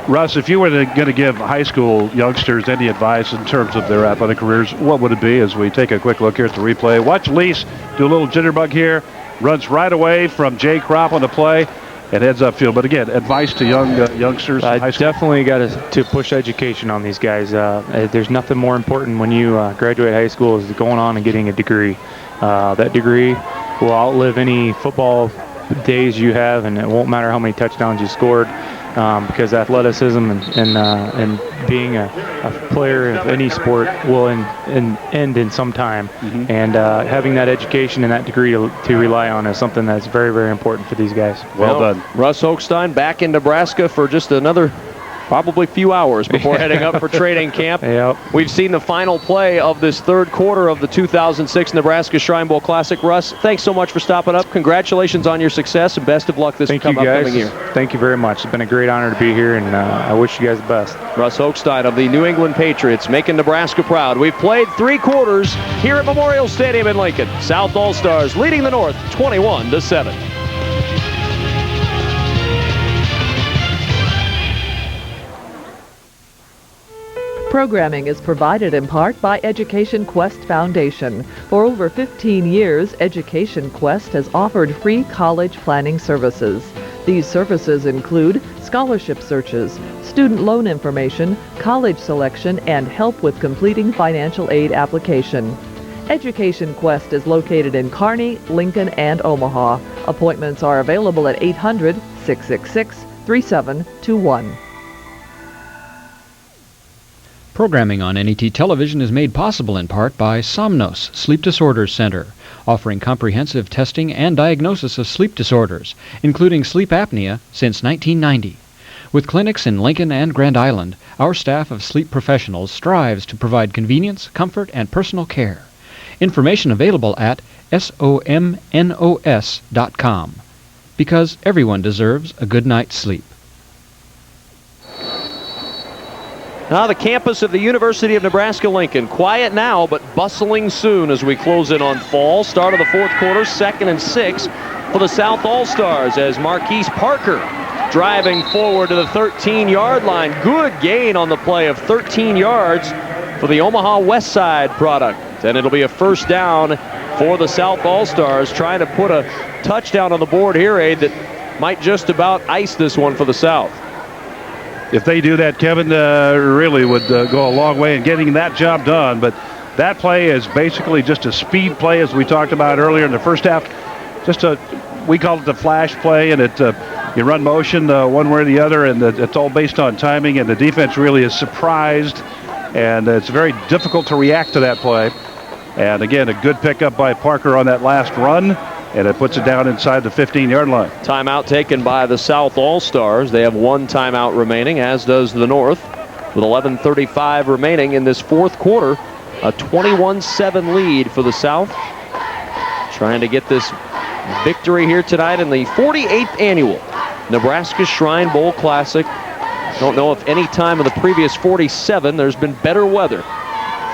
Russ, if you were going to give high school youngsters any advice in terms of their athletic careers, what would it be as we take a quick look here at the replay? Watch Lease do a little jitterbug here, runs right away from Jay Kropp on the play, and heads upfield. But again, advice to youngsters. I definitely got to push education on these guys. There's nothing more important when you graduate high school is going on and getting a degree. That degree will outlive any football days you have, and it won't matter how many touchdowns you scored. Because athleticism and being a player of any sport will end in some time. And having that education and that degree to rely on is something that's very, very important for these guys. Well done. Russ Hochstein back in Nebraska for just another probably few hours before heading up for training camp. Yep. We've seen the final play of this third quarter of the 2006 Nebraska Shrine Bowl Classic. Russ, thanks so much for stopping up. Congratulations on your success, and best of luck this upcoming year. Thank you very much. It's been a great honor to be here, and I wish you guys the best. Russ Hochstein of the New England Patriots, making Nebraska proud. We've played 3 quarters here at Memorial Stadium in Lincoln. South All-Stars leading the North 21-7. Programming is provided in part by Education Quest Foundation. For over 15 years, Education Quest has offered free college planning services. These services include scholarship searches, student loan information, college selection, and help with completing financial aid application. Education Quest is located in Kearney, Lincoln, and Omaha. Appointments are available at 800-666-3721. Programming on NET Television is made possible in part by Somnos Sleep Disorders Center, offering comprehensive testing and diagnosis of sleep disorders, including sleep apnea, since 1990. With clinics in Lincoln and Grand Island, our staff of sleep professionals strives to provide convenience, comfort, and personal care. Information available at somnos.com, because everyone deserves a good night's sleep. Now the campus of the University of Nebraska-Lincoln. Quiet now, but bustling soon as we close in on fall. Start of the fourth quarter, 2nd and 6 for the South All-Stars as Marquise Parker driving forward to the 13-yard line. Good gain on the play of 13 yards for the Omaha West Side product. And it'll be a first down for the South All-Stars, trying to put a touchdown on the board here, Aid, that might just about ice this one for the South. If they do that, Kevin, really would go a long way in getting that job done. But that play is basically just a speed play, as we talked about earlier in the first half. We call it the flash play, and you run motion one way or the other, and it's all based on timing, and the defense really is surprised, and it's very difficult to react to that play. And again, a good pickup by Parker on that last run, and it puts it down inside the 15-yard line. Timeout taken by the South All-Stars. They have one timeout remaining, as does the North, with 11:35 remaining in this fourth quarter. A 21-7 lead for the South, trying to get this victory here tonight in the 48th annual Nebraska Shrine Bowl Classic. Don't know if any time in the previous 47 there's been better weather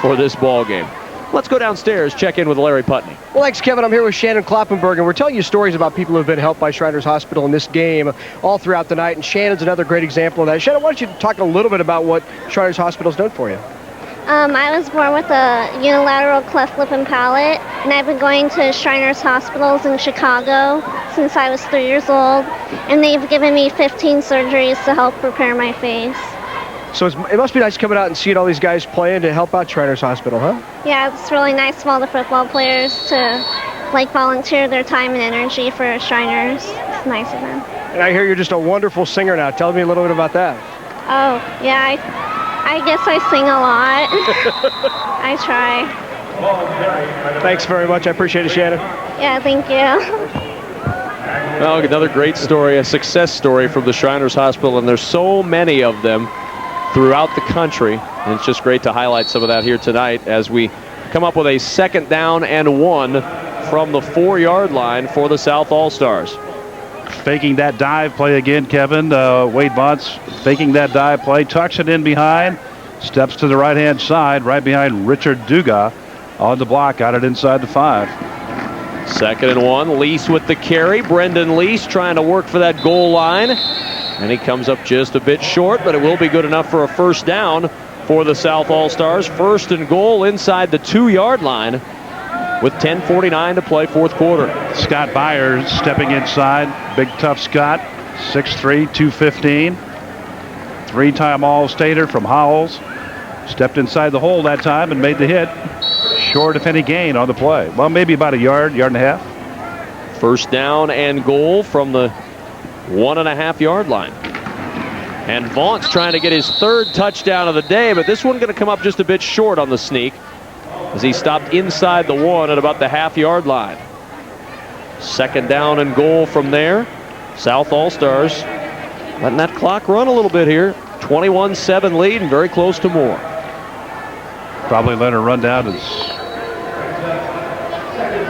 for this ball game. Let's go downstairs, check in with Larry Putney. Well, thanks, Kevin. I'm here with Shannon Kloppenberg, and we're telling you stories about people who have been helped by Shriners Hospital in this game all throughout the night, and Shannon's another great example of that. Shannon, why don't you talk a little bit about what Shriners Hospital's done for you? I was born with a unilateral cleft lip and palate, and I've been going to Shriners Hospitals in Chicago since I was 3 years old, and they've given me 15 surgeries to help repair my face. So it must be nice coming out and seeing all these guys playing to help out Shriners Hospital, huh? Yeah, it's really nice of all the football players to volunteer their time and energy for Shriners. It's nice of them. And I hear you're just a wonderful singer now. Tell me a little bit about that. Oh, yeah, I guess I sing a lot. I try. Thanks very much. I appreciate it, Shannon. Yeah, thank you. Well, another great story, a success story from the Shriners Hospital, and there's so many of them throughout the country, and it's just great to highlight some of that here tonight as we come up with a 2nd down and 1 from the 4-yard line for the South All-Stars. faking that dive play again, Kevin. Waid Vontz faking that dive play, tucks it in behind, steps to the right-hand side, right behind Richard Duga on the block, got it inside the 5. 2nd and 1. Lease with the carry. Brendan Lease trying to work for that goal line. And he comes up just a bit short, but it will be good enough for a first down for the South All-Stars. 1st and goal inside the 2-yard line with 10:49 to play, 4th quarter. Scott Byers stepping inside. Big tough Scott, 6'3", 215. 3-time All-Stater from Howells. Stepped inside the hole that time and made the hit. Short, if any, gain on the play. Well, maybe about a yard and a half. 1st down and goal from the 1.5-yard line. And Vontz trying to get his 3rd touchdown of the day, but this one going to come up just a bit short on the sneak as he stopped inside the 1 at about the half-yard line. 2nd down and goal from there. South All-Stars letting that clock run a little bit here. 21-7 lead and very close to more. Probably let her run down as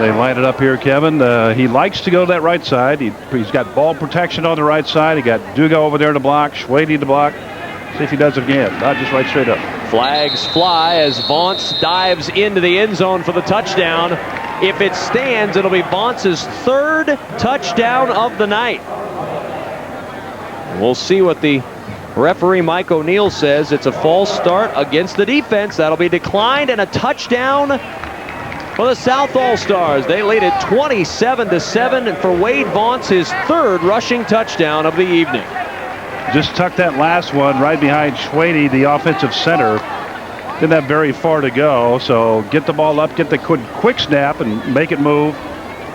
they line it up here, Kevin. He likes to go to that right side. He's got ball protection on the right side. He got Duga over there to block, Schwady to block. See if he does it again. Not just right straight up. Flags fly as Vontz dives into the end zone for the touchdown. If it stands, it'll be Vontz's 3rd touchdown of the night. We'll see what the referee Mike O'Neill says. It's a false start against the defense. That'll be declined, and a touchdown for the South All-Stars. They lead it 27-7, and for Waid Vontz, his 3rd rushing touchdown of the evening. Just tucked that last one right behind Schwady, the offensive center. Didn't have very far to go, so get the ball up, get the quick snap, and make it move.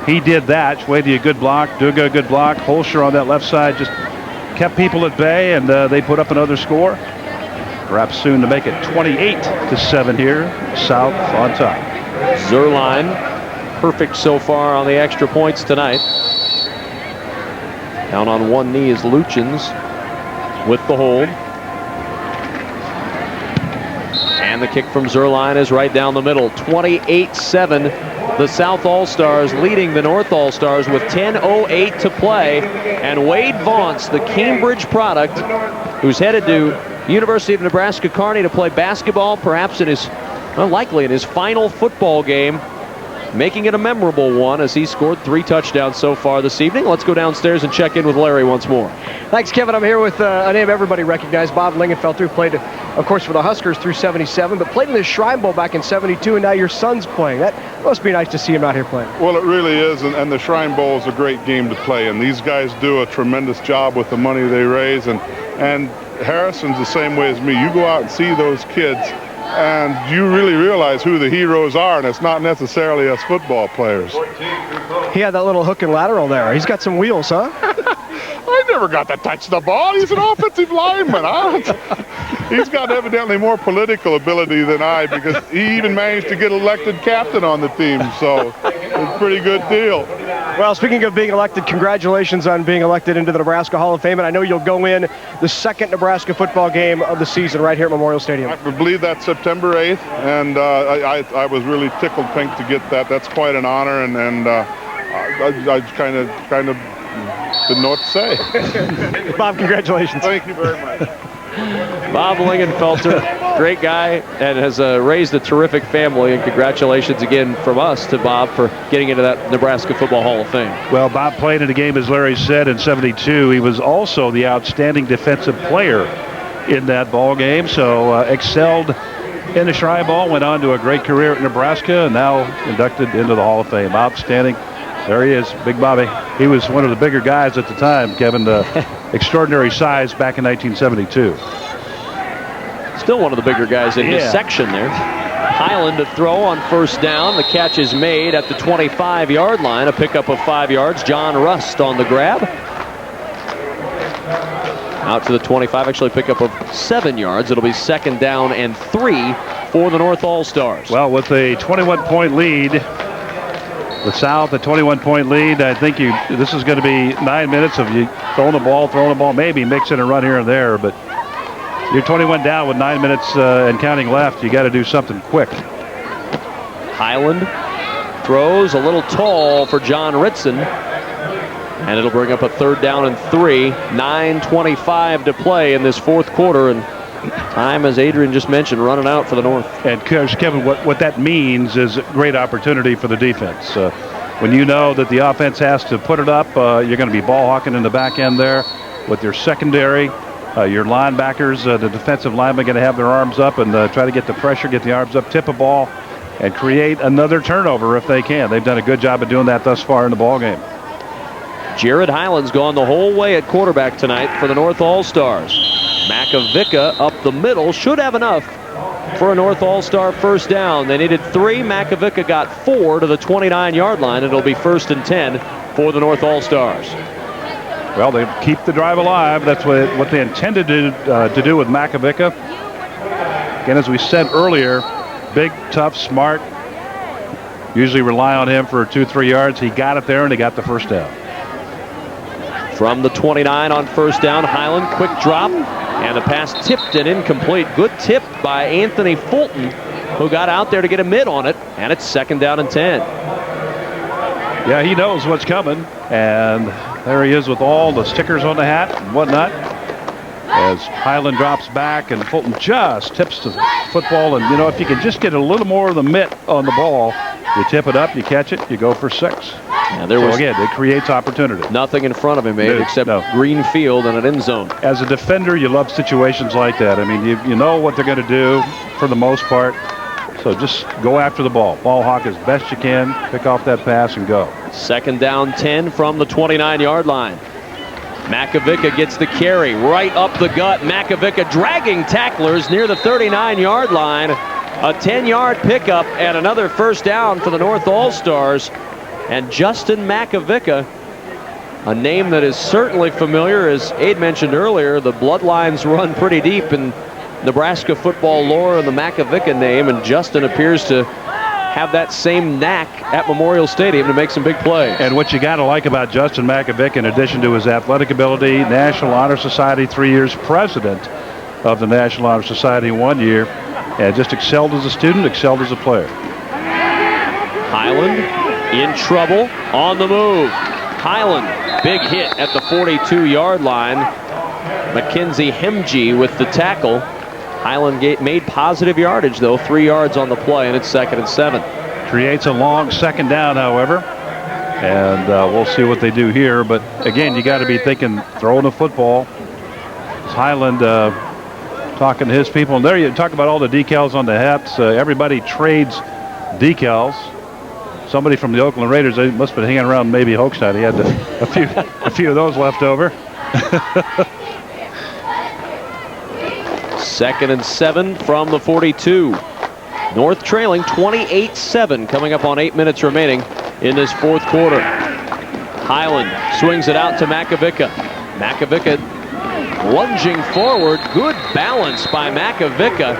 He did that. Schwady a good block, Duga a good block. Holscher on that left side just kept people at bay, and they put up another score. Perhaps soon to make it 28-7 here. South on top. Zerline perfect so far on the extra points tonight. Down on one knee is Luchins with the hold. And the kick from Zerline is right down the middle. 28-7. The South All-Stars leading the North All-Stars with 10:08 to play. And Waid Vontz, the Cambridge product, who's headed to University of Nebraska Kearney to play basketball, perhaps in his, well, likely in his final football game, making it a memorable one as he scored 3 touchdowns so far this evening. Let's go downstairs and check in with Larry once more. Thanks, Kevin. I'm here with a name everybody recognized, Bob Lingenfelter, who played, of course, for the Huskers through '77, but played in the Shrine Bowl back in '72, and now your son's playing. That must be nice to see him out here playing. Well, it really is, and the Shrine Bowl is a great game to play, and these guys do a tremendous job with the money they raise, and Harrison's the same way as me. You go out and see those kids, and you really realize who the heroes are, and it's not necessarily us football players. He had that little hook and lateral there. He's got some wheels, huh? I never got to touch the ball. He's an offensive lineman. He's got evidently more political ability than I, because he even managed to get elected captain on the team, so it's a pretty good deal. Well, speaking of being elected, congratulations on being elected into the Nebraska Hall of Fame, and I know you'll go in the second Nebraska football game of the season right here at Memorial Stadium. I believe that's September 8th, and I was really tickled pink to get that. That's quite an honor, and I kind of didn't know what to say. Bob, congratulations. Thank you very much. Bob Lingenfelter, great guy, and has raised a terrific family, and congratulations again from us to Bob for getting into that Nebraska Football Hall of Fame. Well, Bob played in a game, as Larry said, in '72. He was also the outstanding defensive player in that ball game, so excelled in the Shrine Bowl, went on to a great career at Nebraska, and now inducted into the Hall of Fame. Outstanding. There he is, Big Bobby. He was one of the bigger guys at the time, Kevin, the extraordinary size back in 1972. Still one of the bigger guys in his section there. Highland to throw on first down. The catch is made at the 25-yard line. A pickup of 5 yards. John Rust on the grab. Out to the 25, actually a pickup of 7 yards. It'll be 2nd down and 3 for the North All-Stars. Well, with a 21-point lead, the South, a 21-point lead, I think this is going to be 9 minutes of you throwing the ball, maybe mixing a run here and there, but you're 21 down with 9 minutes and counting left. You got to do something quick. Highland throws a little tall for John Ritson. And it'll bring up a 3rd down and 3. 9:25 to play in this 4th quarter. And time, as Adrian just mentioned, running out for the North. And Coach Kevin, what that means is a great opportunity for the defense. When you know that the offense has to put it up, you're going to be ball hawking in the back end there with your secondary. Your linebackers, the defensive linemen, going to have their arms up and try to get the pressure, get the arms up, tip a ball, and create another turnover if they can. They've done a good job of doing that thus far in the ball game. Jared Highland's gone the whole way at quarterback tonight for the North All-Stars. Makovica up the middle should have enough for a North All-Star 1st down. They needed 3. Makovica got 4 to the 29-yard line. It'll be 1st and 10 for the North All-Stars. Well, they keep the drive alive. That's what they intended to do with Makovica. Again, as we said earlier, big, tough, smart. Usually rely on him for 2-3 yards. He got it there, and he got the 1st down. From the 29 on 1st down, Highland, quick drop, and the pass tipped and incomplete. Good tip by Anthony Fulton, who got out there to get a mid on it, and it's 2nd down and 10. Yeah, he knows what's coming, and there he is with all the stickers on the hat and whatnot. As Highland drops back and Fulton just tips the football, and you know, if you can just get a little more of the mitt on the ball, you tip it up, you catch it, you go for 6. And so again, it creates opportunity. Nothing in front of him, except green field and an end zone. As a defender, you love situations like that. I mean, you know what they're going to do for the most part. So just go after the ball. Ball hawk as best you can, pick off that pass and go. 2nd down 10 from the 29-yard line. Makovica gets the carry right up the gut. Makovica dragging tacklers near the 39-yard line. A 10-yard pickup and another 1st down for the North All-Stars. And Justin Makovica, a name that is certainly familiar. As Aid mentioned earlier, the bloodlines run pretty deep in Nebraska football lore and the Makovica name, and Justin appears to have that same knack at Memorial Stadium to make some big plays. And what you got to like about Justin Makovica, in addition to his athletic ability, National Honor Society 3 years, president of the National Honor Society 1 year, and just excelled as a student, excelled as a player. Highland in trouble on the move. Highland, big hit at the 42-yard line. Mackenzie Hemge with the tackle. Highland made positive yardage, though, 3 yards on the play, and it's 2nd and 7. Creates a long 2nd down, however, and we'll see what they do here. But again, you got to be thinking throwing the football. It's Highland talking to his people, and there you talk about all the decals on the hats. Everybody trades decals. Somebody from the Oakland Raiders, they must have been hanging around maybe Hochstein. He had a few of those left over. 2nd and 7 from the 42. North trailing 28-7, coming up on 8 minutes remaining in this 4th quarter. Highland swings it out to Makovica. Makovica lunging forward. Good balance by Makovica,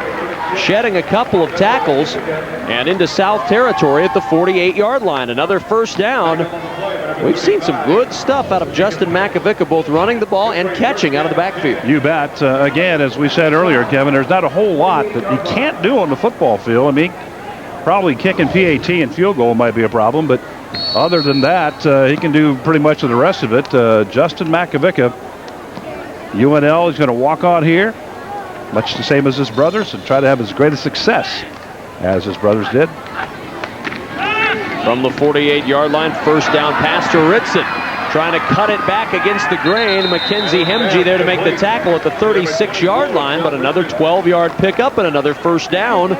shedding a couple of tackles and into South territory at the 48-yard line. Another 1st down. We've seen some good stuff out of Justin Makovica, both running the ball and catching out of the backfield. You bet. Again, as we said earlier, Kevin, there's not a whole lot that he can't do on the football field. I mean, probably kicking PAT and field goal might be a problem, but other than that, he can do pretty much of the rest of it. Justin Makovica, UNL is going to walk on here, much the same as his brothers, and try to have as great a success as his brothers did. From the 48-yard line, 1st down pass to Ritson. Trying to cut it back against the grain. Mackenzie Hemge there to make the tackle at the 36-yard line, but another 12-yard pickup and another 1st down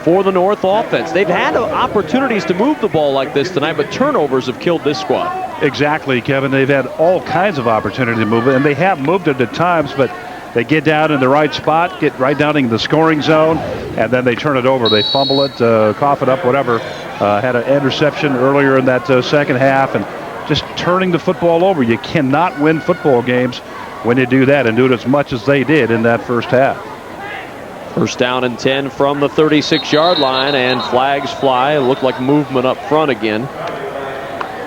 for the North offense. They've had opportunities to move the ball like this tonight, but turnovers have killed this squad. Exactly, Kevin. They've had all kinds of opportunity to move it, and they have moved it at times, but they get down in the right spot, get right down in the scoring zone, and then they turn it over. They fumble it, cough it up, whatever. Had an interception earlier in that 2nd half, and just turning the football over. You cannot win football games when you do that, and do it as much as they did in that 1st half. 1st down and 10 from the 36-yard line, and flags fly. It looked like movement up front again.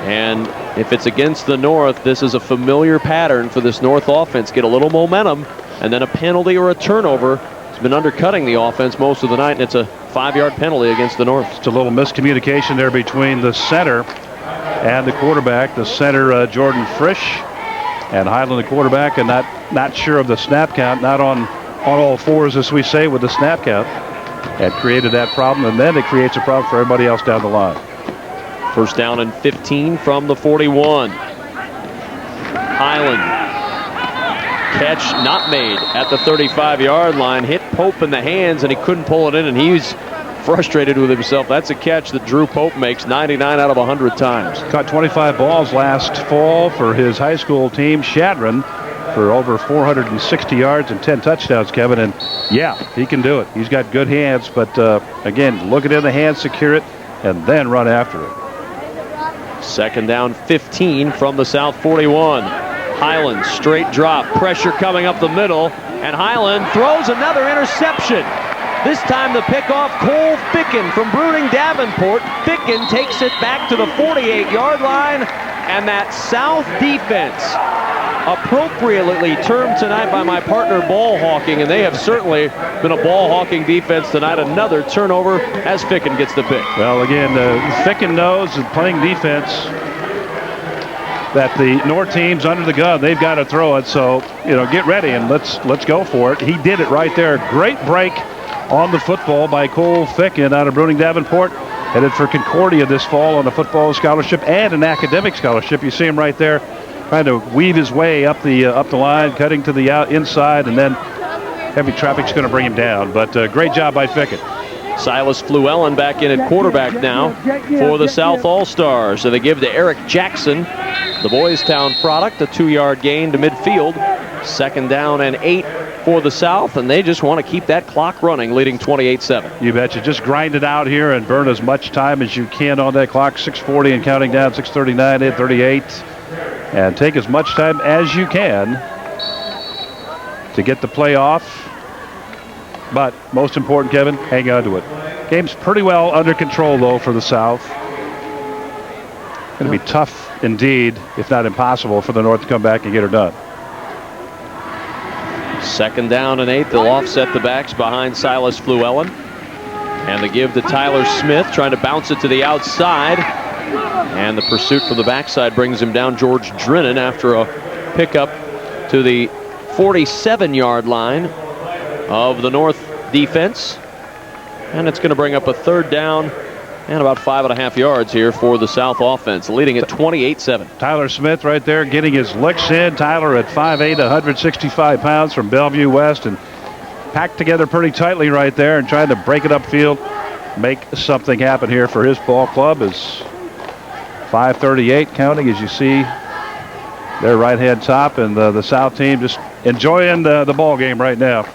And if it's against the North, this is a familiar pattern for this North offense. Get a little momentum, and then a penalty or a turnover. It's been undercutting the offense most of the night, and it's a 5-yard penalty against the North. It's a little miscommunication there between the center and the quarterback, the center, Jordan Frisch. And Highland, the quarterback, and not sure of the snap count, not on all fours, as we say, with the snap count. And created that problem, and then it creates a problem for everybody else down the line. First down and 15 from the 41. Highland. Catch not made at the 35-yard line. Hit Pope in the hands, and he couldn't pull it in, and he's frustrated with himself. That's a catch that Drew Pope makes 99 out of 100 times. Caught 25 balls last fall for his high school team, Shadron, for over 460 yards and 10 touchdowns, Kevin. And yeah, he can do it. He's got good hands, but again, look it in the hands, secure it, and then run after it. Second down 15 from the South 41. Highland, straight drop, pressure coming up the middle, and Highland throws another interception. This time the pickoff, Cole Ficken from Bruning Davenport. Ficken takes it back to the 48-yard line, and that South defense, appropriately termed tonight by my partner ball hawking, and they have certainly been a ball hawking defense tonight. Another turnover as Ficken gets the pick. Well, again, Ficken knows that playing defense, that the North team's under the gun. They've got to throw it, so get ready and let's go for it. He did it right there. Great break on the football by Cole Ficken out of Bruning Davenport. Headed for Concordia this fall on a football scholarship and an academic scholarship. You see him right there, trying to weave his way up the line, cutting to the inside, and then heavy traffic's going to bring him down. But great job by Ficken. Silas Fluellen back in at quarterback now for the South All-Stars. So they give to Eric Jackson, the Boys Town product, a 2-yard gain to midfield. Second down and 8 for the South, and they just want to keep that clock running, leading 28-7. You betcha. Just grind it out here and burn as much time as you can on that clock. 6:40 and counting down, 6:39, 8:38. And take as much time as you can to get the play off. But most important, Kevin, hang on to it. Game's pretty well under control, though, for the South. Going to be tough indeed, if not impossible, for the North to come back and get her done. Second down and 8. They'll offset the backs behind Silas Fluellen. And the give to Tyler Smith, trying to bounce it to the outside. And the pursuit from the backside brings him down. George Drennan after a pickup to the 47-yard line of the North defense. And it's going to bring up a third down and about 5.5 yards here for the South offense, leading at 28-7. Tyler Smith right there getting his licks in. Tyler at 5'8", 165 pounds from Bellevue West, and packed together pretty tightly right there and trying to break it upfield, make something happen here for his ball club. Is 5:38 counting, as you see their right-hand top, and the South team just enjoying the ball game right now.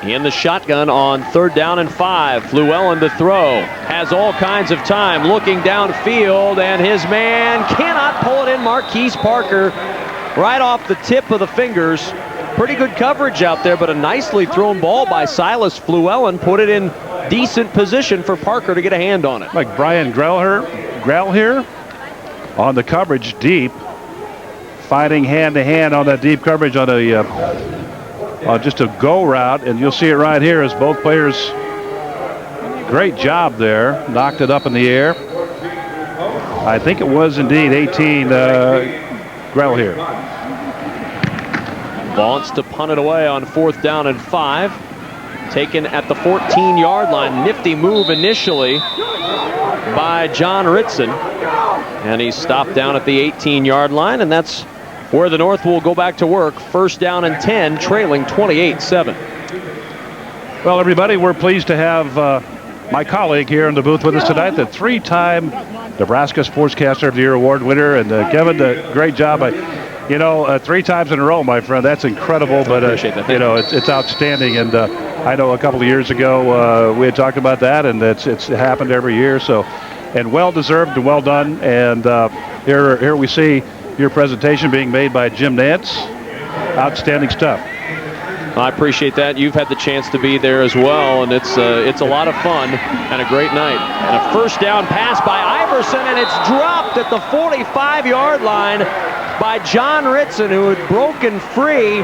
In the shotgun on third down and 5. Fluellen to throw. Has all kinds of time looking downfield, and his man cannot pull it in. Marquise Parker right off the tip of the fingers. Pretty good coverage out there, but a nicely thrown ball by Silas Fluellen put it in decent position for Parker to get a hand on it. Like Brian Grell here on the coverage deep, fighting hand-to-hand on that deep coverage on a just a go route, and you'll see it right here as both players, great job there, knocked it up in the air. I think it was indeed 18 Grell here. Vontz to punt it away on fourth down and 5. Taken at the 14-yard line. Nifty move initially by John Ritson, and he's stopped down at the 18-yard line, and that's where the North will go back to work. First down and 10, trailing 28-7. Well, everybody, we're pleased to have my colleague here in the booth with us tonight, the 3-time Nebraska Sportscaster of the Year award winner. And Kevin, great job. 3 times in a row, my friend. That's incredible, but it's outstanding. And I know a couple of years ago we had talked about that, and it's happened every year. So, and well deserved and well done. And here we see your presentation being made by Jim Nance. Outstanding stuff. I appreciate that. You've had the chance to be there as well, and it's a lot of fun and a great night. And a first down pass by Iverson, and it's dropped at the 45-yard line by John Ritson, who had broken free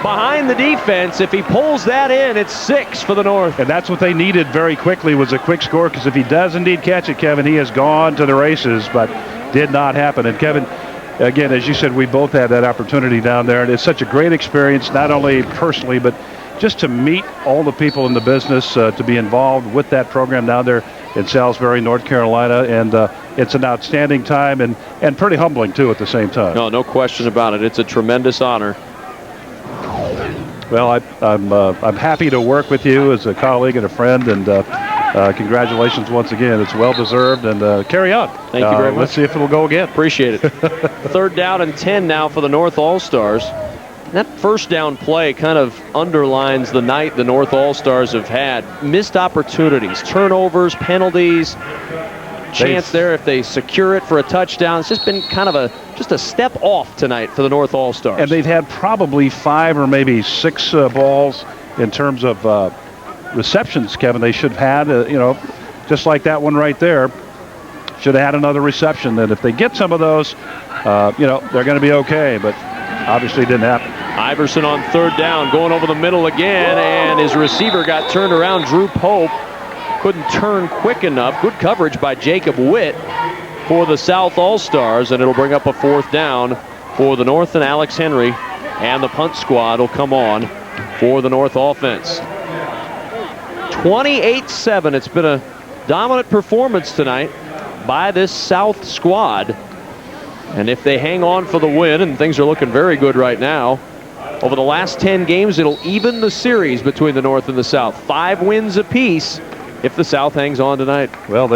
behind the defense. If he pulls that in, it's 6 for the North. And that's what they needed very quickly, was a quick score, because if he does indeed catch it, Kevin, he has gone to the races, but did not happen. And Kevin, again, as you said, we both had that opportunity down there, and it's such a great experience, not only personally, but just to meet all the people in the business, to be involved with that program down there in Salisbury, North Carolina, and it's an outstanding time and pretty humbling, too, at the same time. No question about it. It's a tremendous honor. Well, I'm happy to work with you as a colleague and a friend, and congratulations once again. It's well-deserved, and carry on. Thank you very much. Let's see if it'll go again. Appreciate it. 3rd down and 10 now for the North All-Stars. That first down play kind of underlines the night the North All-Stars have had. Missed opportunities, turnovers, penalties, chance there if they secure it for a touchdown. It's just been kind of just a step off tonight for the North All-Stars. And they've had probably 5 or maybe 6 balls in terms of receptions, Kevin. They should have had, just like that one right there, should have had another reception. And if they get some of those, they're going to be okay. But obviously didn't happen. Iverson on 3rd down, going over the middle again, and his receiver got turned around. Drew Pope couldn't turn quick enough. Good coverage by Jacob Witt for the South All-Stars, and it'll bring up a 4th down for the North, and Alex Henry and the punt squad will come on for the North offense. 28-7. It's been a dominant performance tonight by this South squad. And if they hang on for the win, and things are looking very good right now, over the last 10 games, it'll even the series between the North and the South. 5 wins apiece if the South hangs on tonight. Well,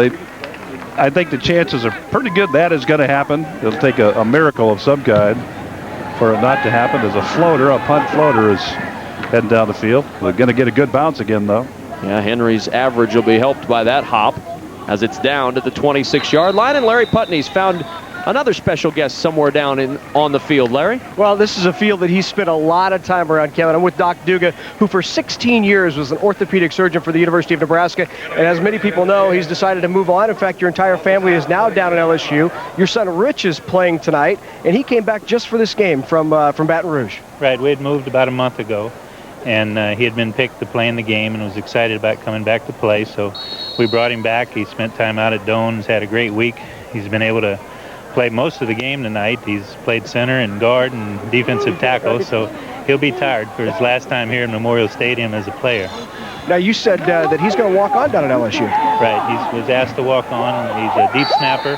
I think the chances are pretty good that is going to happen. It'll take a miracle of some kind for it not to happen. As a punt floater is heading down the field. They're going to get a good bounce again, though. Yeah, Henry's average will be helped by that hop as it's down to the 26-yard line, and Larry Putney's found another special guest somewhere down on the field. Larry? Well, this is a field that he spent a lot of time around, Kevin. I'm with Doc Duga, who for 16 years was an orthopedic surgeon for the University of Nebraska. And as many people know, he's decided to move on. In fact, your entire family is now down at LSU. Your son Rich is playing tonight, and he came back just for this game from Baton Rouge. Right, we had moved about a month ago, and he had been picked to play in the game and was excited about coming back to play. So we brought him back. He spent time out at Doane's, had a great week. He's been able to play most of the game tonight. He's played center and guard and defensive tackle, so he'll be tired for his last time here in Memorial Stadium as a player. Now, you said that he's going to walk on down at LSU. Right, he was asked to walk on. He's a deep snapper,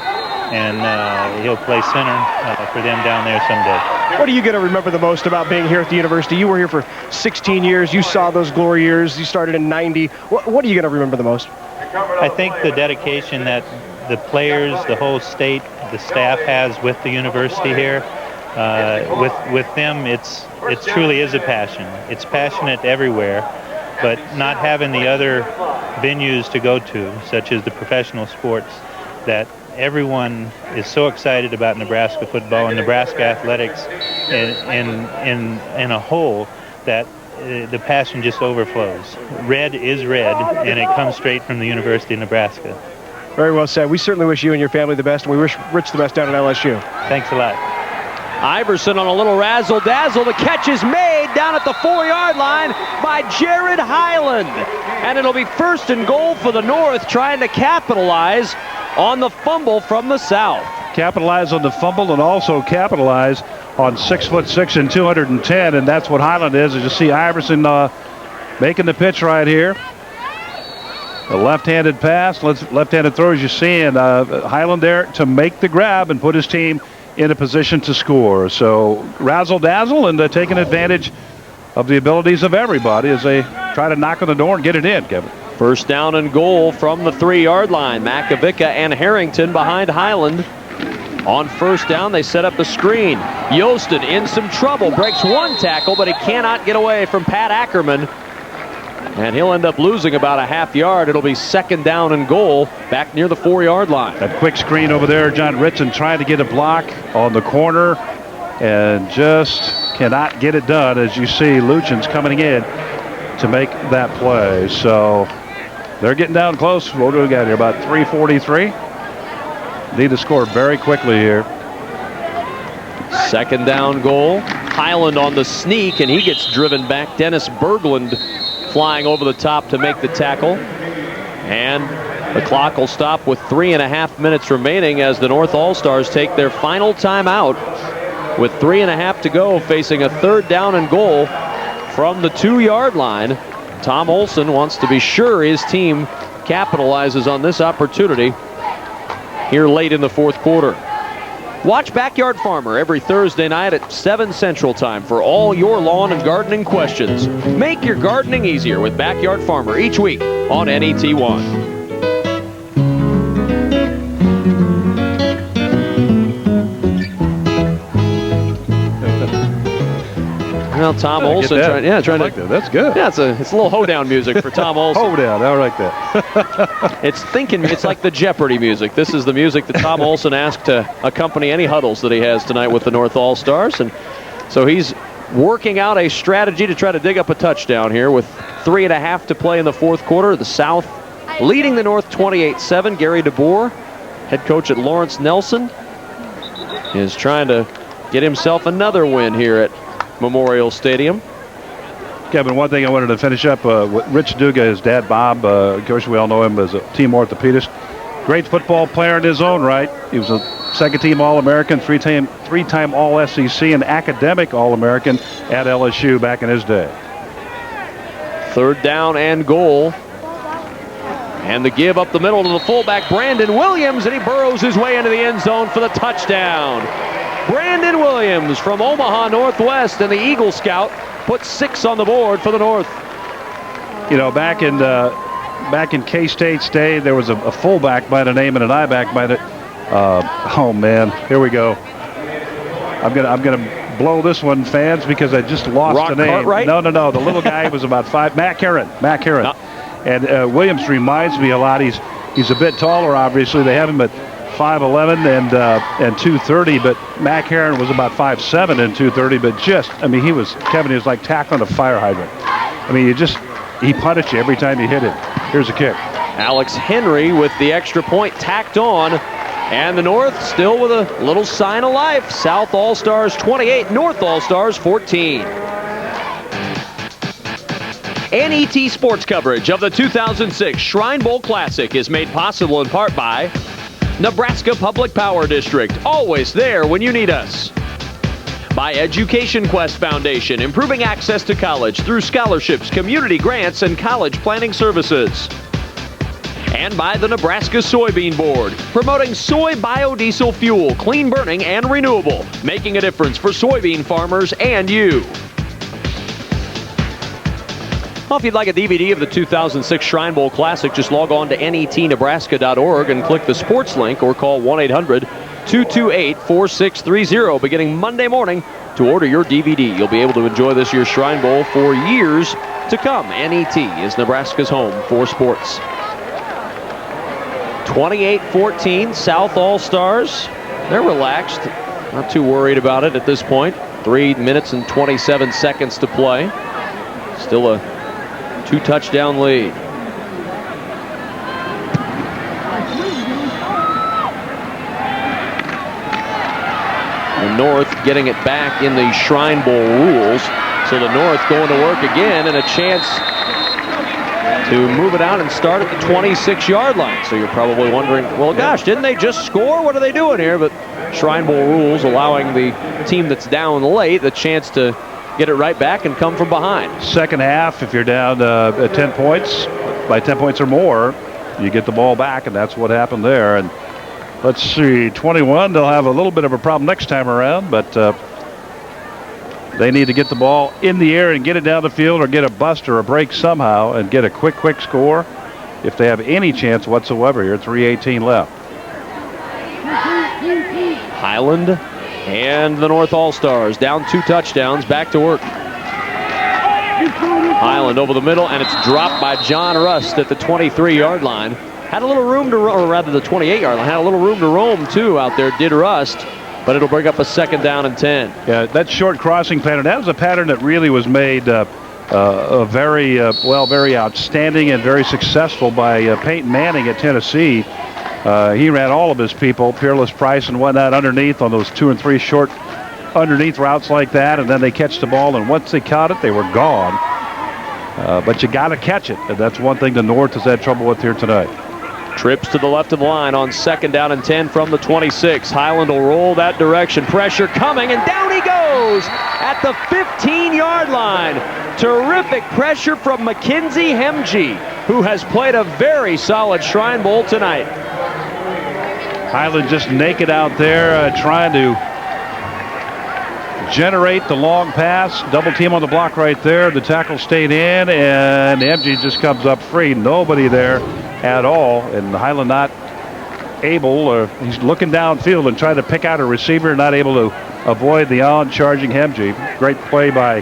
and he'll play center for them down there someday. What are you going to remember the most about being here at the university? You were here for 16 years. You saw those glory years. You started in 90. What are you going to remember the most? I think the dedication that the players, the whole state, the staff has with the university here. With them, it truly is a passion. It's passionate everywhere, but not having the other venues to go to, such as the professional sports, that everyone is so excited about Nebraska football and Nebraska athletics in a whole, that the passion just overflows. Red is red, and it comes straight from the University of Nebraska. Very well said. We certainly wish you and your family the best, and we wish Rich the best down at LSU. Thanks a lot. Iverson on a little razzle-dazzle. The catch is made down at the 4-yard line by Jared Highland. And it'll be 1st and goal for the North, trying to capitalize on the fumble from the South. Capitalize on the fumble and also capitalize on 6'6" and 210, and that's what Highland is. As you see Iverson making the pitch right here. A left-handed pass, left-handed throw, as you see, and Highland there to make the grab and put his team in a position to score. So razzle-dazzle and taking advantage of the abilities of everybody as they try to knock on the door and get it in, Kevin. 1st down and goal from the 3-yard line. Makovica and Harrington behind Highland. On 1st down, they set up the screen. Yostin in some trouble, breaks one tackle, but he cannot get away from Pat Ackerman. And he'll end up losing about a half yard. It'll be 2nd down and goal back near the 4-yard line. A quick screen over there. John Ritson trying to get a block on the corner and just cannot get it done. As you see, Luchin's coming in to make that play. So they're getting down close. What do we got here? About 3:43. Need to score very quickly here. 2nd down goal Highland on the sneak, and he gets driven back. Dennis Berglund flying over the top to make the tackle. And the clock will stop with 3.5 minutes remaining as the North All-Stars take their final timeout with 3.5 to go, facing a 3rd down and goal from the 2-yard line. Tom Olson wants to be sure his team capitalizes on this opportunity here late in the 4th quarter. Watch Backyard Farmer every Thursday night at 7 Central Time for all your lawn and gardening questions. Make your gardening easier with Backyard Farmer each week on NET1. Well, Tom Olson trying to. Like that. That's good. Yeah, it's a little hoedown music for Tom Olson. Hoedown, I like that. It's like the Jeopardy music. This is the music that Tom Olson asked to accompany any huddles that he has tonight with the North All-Stars, and so he's working out a strategy to try to dig up a touchdown here with 3.5 to play in the 4th quarter. The South leading the North 28-7. Gary DeBoer, head coach at Lawrence Nelson, is trying to get himself another win here at Memorial Stadium. Kevin, one thing I wanted to finish up with Rich Duga, his dad Bob. Of course, we all know him as a team orthopedist. Great football player in his own right. He was a 2nd-team All-American, three-time All-SEC, and academic All-American at LSU back in his day. 3rd down and goal. And the give up the middle to the fullback, Brandon Williams, and he burrows his way into the end zone for the touchdown. Brandon Williams from Omaha Northwest, and the Eagle Scout puts 6 on the board for the North. You know, back in K-State's day, there was a fullback by the name and an I-back by the. Oh man, here we go. I'm gonna blow this one, fans, because I just lost the name. Cartwright? No. The little guy was about 5. Matt Karen. No. And Williams reminds me a lot. He's a bit taller, obviously. They have him at 5'11" and 230, but Matt Heron was about 5'7" and 230, but he was like tackling a fire hydrant. I mean, he punished you every time you hit him. Here's a kick. Alex Henry with the extra point tacked on, and the North still with a little sign of life. South All-Stars 28, North All-Stars 14. NET Sports coverage of the 2006 Shrine Bowl Classic is made possible in part by Nebraska Public Power District, always there when you need us. By Education Quest Foundation, improving access to college through scholarships, community grants, and college planning services. And by the Nebraska Soybean Board, promoting soy biodiesel fuel, clean burning and renewable, making a difference for soybean farmers and you. Well, if you'd like a DVD of the 2006 Shrine Bowl Classic, just log on to netnebraska.org and click the sports link or call 1-800-228-4630 beginning Monday morning to order your DVD. You'll be able to enjoy this year's Shrine Bowl for years to come. NET is Nebraska's home for sports. 28-14, South All-Stars. They're relaxed, not too worried about it at this point. 3 minutes and 27 seconds to play. Still a 2-touchdown lead. The North getting it back in the Shrine Bowl rules. So the North going to work again, and a chance to move it out and start at the 26-yard line. So you're probably wondering, well, gosh, didn't they just score? What are they doing here? But Shrine Bowl rules allowing the team that's down late the chance to get it right back and come from behind. Second half, if you're down 10 points, by 10 points or more, you get the ball back, and that's what happened there. And let's see, 21, they'll have a little bit of a problem next time around, but they need to get the ball in the air and get it down the field or get a bust or a break somehow and get a quick score if they have any chance whatsoever here. 3:18 left. Highland and the North All-Stars down 2 touchdowns, back to work. Highland over the middle, and it's dropped by John Rust at the 23-yard line. Had a little room to, or rather the 28-yard line, had a little room to roam too out there, did Rust, but it'll bring up a 2nd down and 10. Yeah, that short crossing pattern, that was a pattern that really was made very outstanding and very successful by Peyton Manning at Tennessee. He ran all of his people, Peerless Price and whatnot, underneath on those 2 and 3 short underneath routes like that, and then they catch the ball, and once they caught it, they were gone. But you got to catch it, and that's one thing the North has had trouble with here tonight. Trips to the left of the line on 2nd down and 10 from the 26. Highland will roll that direction. Pressure coming, and down he goes at the 15-yard line. Terrific pressure from Mackenzie Hemge, who has played a very solid Shrine Bowl tonight. Highland just naked out there trying to generate the long pass. Double team on the block right there. The tackle stayed in, and Hemge just comes up free. Nobody there at all, and Highland not able, he's looking downfield and trying to pick out a receiver, not able to avoid the on-charging Hemge. Great play by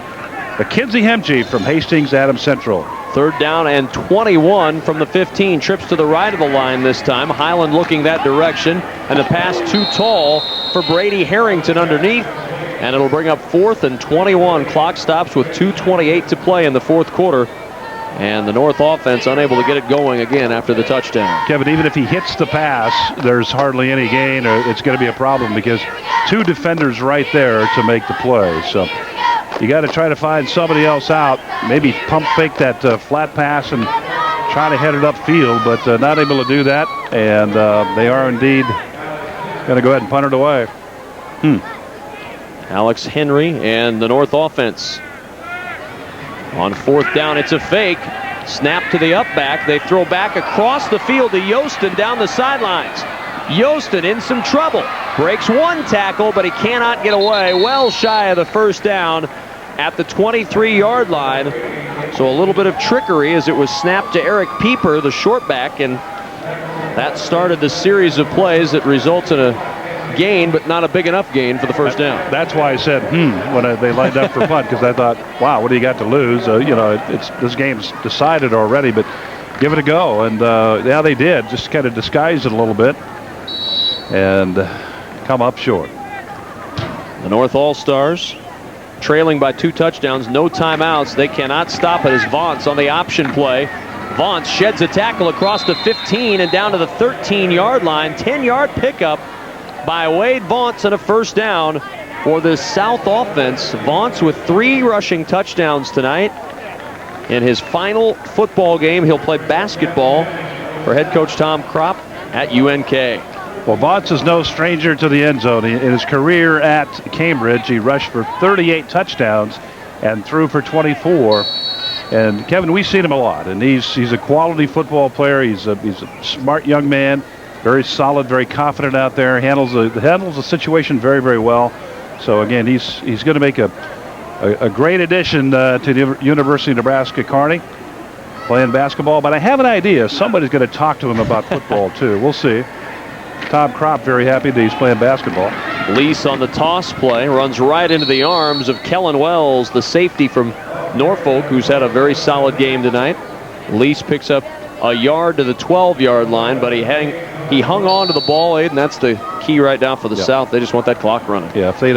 Mackenzie Hemge from Hastings Adams Central. 3rd down and 21 from the 15. Trips to the right of the line this time. Highland looking that direction, and the pass too tall for Brady Harrington underneath, and it'll bring up 4th and 21. Clock stops with 2:28 to play in the 4th quarter. And the North offense unable to get it going again after the touchdown. Kevin, even if he hits the pass, there's hardly any gain, or it's going to be a problem because 2 defenders right there to make the play. So you got to try to find somebody else out, maybe pump fake that flat pass and try to head it upfield, but not able to do that. And they are indeed going to go ahead and punt it away. Alex Henry and the North offense. On 4th down, it's a fake. Snap to the up back. They throw back across the field to Yostin down the sidelines. Yostin in some trouble. Breaks one tackle, but he cannot get away. Well shy of the 1st down at the 23-yard line. So a little bit of trickery as it was snapped to Eric Pieper, the short back, and that started the series of plays that results in a gain, but not a big enough gain for the 1st down. That's why I said when they lined up for punt, because I thought, wow, what do you got to lose? This game's decided already, but give it a go. And yeah, they did, just kind of disguise it a little bit and come up short. The North All-Stars trailing by 2 touchdowns, no timeouts. They cannot stop it as Vontz on the option play. Vontz sheds a tackle across the 15 and down to the 13-yard line. 10-yard pickup by Waid Vontz and a 1st down for the South offense. Vontz with 3 rushing touchdowns tonight. In his final football game, he'll play basketball for head coach Tom Kropp at UNK. Well, Vontz is no stranger to the end zone. In his career at Cambridge, he rushed for 38 touchdowns and threw for 24. And Kevin, we've seen him a lot, and he's a quality football player. He's a smart young man. Very solid, very confident out there. Handles the situation very, very well. So again, he's going to make a great addition to the University of Nebraska Kearney, playing basketball. But I have an idea. Somebody's going to talk to him about football too. We'll see. Tom Kropp very happy that he's playing basketball. Lease on the toss play runs right into the arms of Kellen Wells, the safety from Norfolk, who's had a very solid game tonight. Lease picks up a yard to the 12-yard line, but he hung on to the ball, Aiden. That's the key right now for the South. They just want that clock running. Yeah, if they'd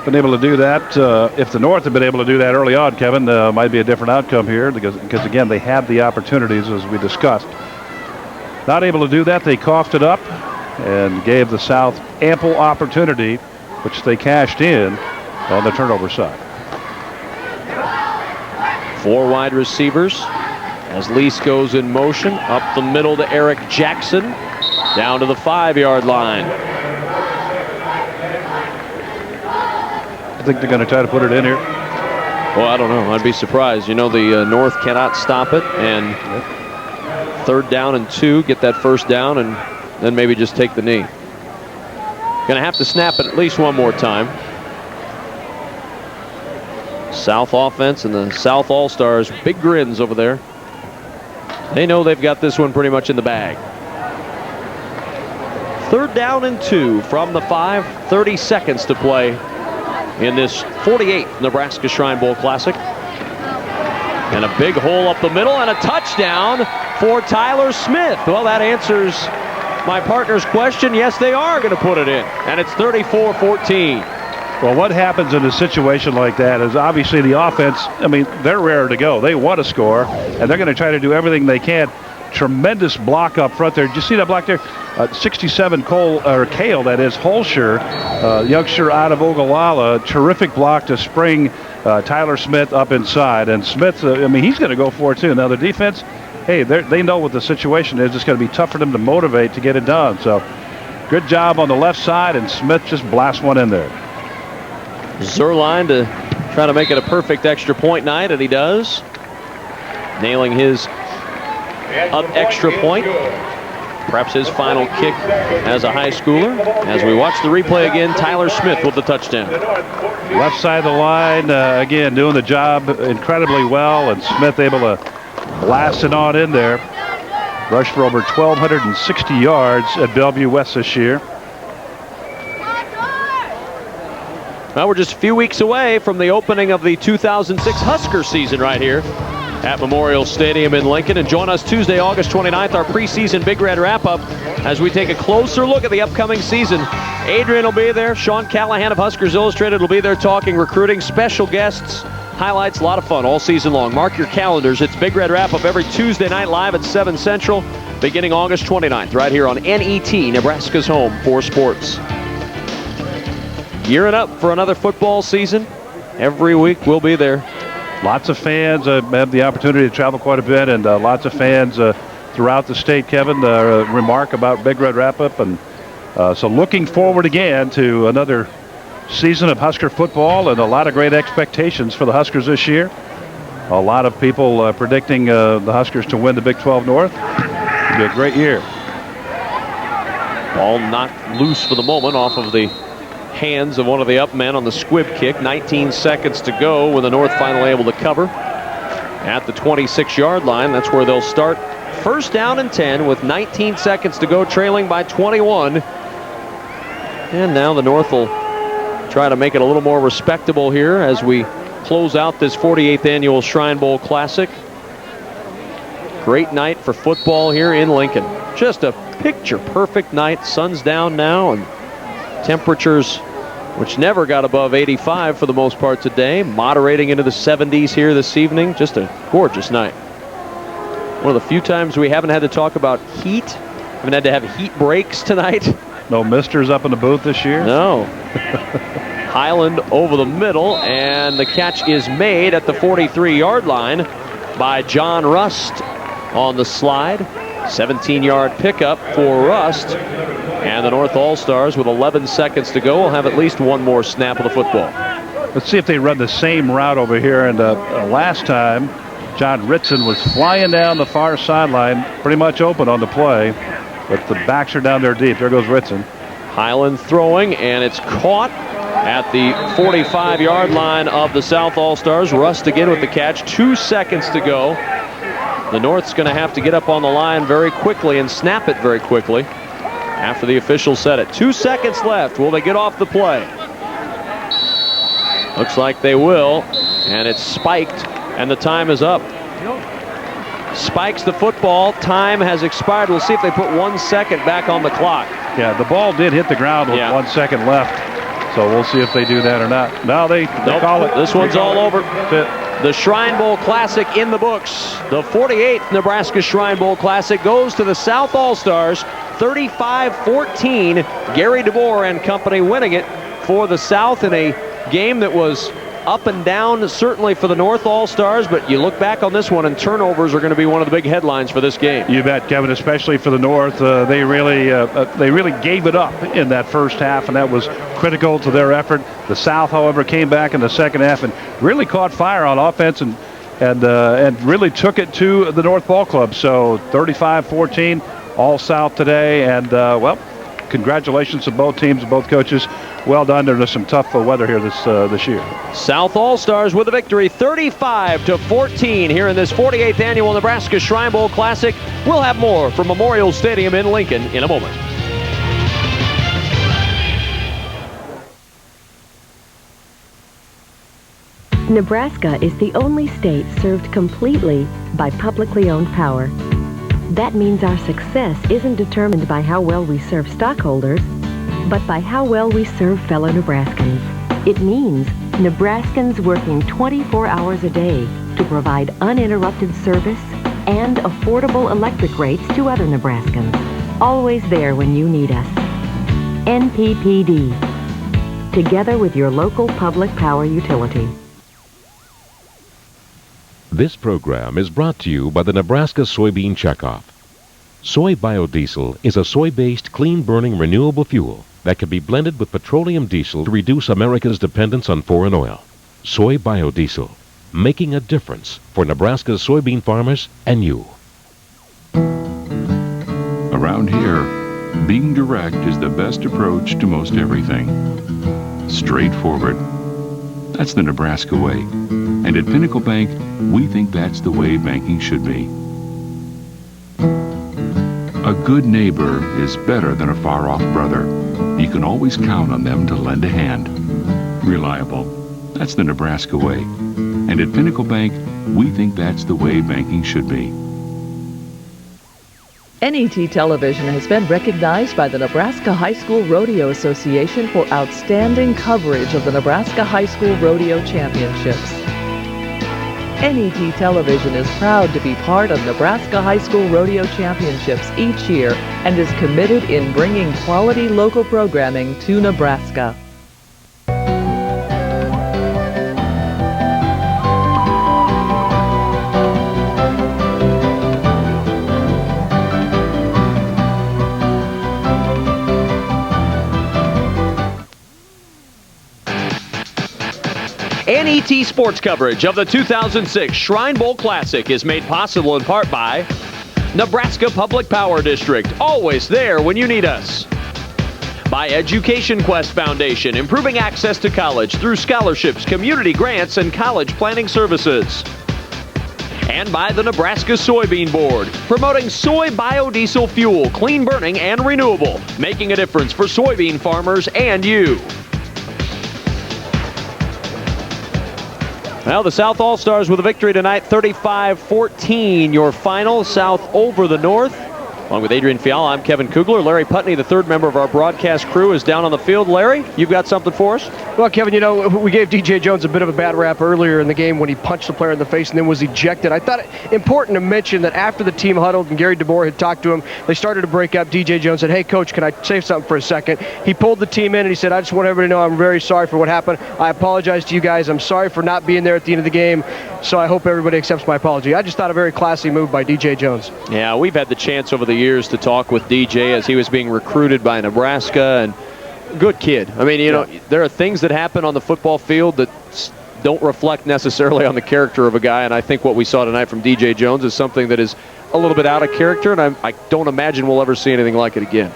been able to do that, if the North had been able to do that early on, Kevin, might be a different outcome here because again, they had the opportunities as we discussed. Not able to do that, they coughed it up and gave the South ample opportunity, which they cashed in on the turnover side. 4 wide receivers as Lease goes in motion up the middle to Eric Jackson down to the 5-yard line. I think they're going to try to put it in here. Well, I don't know. I'd be surprised. You know, the North cannot stop it, and 3rd down and 2, get that 1st down, and then maybe just take the knee. Going to have to snap it at least one more time. South offense and the South All-Stars, big grins over there. They know they've got this one pretty much in the bag. 3rd down and 2 from the 5, 30 seconds to play in this 48th Nebraska Shrine Bowl Classic. And a big hole up the middle and a touchdown for Tyler Smith. Well, that answers my partner's question. Yes, they are going to put it in, and it's 34-14. Well, what happens in a situation like that is obviously the offense, I mean, they're rare to go. They want to score, and they're going to try to do everything they can. tremendous block up front there. Did you see that block there? 67 Kale, that is, Holscher, youngster out of Ogallala. Terrific block to spring Tyler Smith up inside. And Smith, he's going to go for it too. Now the defense, hey, they know what the situation is. It's going to be tough for them to motivate to get it done. So good job on the left side, and Smith just blasts one in there. Zerline to try to make it a perfect extra point night, and he does. Nailing his extra point. Perhaps his final kick as a high schooler. As we watch the replay again, Tyler Smith with the touchdown. Left side of the line, again, doing the job incredibly well, and Smith able to blast it on in there. Rushed for over 1,260 yards at Bellevue West this year. Well, we're just a few weeks away from the opening of the 2006 Husker season right here at Memorial Stadium in Lincoln. And join us Tuesday, August 29th, our preseason Big Red wrap-up, as we take a closer look at the upcoming season. Adrian will be there. Sean Callahan of Huskers Illustrated will be there talking recruiting, special guests, highlights, a lot of fun all season long. Mark your calendars. It's Big Red wrap-up every Tuesday night live at 7 Central, beginning August 29th, right here on NET, Nebraska's home for sports. Gearing up for another football season. Every week we'll be there. Lots of fans have the opportunity to travel quite a bit, and lots of fans throughout the state, Kevin, remark about Big Red Wrap-Up. And so looking forward again to another season of Husker football, and a lot of great expectations for the Huskers this year. A lot of people predicting the Huskers to win the Big 12 North. It'll be a great year. Ball knocked loose for the moment off of the hands of one of the up men on the squib kick. 19 seconds to go when the North finally able to cover at the 26-yard line. That's where they'll start. First down and 10 with 19 seconds to go, trailing by 21. And now the North will try to make it a little more respectable here as we close out this 48th annual Shrine Bowl Classic. Great night for football here in Lincoln. Just a picture-perfect night. Sun's down now, and temperatures, which never got above 85 for the most part today, moderating into the 70s here this evening. Just a gorgeous night. One of the few times we haven't had to talk about heat. Haven't had to have heat breaks tonight. No misters up in the booth this year? No. Highland over the middle, and the catch is made at the 43-yard line by John Rust on the slide. 17-yard pickup for Rust. And the North All-Stars, with 11 seconds to go, will have at least one more snap of the football. Let's see if they run the same route over here. And last time, John Ritson was flying down the far sideline, pretty much open on the play, but the backs are down there deep. There goes Ritson. Highland throwing, and it's caught at the 45-yard line of the South All-Stars. Rust again with the catch. 2 seconds to go. The North's going to have to get up on the line very quickly and snap it very quickly after the official said it. 2 seconds left. Will they get off the play? Looks like they will, and it's spiked, and the time is up. Spikes the football. Time has expired. We'll see if they put 1 second back on the clock. Yeah, the ball did hit the ground with 1 second left, so we'll see if they do that or not. No, they call it. This one's all over. The Shrine Bowl Classic in the books. The 48th Nebraska Shrine Bowl Classic goes to the South All-Stars. 35-14. Gary DeBoer and company winning it for the South in a game that was up and down, certainly for the North All-Stars, but you look back on this one, and turnovers are going to be one of the big headlines for this game. You bet, Kevin, especially for the North. They really gave it up in that first half, and that was critical to their effort. The South, however, came back in the second half and really caught fire on offense and really took it to the North Ball Club. So 35-14, all South today, and well, congratulations to both teams, both coaches. Well done. There's some tough weather here this year. South All-Stars with a victory, 35-14 here in this 48th annual Nebraska Shrine Bowl Classic. We'll have more from Memorial Stadium in Lincoln in a moment. Nebraska is the only state served completely by publicly owned power. That means our success isn't determined by how well we serve stockholders, but by how well we serve fellow Nebraskans. It means Nebraskans working 24 hours a day to provide uninterrupted service, and affordable electric rates to other Nebraskans. Always there when you need us. NPPD. Together with your local public power utility. This program is brought to you by the Nebraska Soybean Checkoff. Soy biodiesel is a soy-based, clean-burning, renewable fuel that can be blended with petroleum diesel to reduce America's dependence on foreign oil. Soy biodiesel, making a difference for Nebraska's soybean farmers and you. Around here, being direct is the best approach to most everything. Straightforward. That's the Nebraska way. And at Pinnacle Bank, we think that's the way banking should be. A good neighbor is better than a far-off brother. You can always count on them to lend a hand. Reliable. That's the Nebraska way. And at Pinnacle Bank, we think that's the way banking should be. NET Television has been recognized by the Nebraska High School Rodeo Association for outstanding coverage of the Nebraska High School Rodeo Championships. NET Television is proud to be part of Nebraska High School Rodeo Championships each year and is committed in bringing quality local programming to Nebraska. NET Sports coverage of the 2006 Shrine Bowl Classic is made possible in part by Nebraska Public Power District, always there when you need us. By Education Quest Foundation, improving access to college through scholarships, community grants, and college planning services. And by the Nebraska Soybean Board, promoting soy biodiesel fuel, clean burning and renewable, making a difference for soybean farmers and you. Well, the South All-Stars with a victory tonight, 35-14, your final. South over the North. Along with Adrian Fiala, I'm Kevin Kugler. Larry Putney, the third member of our broadcast crew, is down on the field. Larry, you've got something for us? Well, Kevin, you know, we gave DJ Jones a bit of a bad rap earlier in the game when he punched the player in the face and then was ejected. I thought it important to mention that after the team huddled and Gary DeBoer had talked to him, they started to break up. DJ Jones said, "Hey, Coach, can I say something for a second?" He pulled the team in and he said, "I just want everybody to know I'm very sorry for what happened. I apologize to you guys. I'm sorry for not being there at the end of the game, so I hope everybody accepts my apology." I just thought a very classy move by DJ Jones. Yeah, we've had the chance over the years to talk with DJ as he was being recruited by Nebraska, and good kid. I mean, you know, there are things that happen on the football field that don't reflect necessarily on the character of a guy, and I think what we saw tonight from DJ Jones is something that is a little bit out of character, and I don't imagine we'll ever see anything like it again.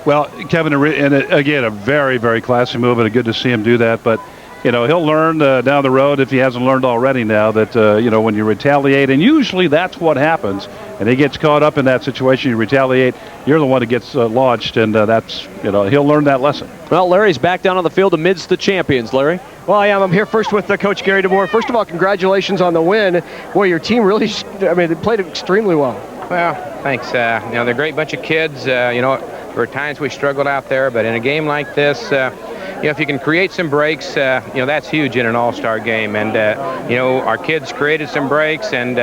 Well, Kevin, and again, a very, very classy move, and good to see him do that, but you know, he'll learn down the road, if he hasn't learned already now, that, you know, when you retaliate, and usually that's what happens, and he gets caught up in that situation, you retaliate, you're the one that gets launched, and that's, you know, he'll learn that lesson. Well, Larry's back down on the field amidst the champions, Larry. Well, I am. I'm here first with Coach Gary DeBoer. First of all, congratulations on the win. Boy, your team really, I mean, they played extremely well. Well, thanks. You know, they're a great bunch of kids. You know, there were times we struggled out there, but in a game like this, you know, if you can create some breaks, you know, that's huge in an all-star game. And, you know, our kids created some breaks. And,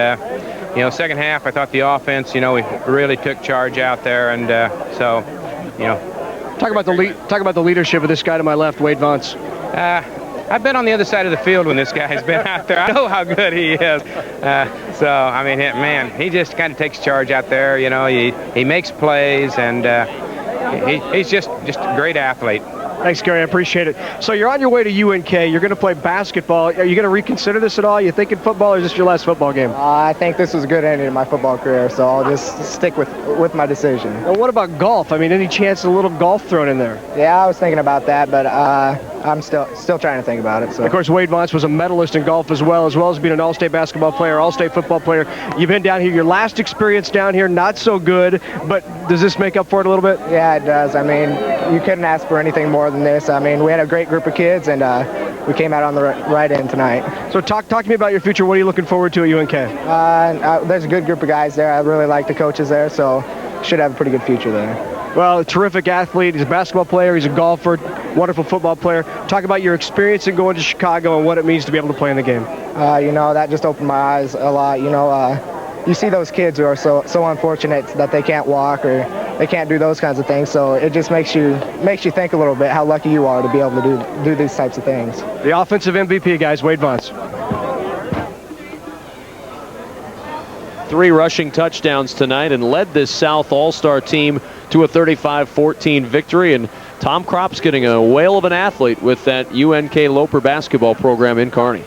you know, second half, I thought the offense, you know, we really took charge out there. And so, you know. Talk about the leadership of this guy to my left, Waid Vontz. I've been on the other side of the field when this guy's been out there. I know how good he is. So, I mean, man, he just kind of takes charge out there. You know, he makes plays, and he's just a great athlete. Thanks, Gary. I appreciate it. So you're on your way to UNK. You're going to play basketball. Are you going to reconsider this at all? You thinking football, or is this your last football game? I think this was a good ending to my football career, so I'll just stick with my decision. And what about golf? I mean, any chance of a little golf thrown in there? Yeah, I was thinking about that, but I'm still trying to think about it. So. Of course, Waid Vontz was a medalist in golf as well as being an all-state basketball player, all-state football player. You've been down here. Your last experience down here, not so good, but does this make up for it a little bit? Yeah, it does. I mean, you couldn't ask for anything more than this. I mean, we had a great group of kids, and we came out on the right end tonight. So talk to me about your future. What are you looking forward to at UNK? There's a good group of guys there. I really like the coaches there, so should have a pretty good future there. Well, a terrific athlete. He's a basketball player. He's a golfer. Wonderful football player. Talk about your experience in going to Chicago and what it means to be able to play in the game. You know, that just opened my eyes a lot. You know, you see those kids who are so unfortunate that they can't walk or they can't do those kinds of things. So it just makes you think a little bit how lucky you are to be able to do these types of things. The offensive MVP, guys, Waid Vontz. 3 rushing touchdowns tonight and led this South All-Star team to a 35-14 victory. And Tom Kropp's getting a whale of an athlete with that UNK Loper basketball program in Kearney.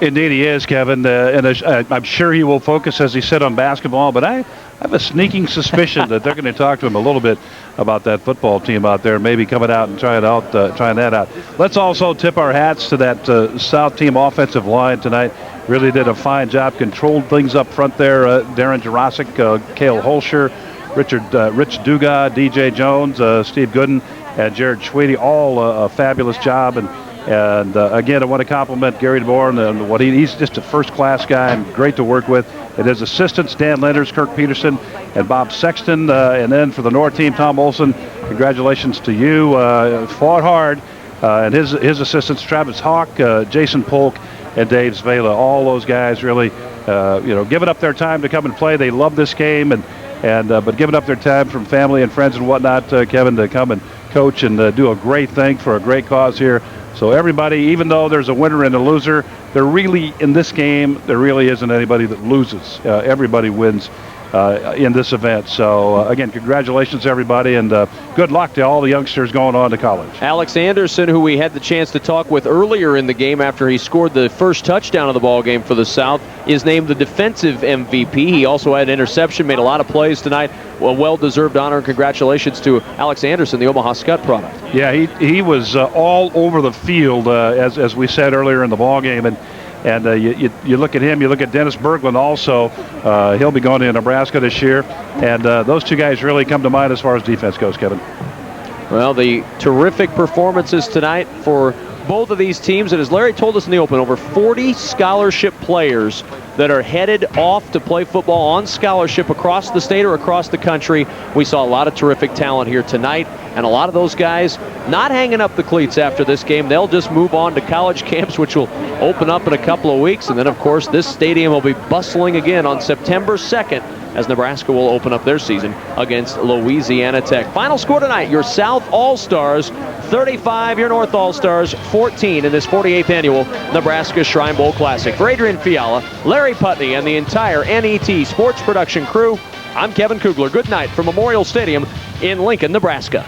Indeed he is, Kevin, and I'm sure he will focus, as he said, on basketball, but I have a sneaking suspicion that they're going to talk to him a little bit about that football team out there, maybe coming out and trying that out. Let's also tip our hats to that South team offensive line tonight. Really did a fine job, controlled things up front there. Darren Jurasic, Cale Holscher, Rich Duga, DJ Jones, Steve Gooden, and Jared Schweedy, all a fabulous job. And again, I want to compliment Gary DeBoer and he's just a first-class guy and great to work with. And his assistants, Dan Lenders, Kirk Peterson, and Bob Sexton. And then for the North team, Tom Olson, congratulations to you. Fought hard. And his assistants, Travis Hawk, Jason Polk, and Dave Zvela. All those guys really, giving up their time to come and play. They love this game, but giving up their time from family and friends and whatnot, Kevin, to come and coach and do a great thing for a great cause here. So everybody, even though there's a winner and a loser, in this game, there really isn't anybody that loses. Everybody wins in this event. So, again, congratulations, everybody, and good luck to all the youngsters going on to college. Alex Anderson, who we had the chance to talk with earlier in the game after he scored the first touchdown of the ball game for the South, is named the defensive MVP. He also had an interception, made a lot of plays tonight. A well-deserved honor, and congratulations to Alex Anderson, the Omaha Scud product. Yeah, he was all over the field, as we said earlier in the ball game, and you look at him, you look at Dennis Berglund also. He'll be going to Nebraska this year. And those two guys really come to mind as far as defense goes, Kevin. Well, the terrific performances tonight for both of these teams. And as Larry told us in the open, over 40 scholarship players that are headed off to play football on scholarship across the state or across the country. We saw a lot of terrific talent here tonight, and a lot of those guys not hanging up the cleats after this game. They'll just move on to college camps, which will open up in a couple of weeks. And then, of course, this stadium will be bustling again on September 2nd as Nebraska will open up their season against Louisiana Tech. Final score tonight, your South All-Stars 35, your North All-Stars 14 in this 48th annual Nebraska Shrine Bowl Classic. For Adrian Fiala, Larry Putney, and the entire NET Sports Production crew, I'm Kevin Kugler. Good night from Memorial Stadium in Lincoln, Nebraska.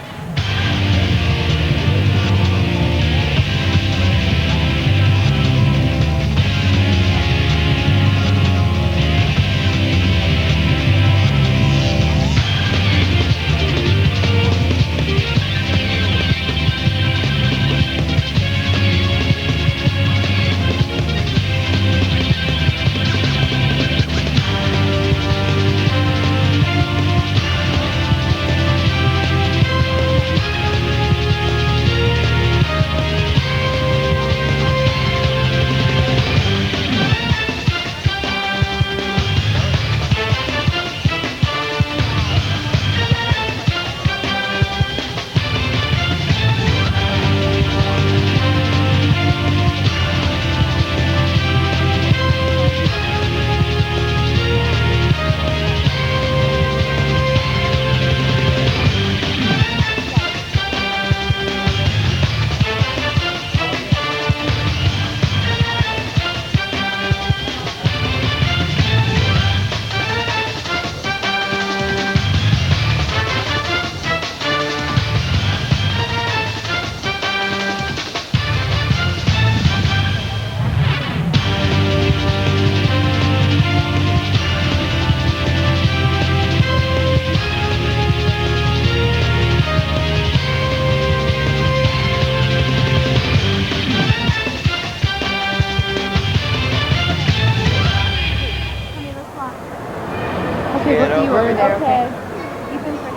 Okay, we'll see you over there, okay?